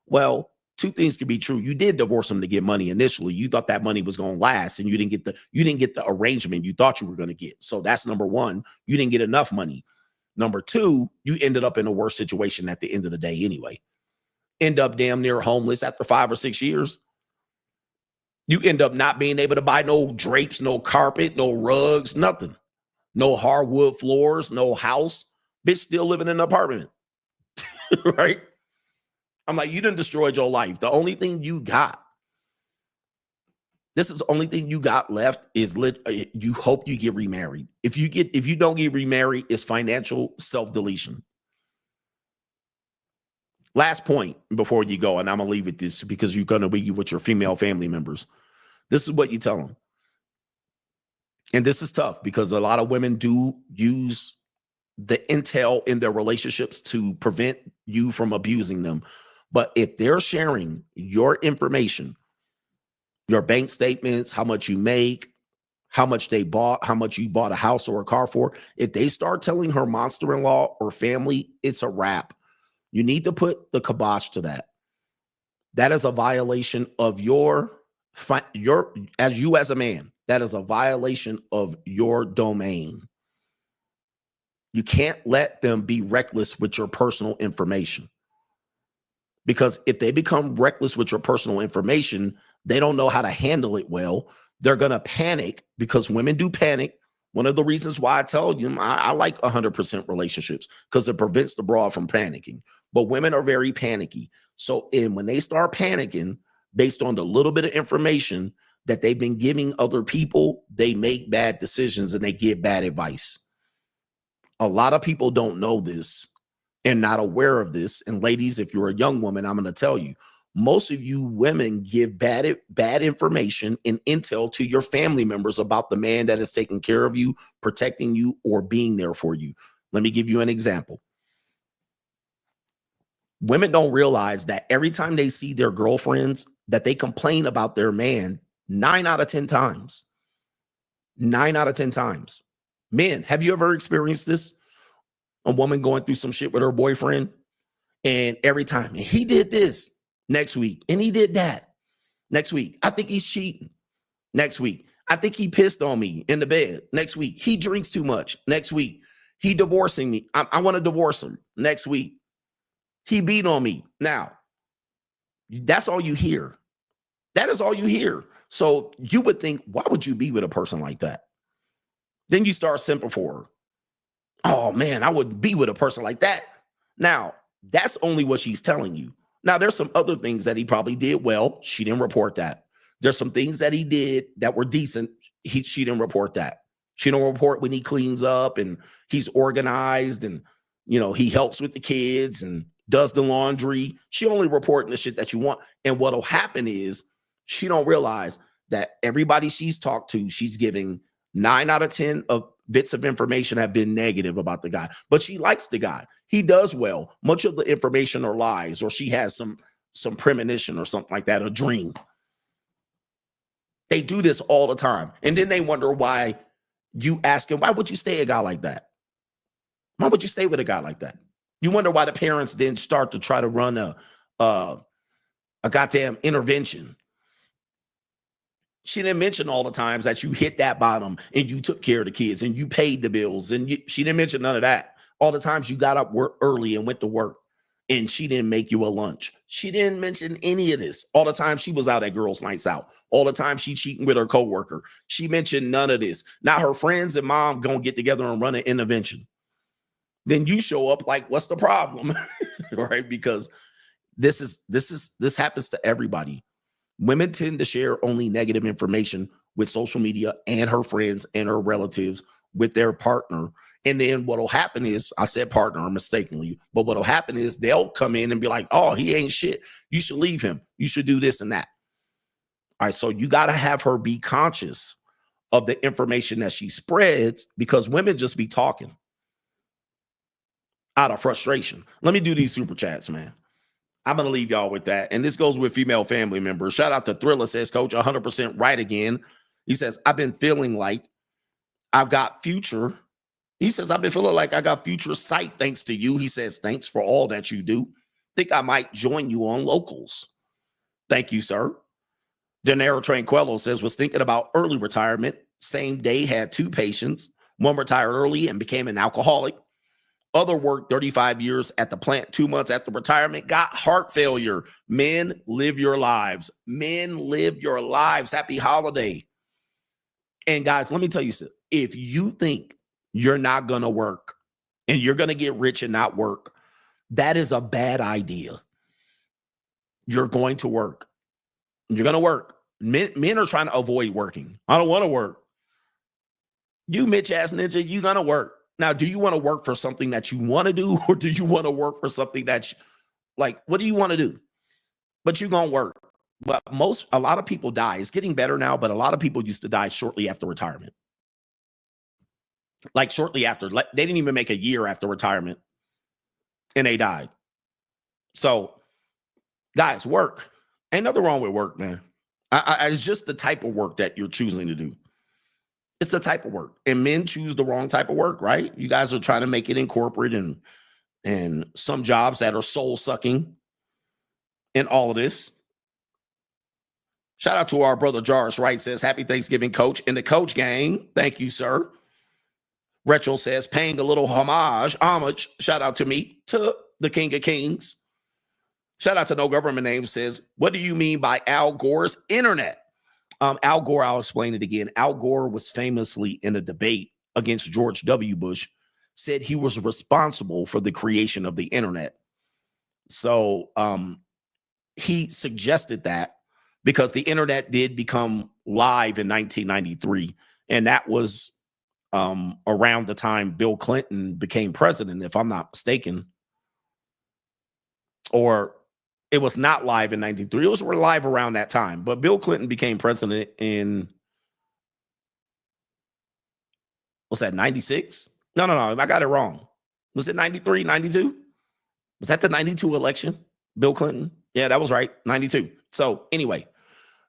Well, two things can be true. You did divorce him to get money initially. You thought that money was going to last, and you didn't get the arrangement you thought you were going to get. So that's number one. You didn't get enough money. Number two, you ended up in a worse situation at the end of the day anyway. End up damn near homeless after 5 or 6 years. You end up not being able to buy no drapes, no carpet, no rugs, nothing. No hardwood floors, no house. Bitch still living in an apartment. Right? I'm like, you done destroyed your life. The only thing you got, this is the only thing you got left is you hope you get remarried. If you don't get remarried, it's financial self-deletion. Last point before you go, and I'm going to leave it this because you're going to be with your female family members. This is what you tell them. And this is tough because a lot of women do use the intel in their relationships to prevent you from abusing them. But if they're sharing your information, your bank statements, how much you make, how much they bought, how much you bought a house or a car for, if they start telling her monster-in-law or family, it's a wrap. You need to put the kibosh to that. That is a violation of as a man, that is a violation of your domain. You can't let them be reckless with your personal information. Because if they become reckless with your personal information, they don't know how to handle it well. They're going to panic because women do panic. One of the reasons why I tell you I like 100% relationships because it prevents the broad from panicking. But women are very panicky. So when they start panicking based on the little bit of information that they've been giving other people, they make bad decisions and they give bad advice. A lot of people don't know this and not aware of this. And ladies, if you're a young woman, I'm going to tell you, most of you women give bad information and intel to your family members about the man that is taking care of you, protecting you, or being there for you. Let me give you an example. Women don't realize that every time they see their girlfriends that they complain about their man 9 out of 10 times. 9 out of 10 times. Men, have you ever experienced this? A woman going through some shit with her boyfriend, and every time, and he did this next week, and he did that next week. I think he's cheating next week. I think he pissed on me in the bed next week. He drinks too much next week. He divorcing me. I want to divorce him next week. He beat on me. Now, that's all you hear. That is all you hear. So you would think, why would you be with a person like that? Then you start simping for her. Oh man, I would be with a person like that. Now, that's only what she's telling you. Now, there's some other things that he probably did well. She didn't report that. There's some things that he did that were decent. She didn't report that. She don't report when he cleans up and he's organized and, he helps with the kids and does the laundry. She only reporting the shit that you want. And what'll happen is she don't realize that everybody she's talked to, she's giving 9 out of 10 of bits of information have been negative about the guy, but she likes the guy. He does well. Much of the information are lies, or she has some premonition or something like that, a dream. They do this all the time. And then they wonder why you ask him, why would you stay a guy like that? Why would you stay with a guy like that? You wonder why the parents didn't start to try to run a goddamn intervention. She didn't mention all the times that you hit that bottom and you took care of the kids and you paid the bills. And she didn't mention none of that. All the times you got up early and went to work and she didn't make you a lunch. She didn't mention any of this. All the time she was out at girls' nights out. All the time she cheating with her coworker. She mentioned none of this. Now her friends and mom gonna get together and run an intervention. Then you show up like, what's the problem? Right? Because this happens to everybody. Women tend to share only negative information with social media and her friends and her relatives with their partner. And then what'll happen is, I said partner mistakenly, but what'll happen is they'll come in and be like, oh, he ain't shit. You should leave him. You should do this and that. All right. So you got to have her be conscious of the information that she spreads, because women just be talking out of frustration. Let me do these super chats, man. I'm going to leave y'all with that. And this goes with female family members. Shout out to Thriller, says, Coach, 100% right again. He says, I've been feeling like I've got future. He says, I've been feeling like I got future sight thanks to you. He says, thanks for all that you do. Think I might join you on locals. Thank you, sir. Denero Tranquillo says, was thinking about early retirement. Same day, had 2 patients. One retired early and became an alcoholic. Other worked 35 years at the plant. 2 months after retirement, got heart failure. Men, live your lives. Men, live your lives. Happy holiday. And guys, let me tell you something. If you think you're not going to work and you're going to get rich and not work, that is a bad idea. You're going to work. You're going to work. Men are trying to avoid working. I don't want to work. You Mitch ass ninja, you're going to work. Now, do you want to work for something that you want to do, or do you want to work for something that's like, what do you want to do? But you're going to work. But a lot of people die. It's getting better now, but a lot of people used to die shortly after retirement. Like shortly after, they didn't even make a year after retirement and they died. So guys, work. Ain't nothing wrong with work, man. It's just the type of work that you're choosing to do. It's the type of work, and men choose the wrong type of work, right? You guys are trying to make it in corporate and some jobs that are soul sucking and all of this. Shout out to our brother Jarvis Wright, says, happy Thanksgiving, Coach, and the Coach gang. Thank you, sir. Retro says, paying a little homage. Shout out to me, to the King of Kings. Shout out to No Government Name, says, what do you mean by Al Gore's internet? Al Gore, I'll explain it again. Al Gore was famously in a debate against George W. Bush, said he was responsible for the creation of the internet. So he suggested that because the internet did become live in 1993. And that was around the time Bill Clinton became president, if I'm not mistaken. Or it was not live in 93. It was live around that time. But Bill Clinton became president in, what's that, 96? No, I got it wrong. Was it 93, 92? Was that the 92 election? Bill Clinton? Yeah, that was right, 92. So anyway,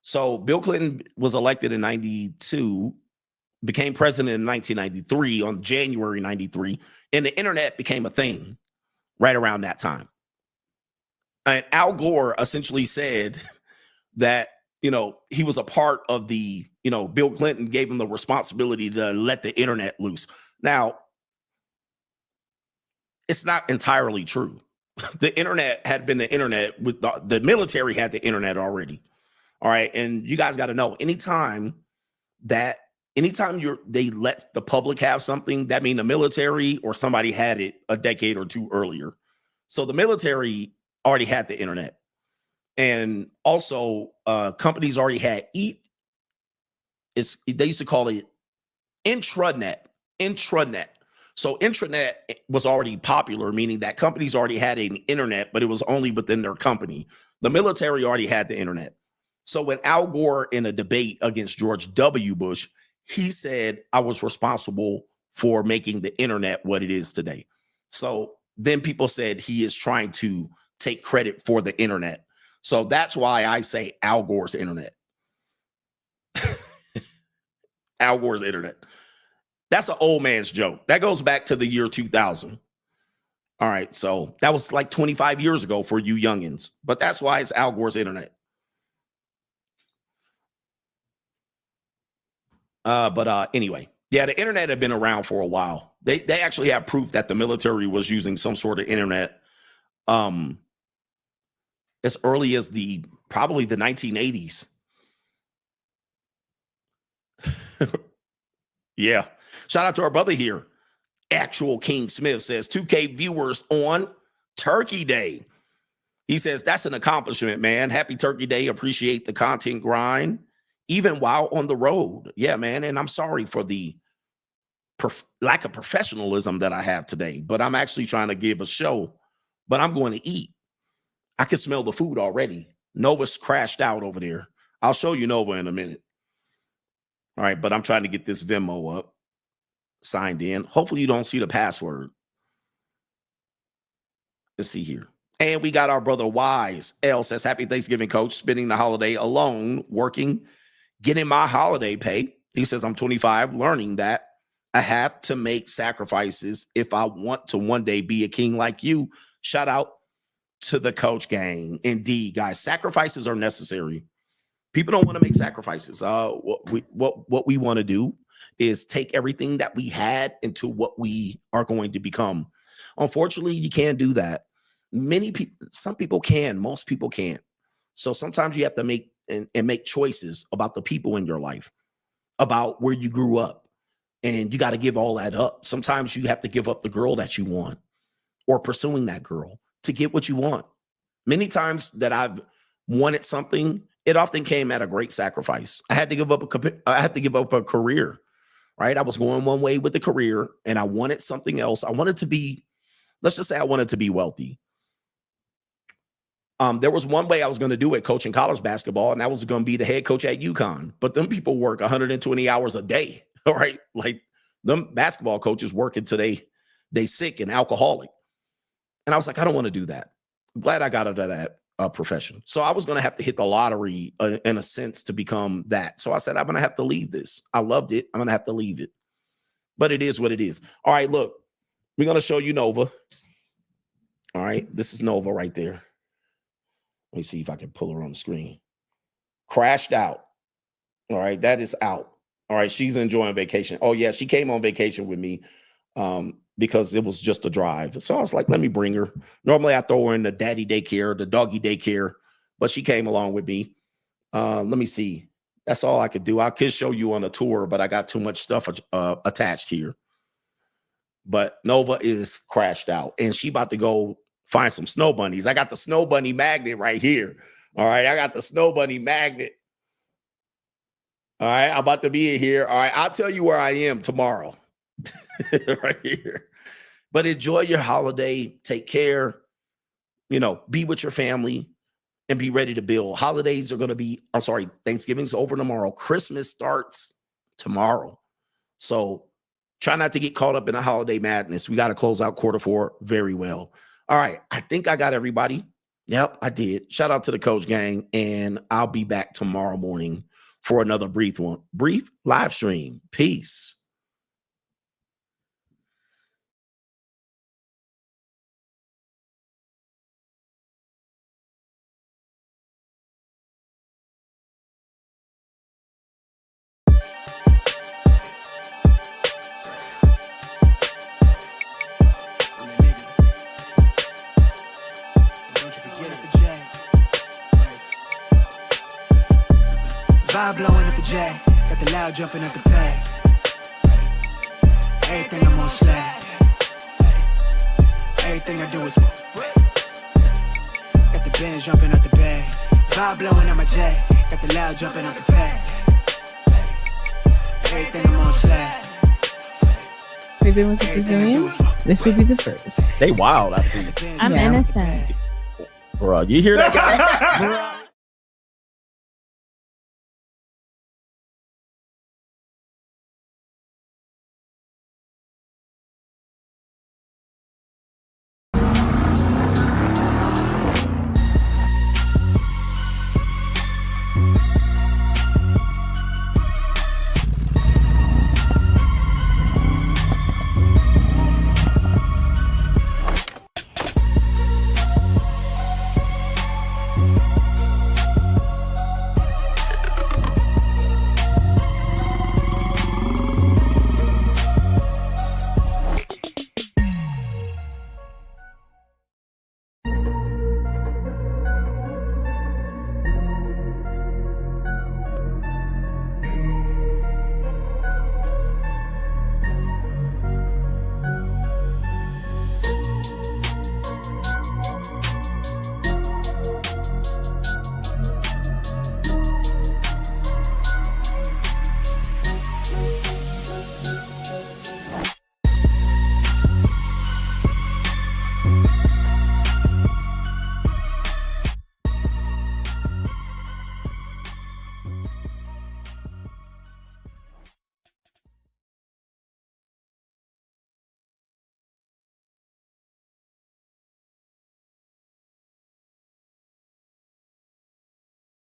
so Bill Clinton was elected in 92, became president in 1993 on January 93, and the internet became a thing right around that time. And Al Gore essentially said that, he was a part of the, Bill Clinton gave him the responsibility to let the internet loose. Now, it's not entirely true. The internet had been the internet with the military had the internet already. All right. And you guys got to know, anytime they let the public have something, that means the military or somebody had it a decade or two earlier. So the military already had the internet, and also companies already had they used to call it intranet. So intranet was already popular, meaning that companies already had an internet, but it was only within their company. The military already had the internet. So when Al Gore, in a debate against George W. Bush, he said, I was responsible for making the internet what it is today. So then people said he is trying to take credit for the internet. So that's why I say Al Gore's internet. Al Gore's internet. That's an old man's joke. That goes back to the year 2000. All right. So that was like 25 years ago for you youngins, but that's why it's Al Gore's internet. Anyway, yeah, the internet had been around for a while. They actually have proof that the military was using some sort of internet as early as probably the 1980s. Yeah. Shout out to our brother here. Actual King Smith says 2K viewers on Turkey Day. He says that's an accomplishment, man. Happy Turkey Day. Appreciate the content grind, even while on the road. Yeah, man. And I'm sorry for the lack of professionalism that I have today, but I'm actually trying to give a show, but I'm going to eat. I can smell the food already. Nova's crashed out over there. I'll show you Nova in a minute. All right, but I'm trying to get this Venmo up, signed in. Hopefully you don't see the password. Let's see here. And we got our brother Wise. L says, happy Thanksgiving, coach. Spending the holiday alone, working, getting my holiday pay. He says, I'm 25, learning that I have to make sacrifices if I want to one day be a king like you. Shout out to the coach gang. Indeed, guys, sacrifices are necessary. People don't want to make sacrifices. What we want to do is take everything that we had into what we are going to become. Unfortunately, you can't do that. Many people, some people can, most people can't. So sometimes you have to make make choices about the people in your life, about where you grew up, and you got to give all that up. Sometimes you have to give up the girl that you want or pursuing that girl to get what you want. Many times that I've wanted something, it often came at a great sacrifice. I had to give up a career, right? I was going one way with the career and I wanted something else. I wanted to be, let's just say I wanted to be wealthy. There was one way I was going to do it, coaching college basketball, and that was going to be the head coach at UConn. But them people work 120 hours a day, all right? Like them basketball coaches working today, they sick and alcoholic. And I was like, I don't want to do that. I'm glad I got out of that profession. So I was going to have to hit the lottery in a sense to become that. So I said, I'm going to have to leave this. I loved it. I'm going to have to leave it. But it is what it is. All right, look, we're going to show you Nova. All right, this is Nova right there. Let me see if I can pull her on the screen. Crashed out. All right, that is out. All right, she's enjoying vacation. Oh, yeah, she came on vacation with me because it was just a drive. So I was like, let me bring her. Normally, I throw her in the daddy daycare, the doggy daycare, but she came along with me. Let me see. That's all I could do. I could show you on a tour, but I got too much stuff attached here. But Nova is crashed out, and she about to go find some snow bunnies. I got the snow bunny magnet right here. All right, I got the snow bunny magnet. All right, I'm about to be in here. All right, I'll tell you where I am tomorrow. Right here. But enjoy your holiday. Take care. You know, be with your family and be ready to build. Holidays are going to be, I'm sorry, Thanksgiving's over tomorrow. Christmas starts tomorrow. So try not to get caught up in a holiday madness. We got to close out quarter 4 very well. All right, I think I got everybody. Yep, I did. Shout out to the coach gang, and I'll be back tomorrow morning for another brief live stream. Peace. Vibe blowing at the J, got the loud jumping at the pay. Everything I'm on slack. Everything I do is got the band jumping at the bay. Vibe blowing at my J, got the loud jumping at the pay. Everything I'm on slack. Maybe with the Brazilian, this would be the first. They wild, I think. I'm innocent. Bro, you hear that guy?